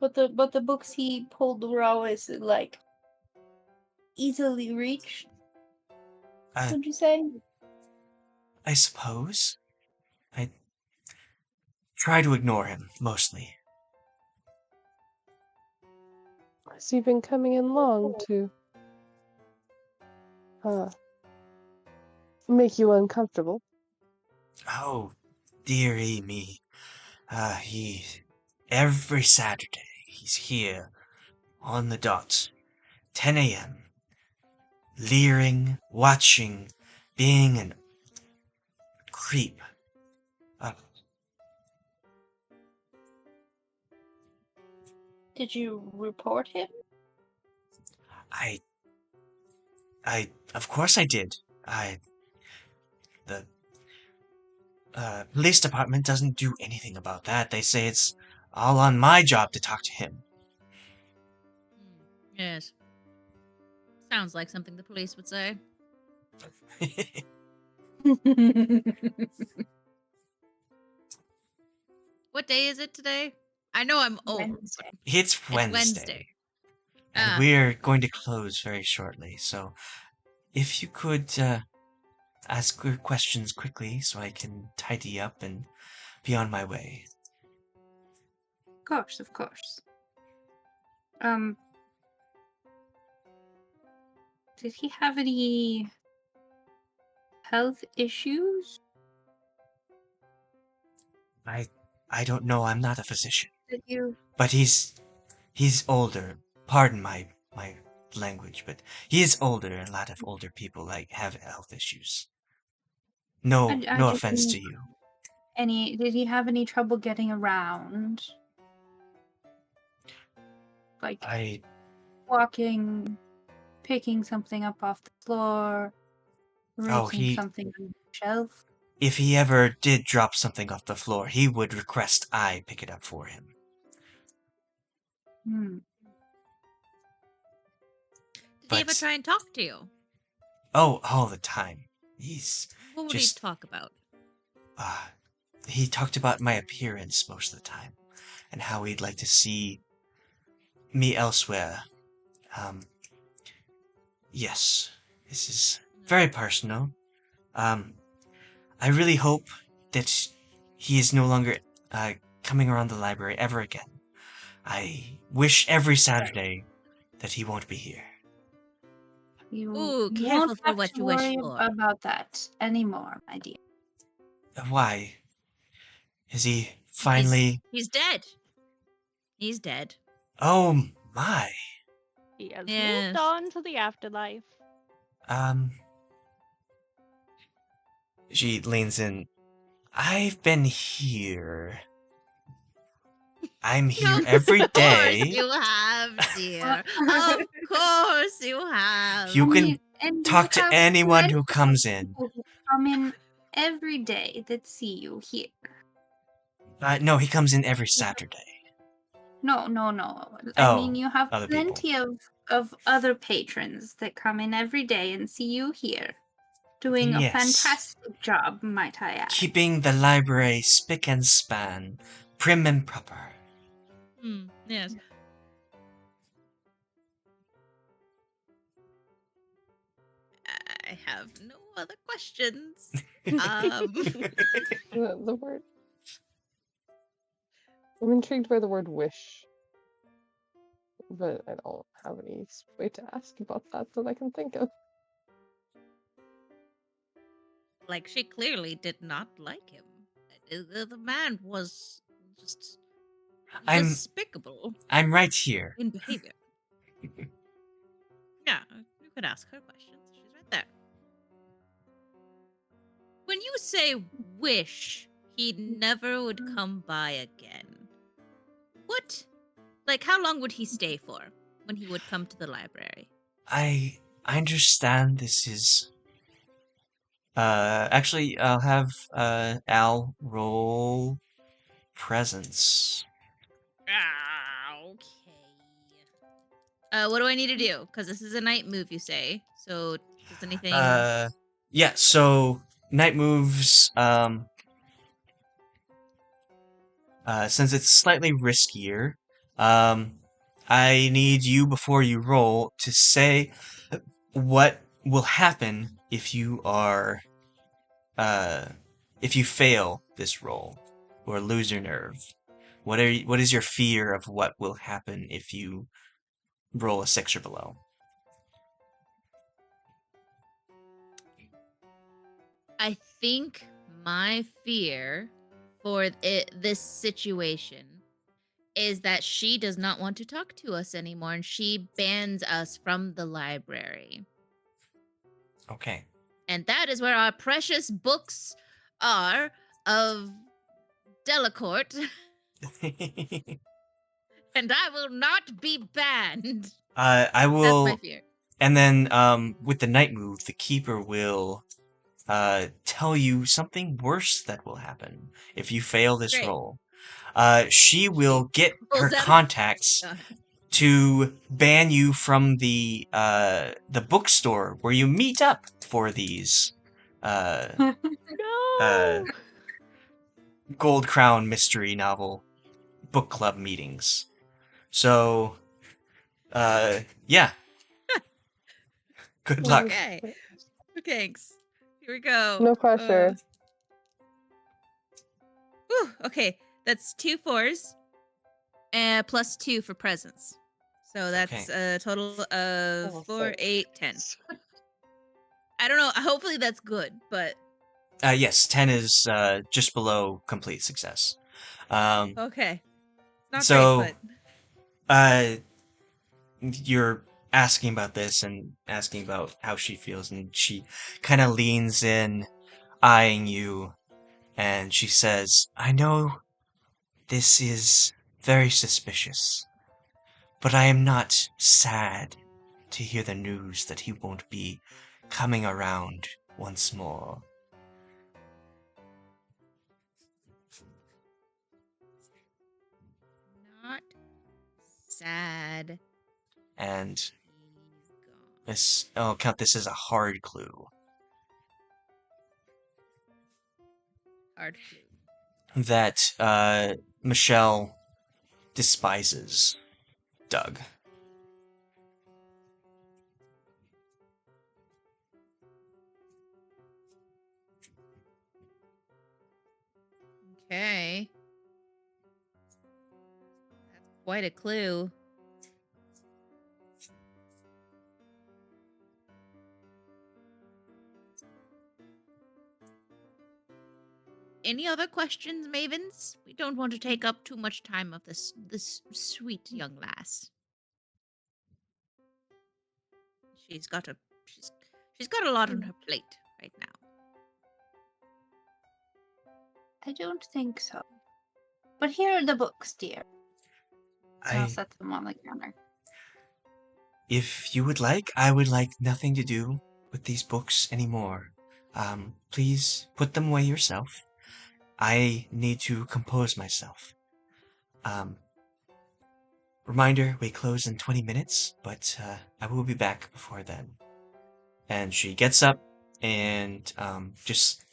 But the books he pulled were always like easily reached. Would you say? I suppose. I try to ignore him, mostly. Has he been coming in long to make you uncomfortable? Oh, dearie me. Every Saturday, he's here, on the dot, 10 a.m., leering, watching, being an creep. Did you report him? Of course I did. The police department doesn't do anything about that. They say it's all on my job to talk to him. Yes. Sounds like something the police would say. What day is it today? I know I'm old. Wednesday. It's It's Wednesday. Wednesday. And we're going to close very shortly, so if you could ask your questions quickly so I can tidy up and be on my way. Of course, of course. Did he have any health issues? I don't know, I'm not a physician. Did you? But he's older. Pardon my language, but he is older, and a lot of older people have health issues. No, I no just offense mean, to you. did he have any trouble getting around? Like I walking, picking something up off the floor, reaching he something on the shelf? if he ever did drop something off the floor, he would request I pick it up for him. Hmm. Did he ever But try and talk to you? oh, all the time. He's What would just he talk about? he talked about my appearance most of the time and how he'd like to see me elsewhere. Um, yes, this is very personal. I really hope that he is no longer coming around the library ever again. I wish every Saturday that he won't be here. You Ooh, careful won't for have what to you wish worry for. about that anymore, my dear. Why? Is he finally... He's dead. He's dead. Oh my. He has Yes. moved on to the afterlife. She leans in. I've been here. I'm here every Of course day. you have, dear. Of course you have. You can and talk you to have anyone plenty who of comes in. people who come in every day that see you here. No, he comes in every Saturday. No. I mean, Oh, you have other people. plenty of other patrons that come in every day and see you here. Doing a Yes. fantastic job, might I add. Keeping the library spick and span, prim and proper. Yes. I have no other questions. The word. I'm intrigued by the word wish, but I don't have any way to ask about that I can think of. Like, she clearly did not like him. The man was just despicable I'm right here. in behavior. Yeah, you could ask her questions. She's right there. When you say wish he never would come by again, what? Like, how long would he stay for when he would come to the library? I understand this is... actually, I'll have, Al roll presence. Okay. What do I need to do? Because this is a night move, you say. So, does anything... Yeah, so night moves, since it's slightly riskier, I need you, before you roll, to say what will happen if you are, if you fail this roll, or lose your nerve. What is your fear of what will happen if you roll a 6 or below? I think my fear for this situation is that she does not want to talk to us anymore and she bans us from the library. Okay. And that is where our precious books are of Delacourt. And I will not be banned. I will... That's my fear. And then, with the night move, the keeper will tell you something worse that will happen if you fail this Great. roll. She will get her Pulls out a- contacts God. to ban you from the bookstore where you meet up for these No! Gold Crown mystery novel book club meetings. So, yeah. Good luck. Okay. Thanks. Here we go. No pressure. Whew, okay, that's 2 4s, and plus 2 for presents. So that's a total of Oh, 4, thanks. 8, 10. I don't know. Hopefully that's good, but Yes, 10 is just below complete success. okay. It's not So, great, but you're asking about this and asking about how she feels, and she kind of leans in. eyeing you, and she says, "I know this is very suspicious, but I am not sad to hear the news that he won't be coming around once more." Not sad. And He's gone. I'll count this as a hard clue. Hard clue. That Michelle despises Doug. Okay. That's quite a clue. Any other questions, Mavens? We don't want to take up too much time of this sweet young lass. She's got a lot on her plate right now. I don't think so. But here are the books, dear. I'll I, set them on the counter. if you would like, I would like nothing to do with these books anymore. Please put them away yourself. I need to compose myself. Reminder, we close in 20 minutes, but I will be back before then. And she gets up and just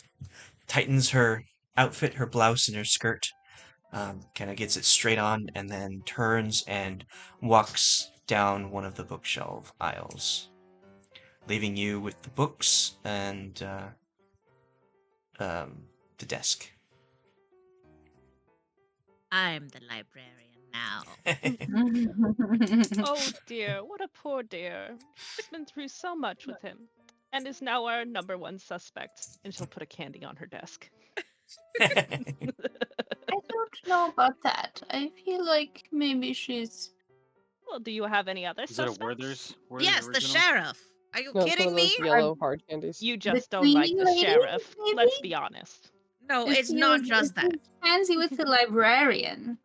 tightens her outfit, her blouse, and her skirt. Kind of gets it straight on, and then turns and walks down one of the bookshelf aisles, leaving you with the books and the desk. I'm the librarian now. Oh dear, what a poor dear. She's been through so much with him, and is now our #1 suspect. And she'll put a candy on her desk. I don't know about that. I feel like maybe she's. Well, do you have any other Is that a suspects? Werther's Yes, the original? sheriff. Are you No, it's one kidding of me? those yellow hard candies. You The just don't like cleaning the lady, sheriff. Let's maybe? be honest. No, If it's he not was- just if that. he's fancy with the librarian.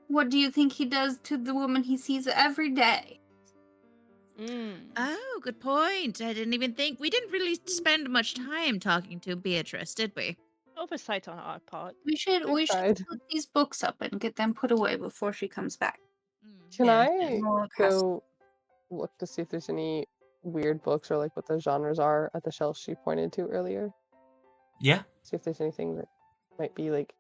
What do you think he does to the woman he sees every day? Oh, good point. I didn't even think. We didn't really spend much time talking to Beatrice, did we? Oversight on our part. We should tried. put these books up and get them put away before she comes back. Can Yeah. I More hassle. go look to see if there's any weird books or like what the genres are at the shelf she pointed to earlier? Yeah. See if there's anything that might be like,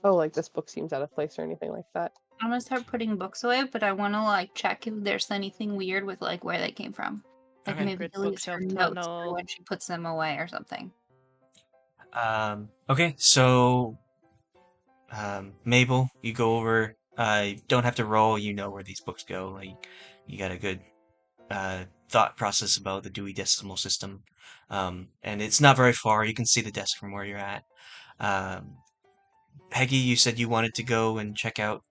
oh, like this book seems out of place or anything like that. I'm gonna start putting books away, but I want to like check if there's anything weird with like where they came from. Like Okay. maybe Secret leaves her bookshelf notes tunnel. for when she puts them away or something. Okay, so Mabel, you go over. Don't have to roll. You know where these books go. Like you got a good thought process about the Dewey Decimal System, and it's not very far. You can see the desk from where you're at. Peggy, you said you wanted to go and check out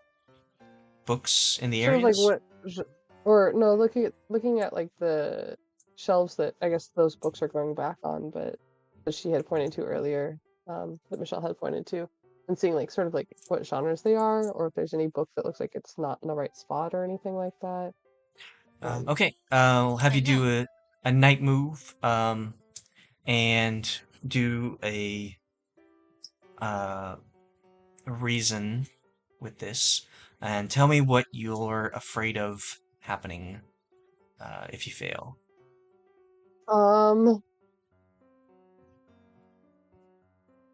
books in the Sort of like areas. what, or no, looking at like the shelves that I guess those books are going back on, but that she had pointed to earlier, that Michelle had pointed to, and seeing like sort of like what genres they are, or if there's any book that looks like it's not in the right spot or anything like that. Okay, I'll have I you do know. a night move, and do a reason with this, and tell me what you're afraid of happening if you fail.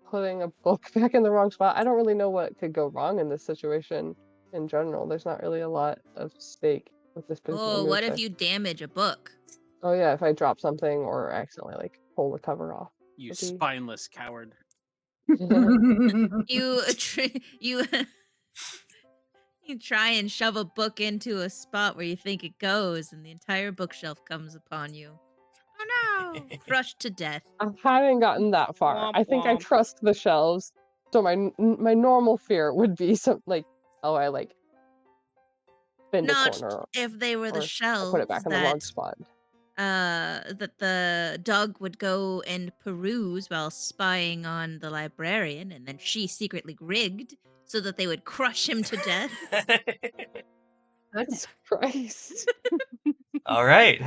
Putting a book back in the wrong spot. I don't really know what could go wrong in this situation in general. There's not really a lot of stake with this particular Oh, move. what if you damage a book? Oh yeah, if I drop something or accidentally like pull the cover off. You would be- spineless coward. You you you try and shove a book into a spot where you think it goes, and the entire bookshelf comes upon you. Oh no! Crushed to death. I haven't gotten that far. Womp I think I womp. trust the shelves. So my normal fear would be some like, oh, I like bend Not a corner if they were the or I shelves put it back in the wrong that spot. that the dog would go and peruse while spying on the librarian, and then she secretly rigged so that they would crush him to death. Goodness. Christ. All right.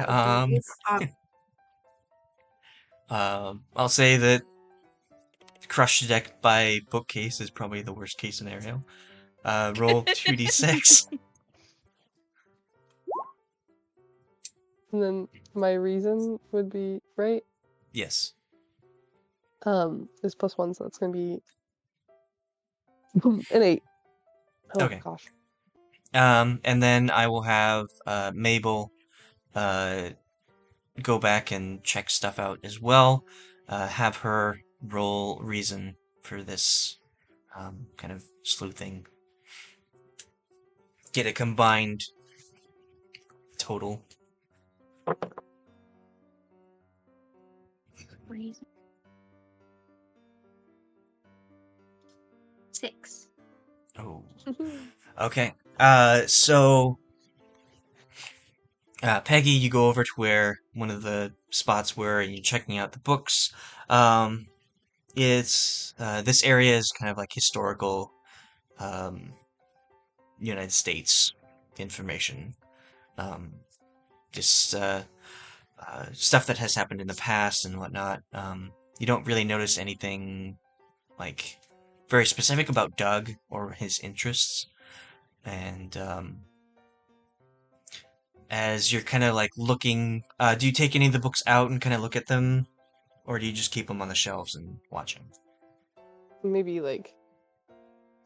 I'll say that crush to death by bookcase is probably the worst case scenario. Roll 2d6. And then my reason would be right. Yes. Is +1, so that's gonna be an 8. Oh Okay. gosh. And then I will have Mabel go back and check stuff out as well. Have her roll reason for this kind of sleuthing. Get a combined total. Reason. 6. Oh. Okay. So Peggy, you go over to where one of the spots were, and you're checking out the books. It's this area is kind of like historical United States information. Just stuff that has happened in the past and whatnot. You don't really notice anything like very specific about Doug or his interests. And as you're kind of like looking, do you take any of the books out and kind of look at them, or do you just keep them on the shelves and watch them? Maybe like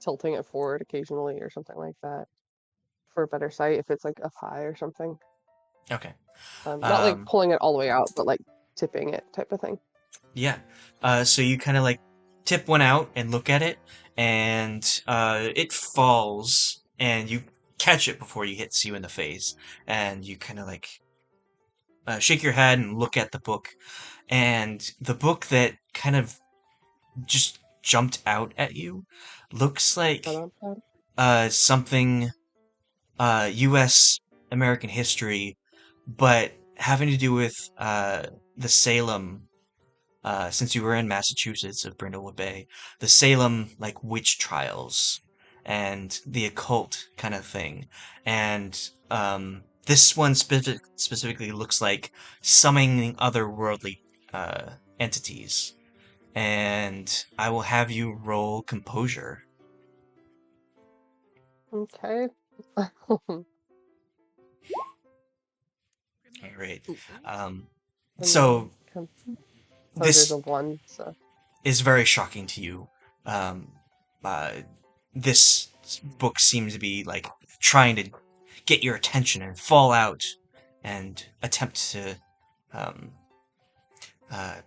tilting it forward occasionally or something like that for a better sight if it's like up high or something. Okay. Not like pulling it all the way out, but like tipping it type of thing. Yeah. So you kind of like tip one out and look at it, and it falls, and you catch it before it hits you in the face, and you kind of like shake your head and look at the book, and the book that kind of just jumped out at you looks like something U.S. American history, but having to do with the Salem. Since you were in Massachusetts of Brindlewood Bay, the Salem like witch trials and the occult kind of thing, and this one specifically looks like summoning otherworldly entities. And I will have you roll composure. Okay. All right. So There's this a 1, so is very shocking to you. This book seems to be like trying to get your attention and fall out and attempt to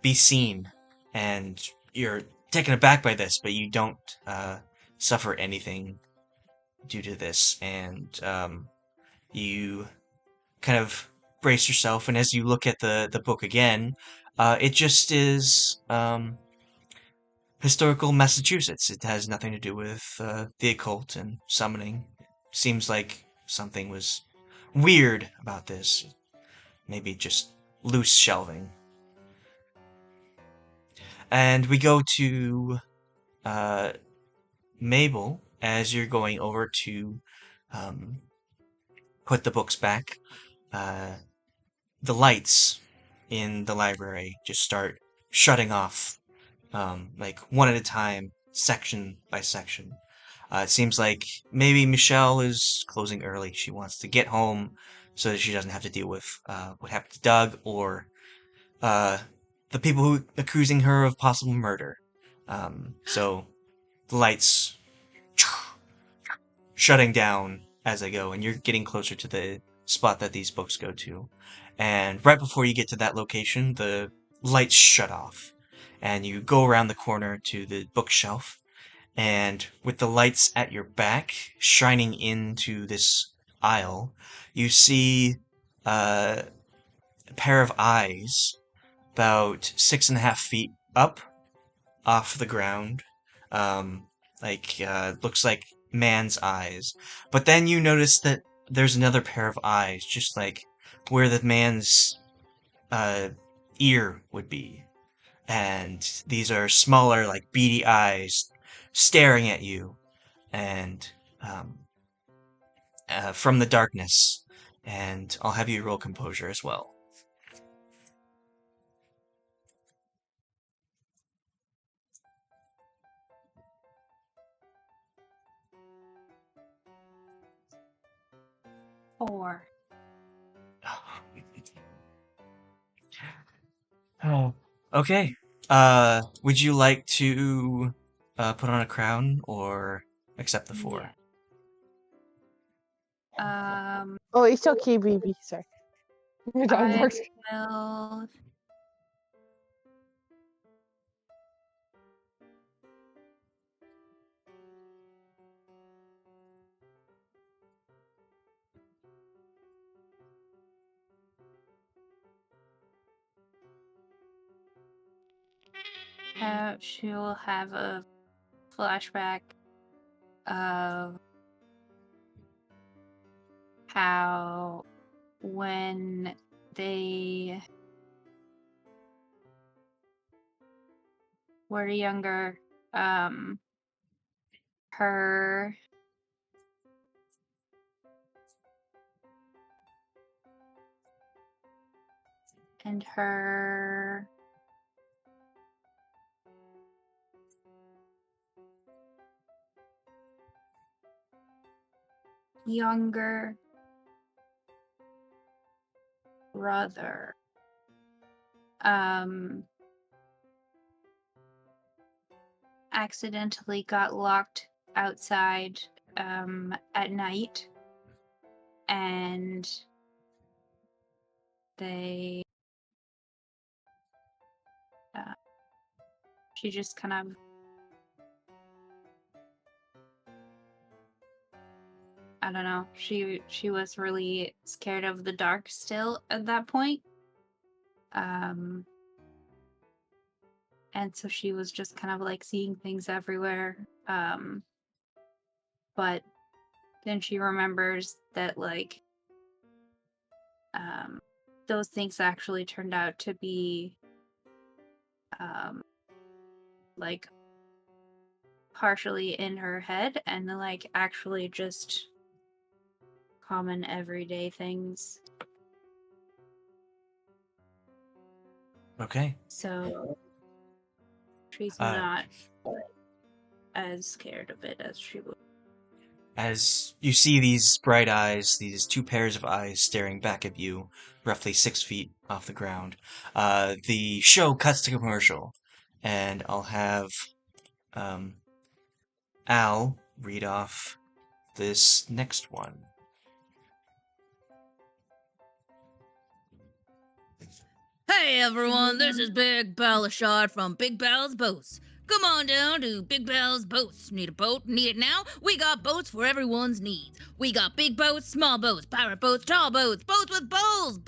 be seen, and you're taken aback by this, but you don't suffer anything due to this, and you kind of brace yourself, and as you look at the book again, it just is historical Massachusetts. It has nothing to do with the occult and summoning. Seems like something was weird about this. Maybe just loose shelving. And we go to Mabel as you're going over to put the books back. The lights in the library just start shutting off, like one at a time, section by section. It seems like maybe Michelle is closing early. She wants to get home so that she doesn't have to deal with what happened to Doug or the people who accusing her of possible murder. So the lights shutting down as I go, and you're getting closer to the spot that these books go to. And right before you get to that location, the lights shut off, and you go around the corner to the bookshelf, and with the lights at your back shining into this aisle, you see a pair of eyes about 6.5 feet up off the ground. Looks like man's eyes. But then you notice that there's another pair of eyes, just like where the man's ear would be. And these are smaller, like beady eyes staring at you, and from the darkness. And I'll have you roll composure as well. Four. Oh. Okay. Would you like to put on a crown or accept the 4? Yeah. Oh, it's okay, baby. Sorry. Your dog I barks. will. She'll have a flashback of how when they were younger, her and her younger brother accidentally got locked outside at night, and they she just kind of I don't know, she was really scared of the dark still at that point. And so she was just kind of like seeing things everywhere. But then she remembers that like those things actually turned out to be like partially in her head and like actually just common everyday things. Okay. So she's not as scared of it as she would. As you see these bright eyes, these 2 pairs of eyes staring back at you, roughly 6 feet off the ground, the show cuts to commercial, and I'll have Al read off this next one. Hey everyone, this is Big Balashard from Big Bal's Boats. Come on down to Big Bal's Boats. Need a boat? Need it now? We got boats for everyone's needs. We got big boats, small boats, pirate boats, tall boats, boats with bowls,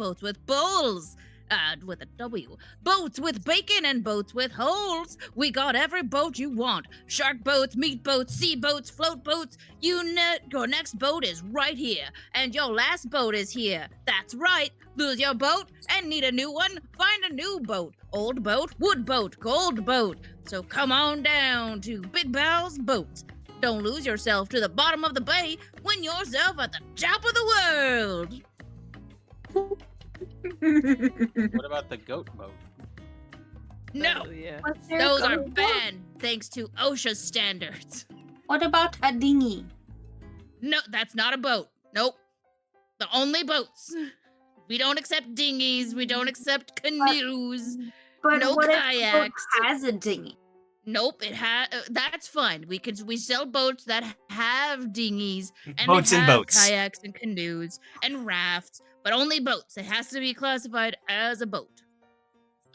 with a W, boats with bacon and boats with holes. We got every boat you want. Shark boats, meat boats, sea boats, float boats. Your next boat is right here, and your last boat is here. That's right. Lose your boat and need a new one? Find a new boat. Old boat, wood boat, gold boat. So come on down to Big Bal's Boats. Don't lose yourself to the bottom of the bay. Win yourself at the top of the world. What about the goat boat? No, Yeah. Was there those a are goat boat? banned thanks to OSHA standards. What about a dinghy? No, that's not a boat. Nope. The only boats. We don't accept dinghies. We don't accept canoes. But No what if the boat kayaks. has a dinghy? Nope, it has. That's fine. We sell boats that have dinghies and Boats they and have boats. kayaks and canoes and rafts, but only boats. It has to be classified as a boat.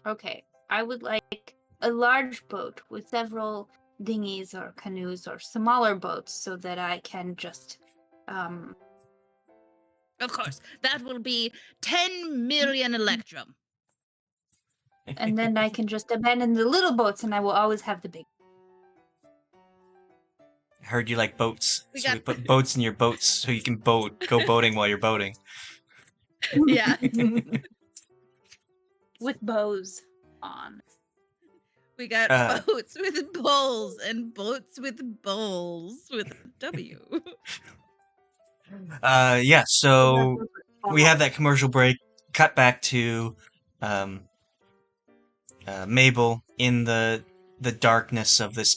Okay, I would like a large boat with several dinghies or canoes or smaller boats so that I can just Of course, that will be 10 million electrum. and then I can just abandon the little boats and I will always have the big. Heard you like boats, We so we got- put boats in your boats so you can go boating while you're boating. Yeah. with bows on. We got Uh, boats with bowls and boats with bowls with a W. yeah, so we have that commercial break. Cut back to Mabel in the darkness of this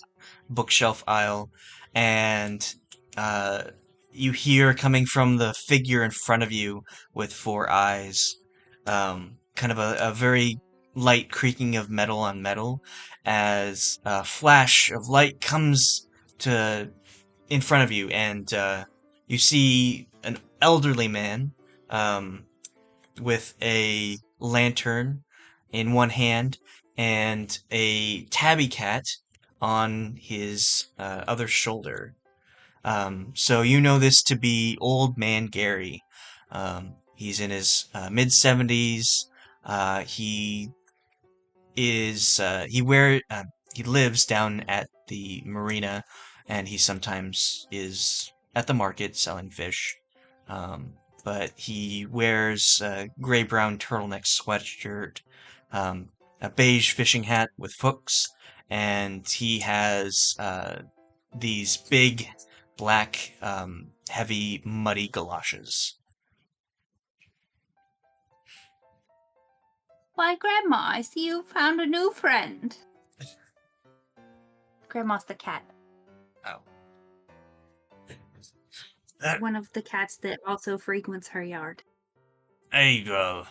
bookshelf aisle, and you hear coming from the figure in front of you with four eyes, kind of a very light creaking of metal on metal as a flash of light comes to in front of you, and you see an elderly man with a lantern in one hand and a tabby cat on his other shoulder. So you know this to be Old Man Gary. He's in his mid-70s. He is he lives down at the marina, and he sometimes is at the market selling fish. But he wears a gray-brown turtleneck sweatshirt, a beige fishing hat with hooks, and he has these big, black, heavy, muddy galoshes. Why, Grandma, I see you found a new friend. Grandma's the cat. Oh. One of the cats that also frequents her yard. There you go.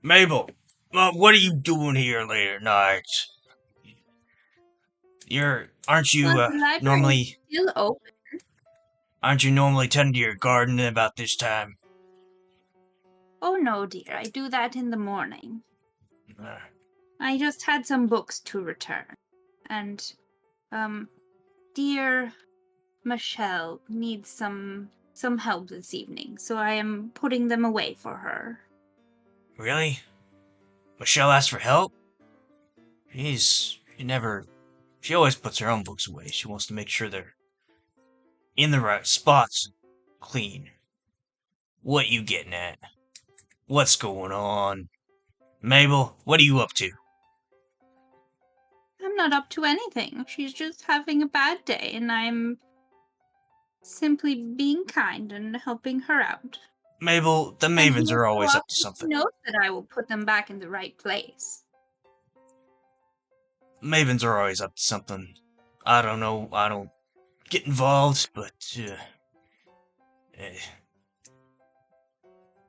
Mabel, what are you doing here late at night? Aren't you Well, the library normally is still open. aren't you normally tending to your garden about this time? Oh no, dear. I do that in the morning. Uh, I just had some books to return. And, dear Michelle needs some help this evening, so I am putting them away for her. Really? Michelle asked for help? She always puts her own books away. She wants to make sure they're in the right spots, clean. What you getting at? What's going on? Mabel, what are you up to? I'm not up to anything. She's just having a bad day, and I'm simply being kind and helping her out. Mabel, the And Mavens he are so always up to often something. knows that I will put them back in the right place. Mavens are always up to something. I don't know, I don't get involved, but,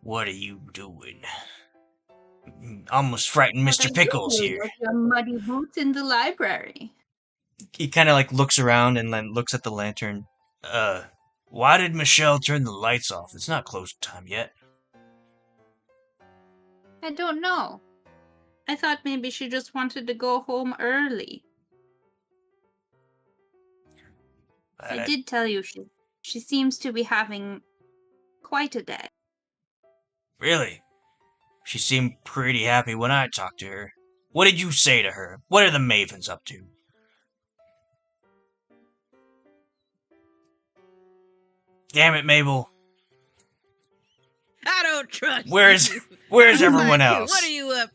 what are you doing? Almost frightened What Mr. I Pickles do here. with your muddy boots in the library. He kind of like looks around and then looks at the lantern. Why did Michelle turn the lights off? It's not closing time yet. I don't know. I thought maybe she just wanted to go home early. I did tell you she seems to be having quite a day. Really? She seemed pretty happy when I talked to her. What did you say to her? What are the Mavens up to? Damn it, Mabel. I don't trust Where's you. where's I everyone like you. else? What are you up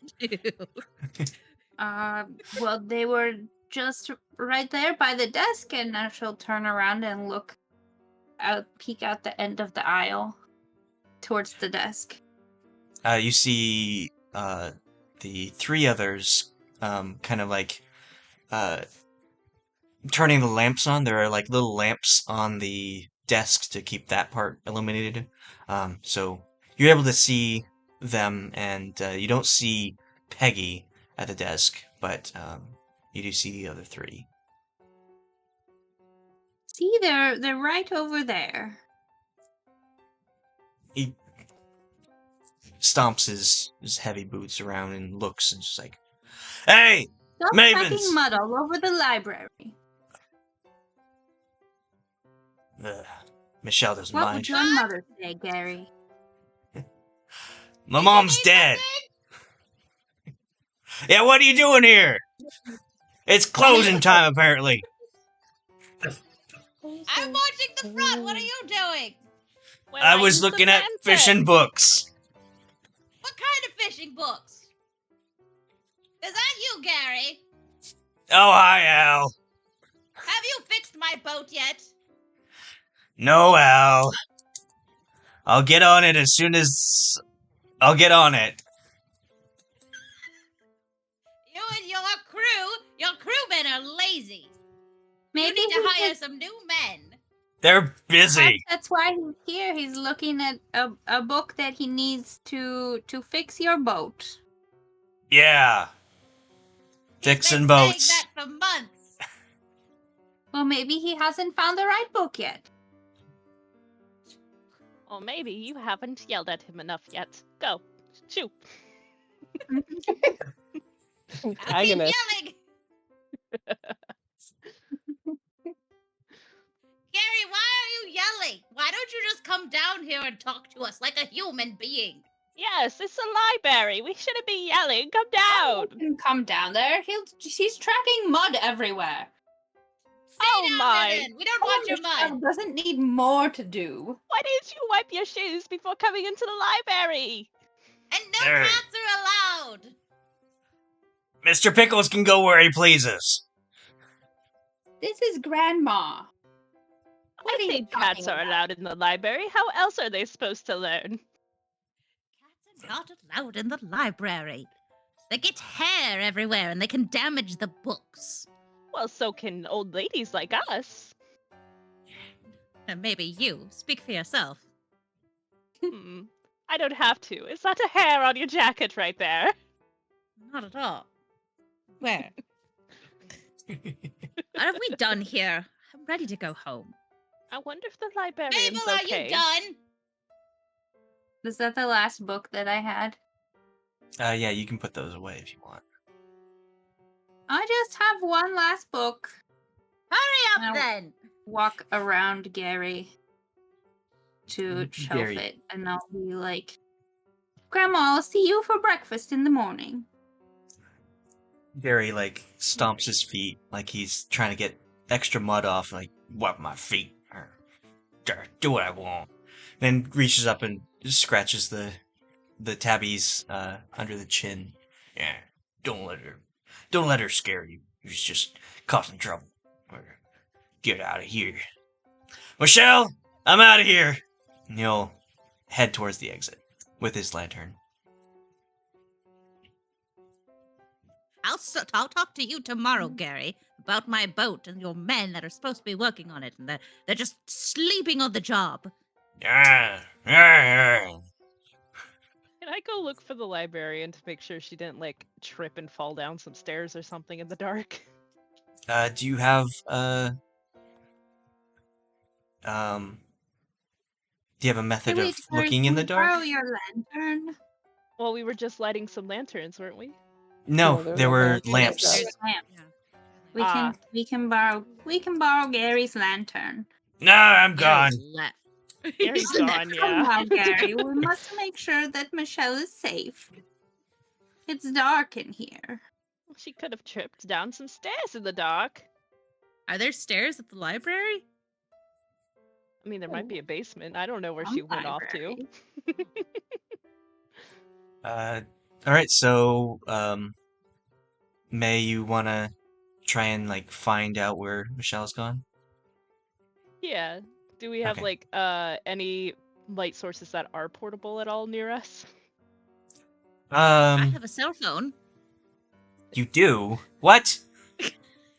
to? Well, they were just right there by the desk, and now she'll turn around and peek out the end of the aisle towards the desk. You see the three others kind of like turning the lamps on. There are like little lamps on the desk to keep that part illuminated. So you're able to see them, and you don't see Peggy at the desk, but you do see the other three. See, they're right over there. He stomps his heavy boots around and looks and just like, "Hey, Stop Mavens!" packing mud all over the library. Michelle doesn't What mind. would your mother say, Gary? My mom's dead. Yeah, what are you doing here? It's closing time, apparently. I'm watching the front. What are you doing? Where I I was used the looking at lantern. fishing books. What kind of fishing books? Is that you, Gary? Oh, hi, Al. Have you fixed my boat yet? No, Al. I'll get on it as soon as... I'll get on it. You and your crewmen are lazy. Maybe you need to he hire just- some new men. They're busy. That's why he's here. He's looking at a book that he needs to fix your boat. Yeah. He's Fixing been boats. saying that for months. Well, maybe he hasn't found the right book yet. Or maybe you haven't yelled at him enough yet. Go. Shoo. I keep Antagonist. yelling. Gary, why are you yelling? Why don't you just come down here and talk to us like a human being? Yes, it's a library. We shouldn't be yelling. Come Oh, down. he can come down there. He's tracking mud everywhere. Stay Oh down my. there then. We don't want your Michelle mud. doesn't need more to do. Why didn't you wipe your shoes before coming into the library? And no There. cats are allowed. Mr. Pickles can go where he pleases. This is Grandma. What I are you think cats talking are about? allowed in the library. How else are they supposed to learn? Cats are not allowed in the library. They get hair everywhere and they can damage the books. Well, so can old ladies like us. And maybe you. Speak for yourself. I don't have to. Is that a hair on your jacket right there? Not at all. Where? What have we done here? I'm ready to go home. I wonder if the librarian's Mabel, are okay. you done? Is that the last book that I had? Yeah, you can put those away if you want. I just have one last book. Hurry up No. then. Walk around Gary to Mm, shelf Gary. it, and I'll be like, Grandma, I'll see you for breakfast in the morning. Gary, like, stomps his feet like he's trying to get extra mud off, like, wipe my feet. Do what I want. Then reaches up and just scratches the tabbies under the chin. Yeah, don't let her scare you. She's just causing trouble. Get out of here. Michelle, I'm out of here. And he'll head towards the exit with his lantern. I'll talk to you tomorrow, Gary, about my boat and your men that are supposed to be working on it, and they're just sleeping on the job. Yeah. Can I go look for the librarian to make sure she didn't, like, trip and fall down some stairs or something in the dark? Do you have do you have a method Hey, of wait, Gary, looking in can the we dark? borrow your lantern? Well, we were just lighting some lanterns, weren't we? No, No, there no were lanterns. lamps. There's Lamp. Ah. We can borrow Gary's lantern. No, I'm gone. Gary's left. Gary's gone, Come yeah. now, Gary. We must make sure that Michelle is safe. It's dark in here. She could have tripped down some stairs in the dark. Are there stairs at the library? I mean, there might be a basement. I don't know where Some she went off to. library. All right. So, May, you wanna try and like find out where Michelle's gone? Yeah. Do we have Okay. like any light sources that are portable at all near us? I have a cell phone. You do? What?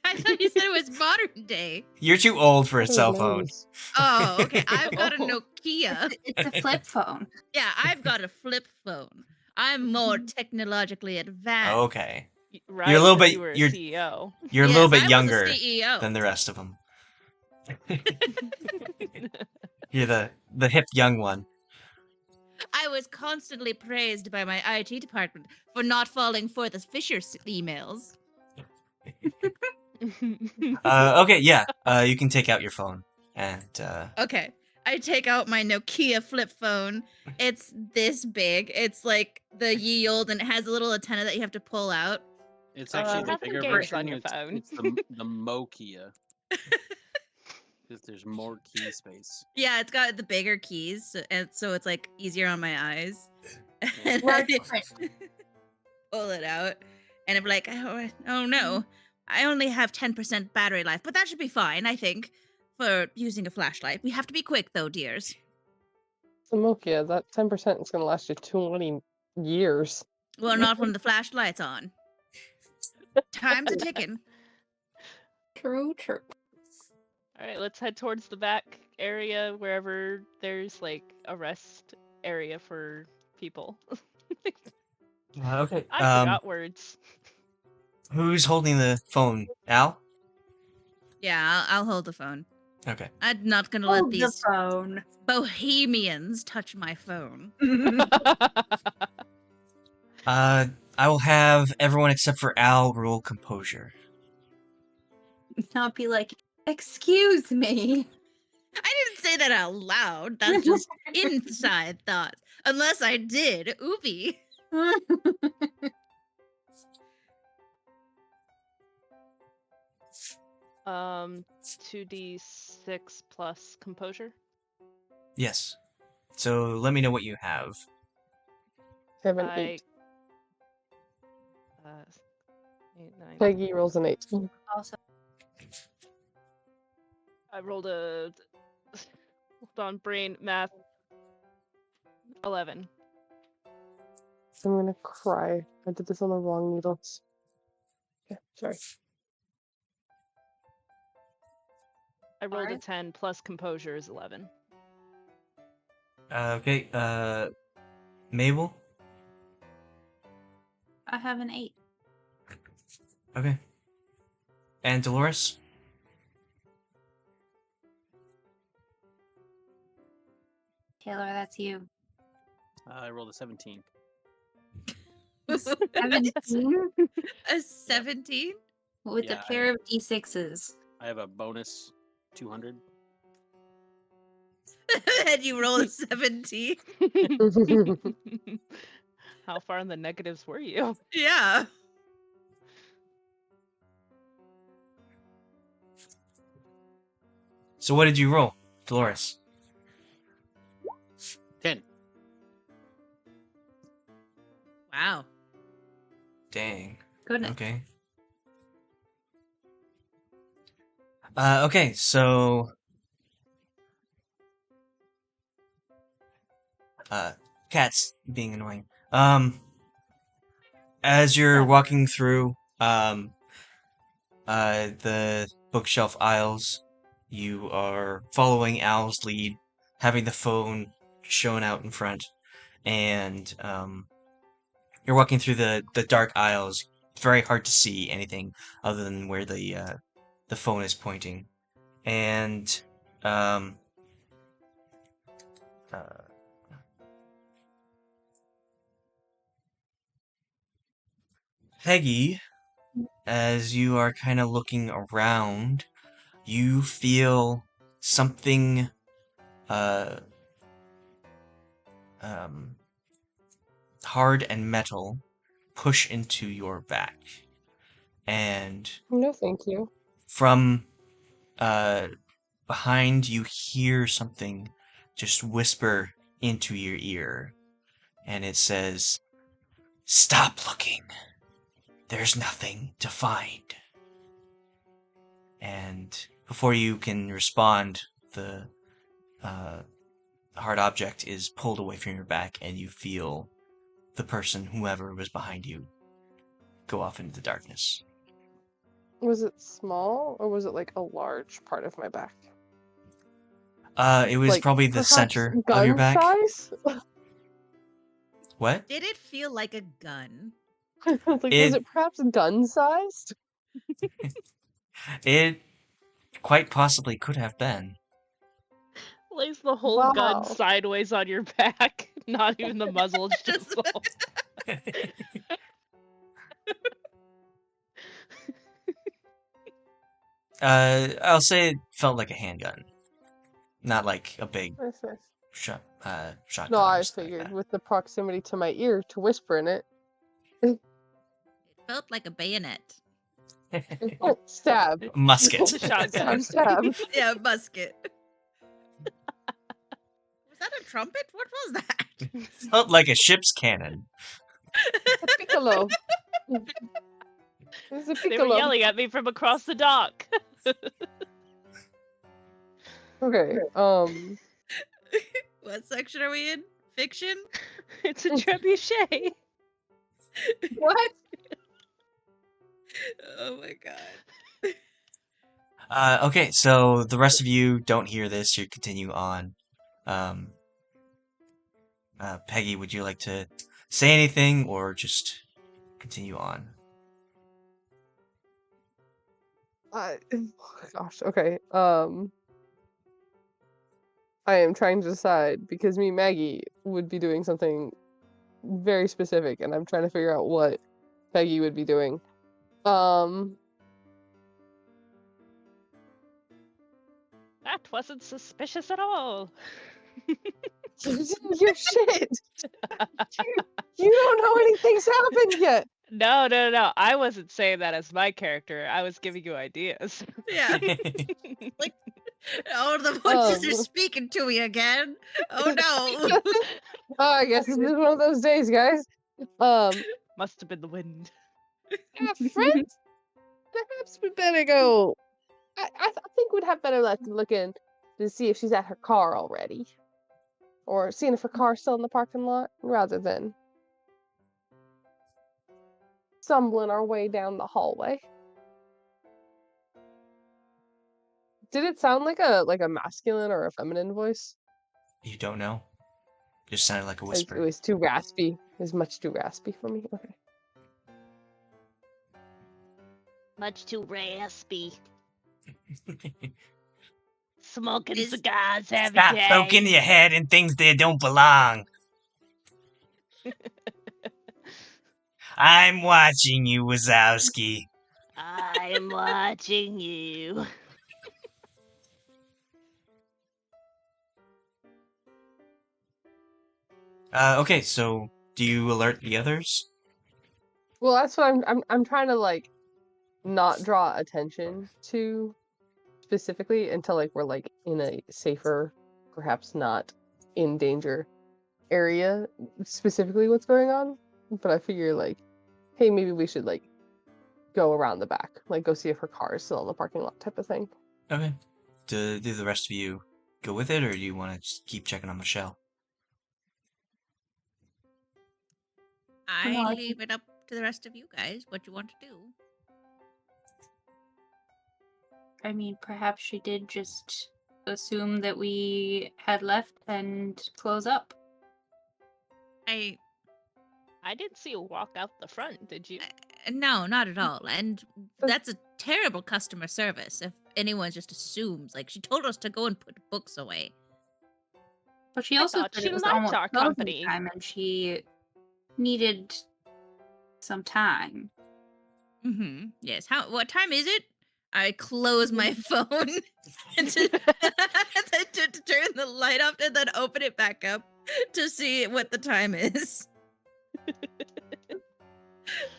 I thought you said it was modern day. You're too old for a What are cell his phone. names? Oh, okay. I've got a Oh. Nokia. It's a flip phone. Yeah, I've got a flip phone. I'm more technologically advanced. Okay. Right, You're a little 'cause bit- you were a you're- CEO. You're a Yes, little bit I was a younger CEO. than the rest of them. You're the hip young one. I was constantly praised by my IT department for not falling for the Fisher emails. Okay, yeah. You can take out your phone and Okay. I take out my Nokia flip phone. It's this big. It's like the ye old, and it has a little antenna that you have to pull out. It's actually the have some bigger games version. on your It's phone. the Mokia. Because there's more key space. Yeah, it's got the bigger keys, and so it's like easier on my eyes. And Large I print. pull it out, and I'm like, oh no, I only have 10% battery life, but that should be fine, I think, for using a flashlight. We have to be quick, though, dears. Samokia, that 10% is going to last you 20 years. Well, not when the flashlight's on. Time's a ticking. True, true. All right, let's head towards the back area wherever there's like a rest area for people. Okay. I forgot words. Who's holding the phone? Al? Yeah, I'll hold the phone. Okay. I'm not gonna let Hold the these phone. bohemians touch my phone. I will have everyone except for Al roll composure. Not be like, excuse me. I didn't say that out loud. That's just inside thoughts. Unless I did. Oopie. 2d6 plus composure. Yes. So let me know what you have. I have an 8. 8, 9. Peggy rolls an 8. Also, I rolled a. Hold on, brain math. 11. I'm going to cry. I did this on the wrong needles. Okay, sorry. I rolled a Alright. 10 plus composure is 11. Okay. Mabel? I have an 8. Okay. And Dolores? Taylor, that's you. I rolled a 17. 17 A 17? with Yeah, a pair of d6s. I have a bonus 200. And you roll a 17? How far in the negatives were you? Yeah. So what did you roll, Dolores? 10. Wow. Dang. Goodness. Okay. Okay, so... Cat's being annoying. As you're walking through, the bookshelf aisles, you are following Al's lead, having the phone shown out in front, and, you're walking through the dark aisles. It's very hard to see anything other than where the phone is pointing. And, Peggy, as you are kind of looking around, you feel something, hard and metal push into your back. And No, thank you. from, behind, you hear something just whisper into your ear. And it says, "Stop looking. There's nothing to find." And before you can respond, the hard object is pulled away from your back, and you feel the person, whoever was behind you, go off into the darkness. Was it small or was it like a large part of my back? It was Like, probably the perhaps center of gun your back. size? What? Did it feel like a gun? Like, was It- it perhaps gun sized? It quite possibly could have been. Lays the whole gun Wow. sideways on your back. Not even the muzzle, it's just the whole... I'll say it felt like a handgun, not like a big Nice, nice. shotgun. No, or I something like figured that. with the proximity to my ear to whisper in it. It felt like a bayonet. Oh, stab. Musket. The shotgun. Stab. Yeah, musket. Was that a trumpet? What was that? Felt like a ship's cannon. A piccolo. It's a They were piccolo. yelling at me from across the dock. Okay. What section are we in? Fiction? It's a trebuchet. What? Oh my god. Okay, so the rest of you don't hear this. You continue on. Peggy, would you like to say anything or just continue on? Gosh. Okay. I am trying to decide because me, Maggie, would be doing something very specific, and I'm trying to figure out what Peggy would be doing. That wasn't suspicious at all. Your shit. You don't know anything's happened yet. No. I wasn't saying that as my character. I was giving you ideas. Yeah. Like, oh, the voices are Um. speaking to me again. Oh no. Oh, I guess it's been one of those days, guys. Must have been the wind. Friends, perhaps we better go. I think we'd have better luck looking to see if she's at her car already, or seeing if her car's still in the parking lot, rather than stumbling our way down the hallway. Did it sound like a masculine or a feminine voice? You don't know? Just sounded like a It whisper. was too raspy. It was much too raspy for me. Okay. Much too raspy. Smoking Is- cigars every Stop day. poking your head in things that don't belong. I'm watching you, Wazowski. I'm watching you. Okay, so do you alert the others? Well, that's what I'm trying to like not draw attention to specifically until like we're like in a safer, perhaps not in danger area specifically what's going on. But I figure like, hey, maybe we should like go around the back, like go see if her car is still in the parking lot type of thing. Okay. Do the rest of you go with it, or do you want to just keep checking on Michelle? I leave it up to the rest of you guys what you want to do. I mean, perhaps she did just assume that we had left and close up. I I didn't see you walk out the front, did you? no, not at all. And that's a terrible customer service if anyone just assumes. Like, she told us to go and put books away. But she I also thought said she it was liked almost our closing company. time and she needed some time. Mm-hmm. Yes. What time is it? I close my phone and to turn the light off and then open it back up to see what the time is.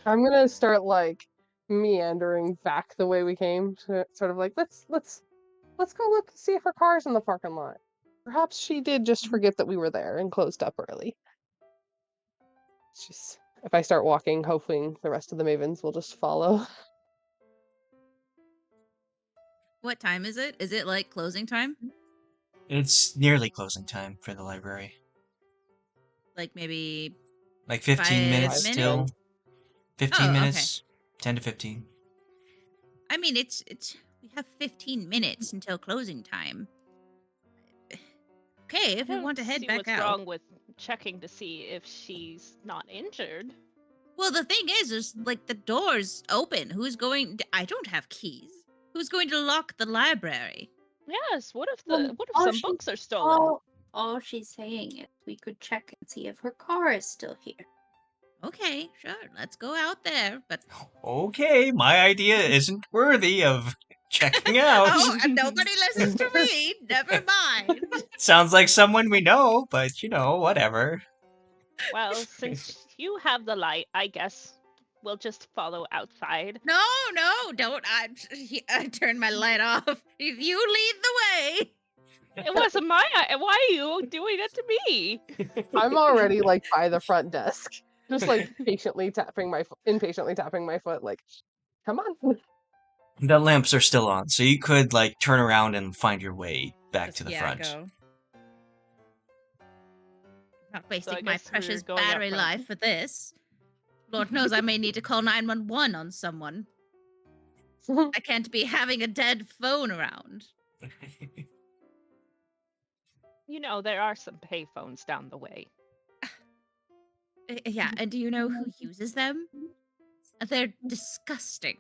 I'm gonna start like meandering back the way we came, to sort of like let's go look and see if her car's in the parking lot. Perhaps she did just forget that we were there and closed up early. It's just if I start walking, hoping the rest of the mavens will just follow. What time is it? Is it like closing time? It's nearly closing time for the library. Like maybe Like 15 5 minutes minutes? till. 15 Oh, okay. minutes. 10 to 15. I mean, it's we have 15 minutes until closing time. Okay, if I we don't want to head see back what's out. wrong with checking to see if she's not injured. Well, the thing is like the door's open. Who's going? I don't have keys. Who's going to lock the library? Yes. What if Well, some books are stolen? All she's saying is we could check and see if her car is still here. Okay, sure. Let's go out there. But Okay, my idea isn't worthy of checking out. oh, nobody listens to me. Never mind. Sounds like someone we know, but whatever. Well, since you have the light, I guess we'll just follow outside. No, don't. I turn my light off. You lead the way. It wasn't my. Why are you doing it to me? I'm already like by the front desk, just like impatiently tapping my foot, like, come on. The lamps are still on, so you could like turn around and find your way back Just, to the yeah, front. go. Not So I wasting my guess we're precious going up battery front. life for this. Lord knows I may need to call 911 on someone. I can't be having a dead phone around. You know, there are some payphones down the way. Yeah, and do you know who uses them? They're disgusting.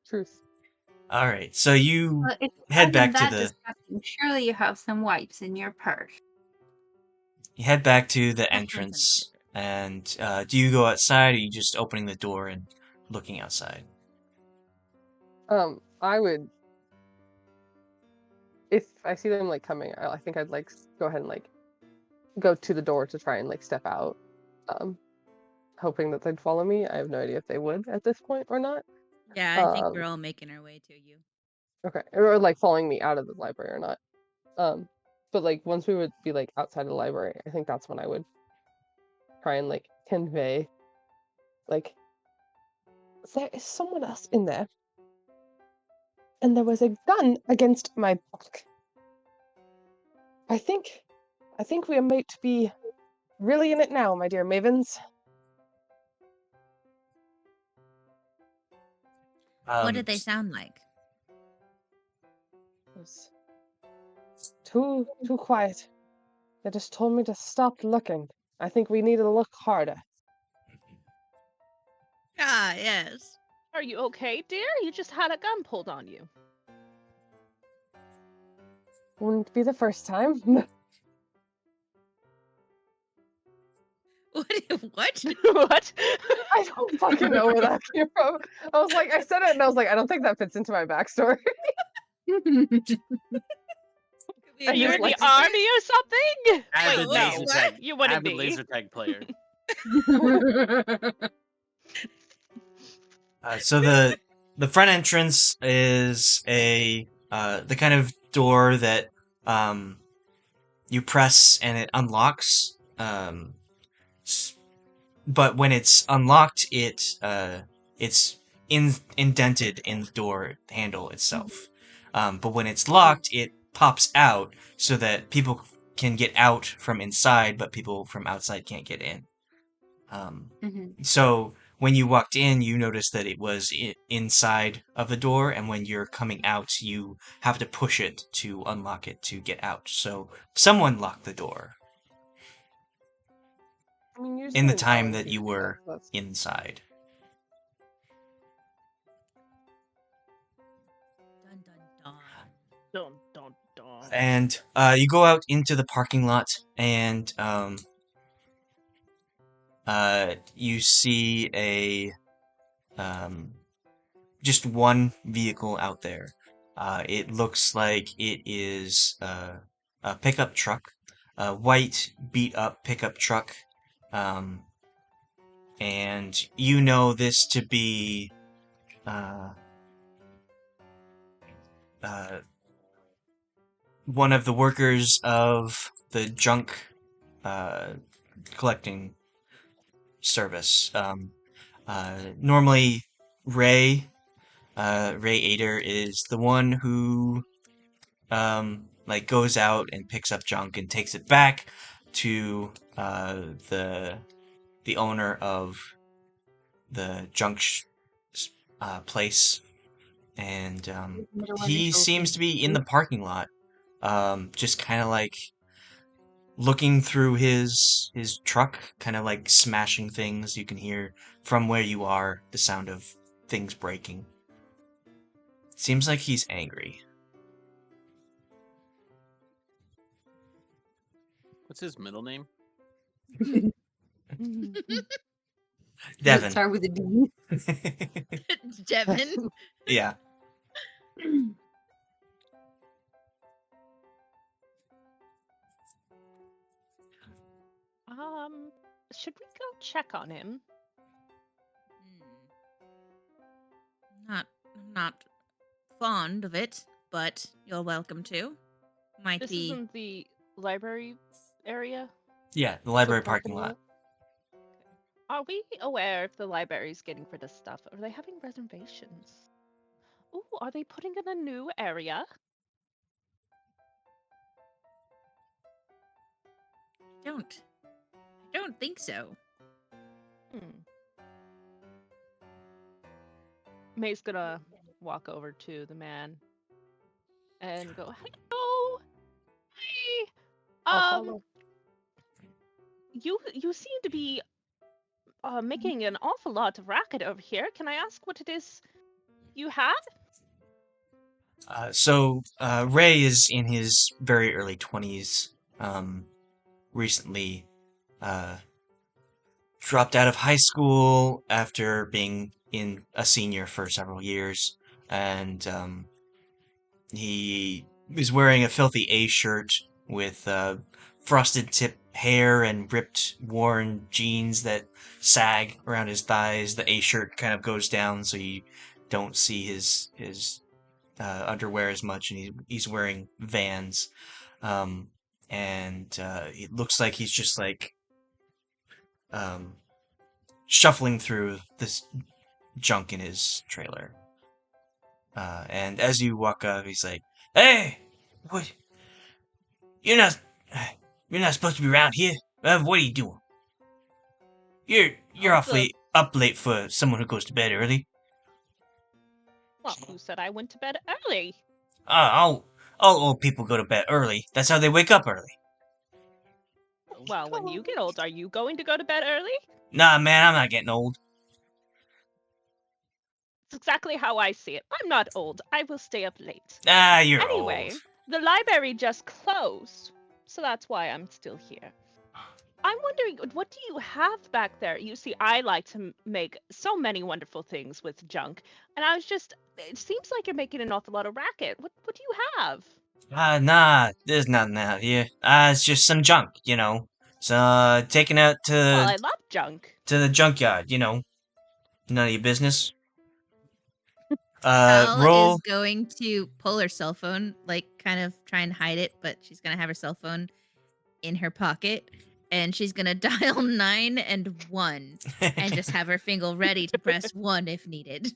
Truth. All right, so you Well, if it head back wasn't to that the disgusting, surely you have some wipes in your purse. you head back to the That sounds entrance, and do you go outside, or are you just opening the door and looking outside? I would, if I see them like coming, I think I'd like go ahead and like go to the door to try and like step out, hoping that they'd follow me. I have no idea if they would at this point or not. Yeah, I think we're all making our way to you. Okay, or like following me out of the library or not. But like once we would be like outside of the library, I think that's when I would try and like convey, like, there is someone else in there, and there was a gun against my back. I think we are made to be really in it now, my dear mavens. What did they sound like? It was too quiet. They just told me to stop looking. I think we need to look harder. Ah, yes. Are you okay, dear? You just had a gun pulled on you. Wouldn't be the first time. What? What? I don't fucking know where that came from. I was like, I said it, and I was like, I don't think that fits into my backstory. Are you just in like- the army or something? Avid Wait, no, laser tag. you wouldn't Avid be. laser tag player. So the front entrance is the kind of door that you press and it unlocks. But when it's unlocked, it's indented in the door handle itself. But when it's locked, it pops out so that people can get out from inside, but people from outside can't get in. So when you walked in, you noticed that it was inside of the door, and when you're coming out, you have to push it to unlock it to get out. So someone locked the door I mean, in usually the time knowing that you people, were that's- inside. Dun dun dun. Dun, dun, dun. And you go out into the parking lot, and you see just one vehicle out there. It looks like it is a pickup truck, a white beat up pickup truck, and you know this to be one of the workers of the junk collecting service. Normally, Ray Ader is the one who like goes out and picks up junk and takes it back to the owner of the junk place, and he seems to be in the parking lot, just kind of like looking through his truck, kind of like smashing things. You can hear from where you are the sound of things breaking. Seems like he's angry. What's his middle name? Let's Devin. start with a D. Devin. Yeah. Should we go check on him? I'm not fond of it, but you're welcome to. Might This be. isn't the library area? Yeah, the So library parking lot. Are we aware if the library's getting rid of stuff? Are they having reservations? Ooh, are they putting in a new area? I don't think so. May's gonna walk over to the man and go, "Hello, hi. I'll Um, follow. you seem to be making an awful lot of racket over here. Can I ask what it is you had?" Ray is in his very early 20s. Recently dropped out of high school after being in a senior for several years, and he is wearing a filthy A shirt with frosted tip hair and ripped, worn jeans that sag around his thighs. The A shirt kind of goes down so you don't see his underwear as much, and he's wearing Vans. And it looks like he's just like um, shuffling through this junk in his trailer. And as you walk up, he's like, "Hey, what? You're not, you're not supposed to be around here. What are you doing? You're awfully up late for someone who goes to bed early." Well, who said I went to bed early? All old people go to bed early. That's how they wake up early. Well, when you get old, are you going to go to bed early? Nah, man, I'm not getting old. It's exactly how I see it. I'm not old. I will stay up late. Ah, you're Anyway, old. the library just closed, so that's why I'm still here. I'm wondering, what do you have back there? You see, I like to make so many wonderful things with junk, and I was just, it seems like you're making an awful lot of racket. What do you have? Nah, there's nothing out here. It's just some junk, you know. So, taken out Well, I love junk. to the junkyard, you know. None of your business. Val Roll. is going to pull her cell phone, like kind of try and hide it, but she's gonna have her cell phone in her pocket, and she's gonna dial 9 and 1, and just have her finger ready to press 1 if needed.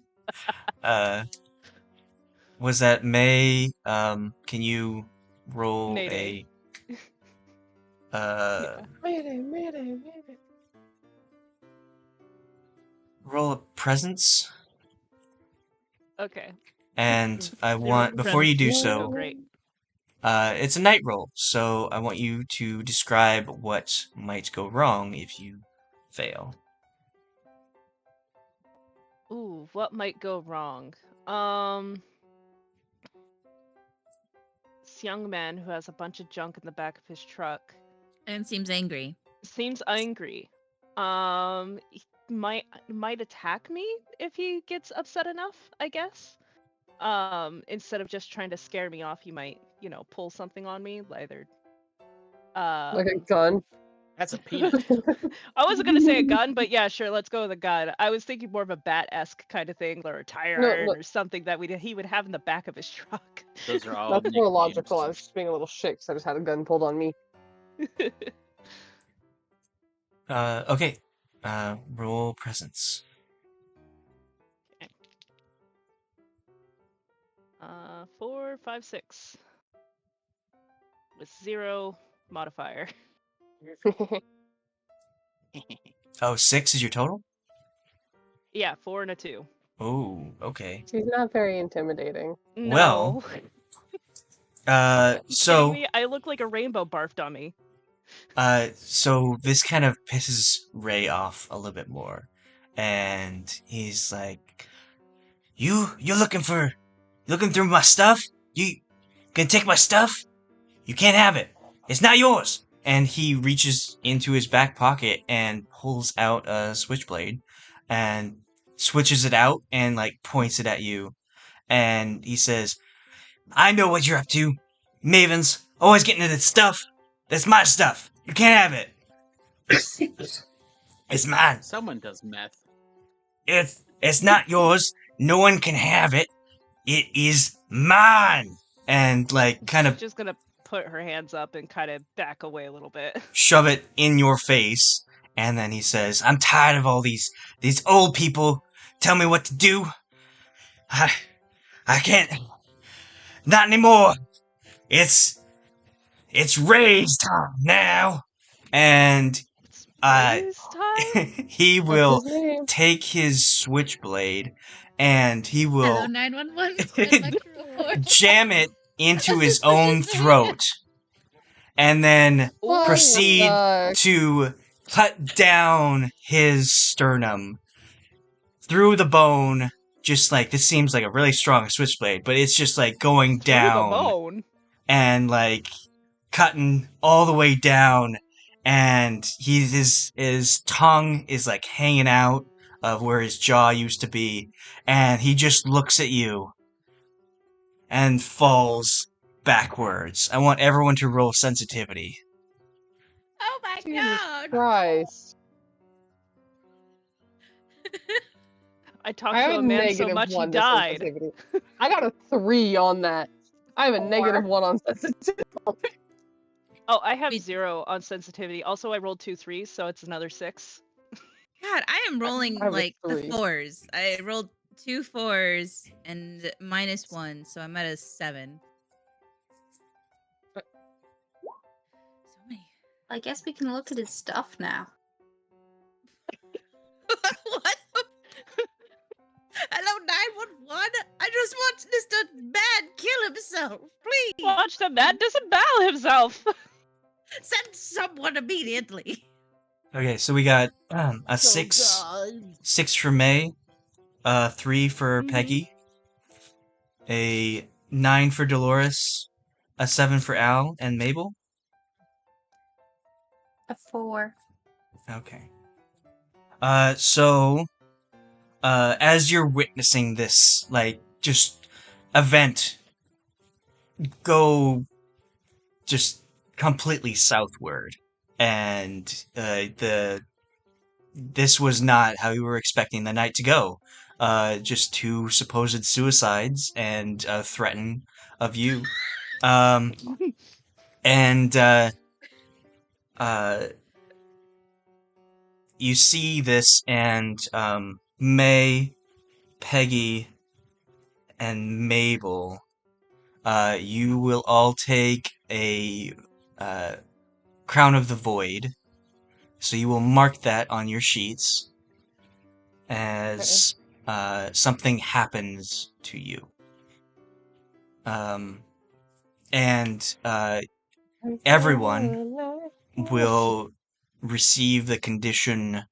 Was that May? Can you roll Mayday. Mayday. roll a presence? Okay. And I Zero want, before you do presence. so, Oh, great. it's a night roll, so I want you to describe what might go wrong if you fail. Ooh, what might go wrong? This young man who has a bunch of junk in the back of his truck And seems angry. seems angry. He might attack me if he gets upset enough, I guess. Instead of just trying to scare me off, he might, pull something on me, either. Like a gun. That's a penis. I wasn't gonna say a gun, but yeah, sure, let's go with a gun. I was thinking more of a bat-esque kind of thing, or a tire No, iron, no. or something that he would have in the back of his truck. Those are all That's more nicknames. logical. I was just being a little shit because I just had a gun pulled on me. Okay. Roll presence. 4, 5, 6. With 0 modifier. Oh, 6 is your total? Yeah, 4 and a 2. Oh, okay. She's not very intimidating. No. Well, so Kidding me? I look like a rainbow barfed on me. So this kind of pisses Ray off a little bit more, and he's like, You're looking through my stuff? You gonna take my stuff? You can't have it. It's not yours." And he reaches into his back pocket and pulls out a switchblade, and switches it out and like points it at you, and he says, "I know what you're up to. Mavens, always getting into this stuff. That's my stuff. You can't have it. It's mine. Someone does meth. It's not yours. no one can have it. It is mine. And like kind She's of just gonna put her hands up and kind of back away a little bit. shove it in your face. And then he says, I'm tired of all these old people tell me what to do. I can't. Not anymore. It's Ray's time now. And It's Ray's time? he That's will his name. take his switchblade and he Hello, will 911. I'd like to report jam it into a his own suspicious man. throat and then Oh, proceed fuck. to cut down his sternum through the bone. Just like, this seems like a really strong switchblade, but it's just like going Through the down bone. and like cutting all the way down, and his tongue is like hanging out of where his jaw used to be, and he just looks at you and falls backwards. I want everyone to roll sensitivity. Oh my Jesus god! Christ. I talked I have to a a man so negative much he 1 to died. sensitivity. I got a 3 on that. I have a negative 1 on sensitivity. Oh, I have Wait. 0 on sensitivity. Also, I rolled 2 3s, so it's another 6. God, I am rolling I have a like the 3. 4s. I rolled 2 4s and -1, so I'm at a 7. So many. I guess we can look at his stuff now. What? Hello, 911. I just watched Mr. Man kill himself. Please Watch the man disembowel himself! send someone immediately. Okay, so we got a 6 for May, 3 for Mhm. Peggy, a 9 for Dolores, a 7 for Al and Mabel. A 4. Okay. So, as you're witnessing this, like, just event go just completely southward, and this was not how you were expecting the night to go. Just 2 supposed suicides and a threaten of you. And you see this, and May, Peggy, and Mabel, you will all take a Crown of the Void. So you will mark that on your sheets as something happens to you. And everyone will receive the condition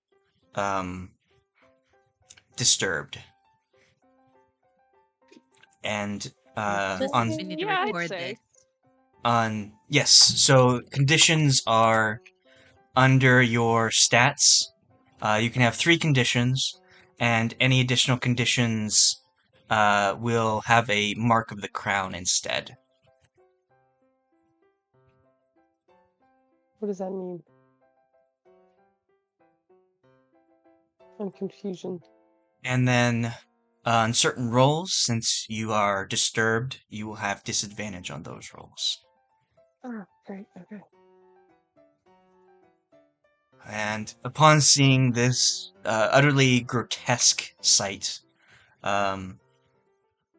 disturbed. And We need to Yeah, I'd record say. this. yes, so conditions are under your stats. You can have 3 conditions, and any additional conditions will have a mark of the crown instead. What does that mean? I'm confusion. And then on certain rolls, since you are disturbed, you will have disadvantage on those rolls. Oh, great. Okay. And upon seeing this utterly grotesque sight,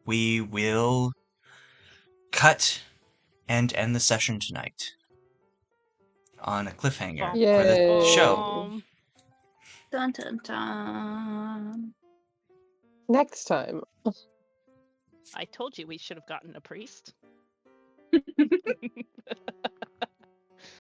we will cut and end the session tonight on a cliffhanger for the show. Yay. Dun dun dun. Next time. I told you we should have gotten a priest.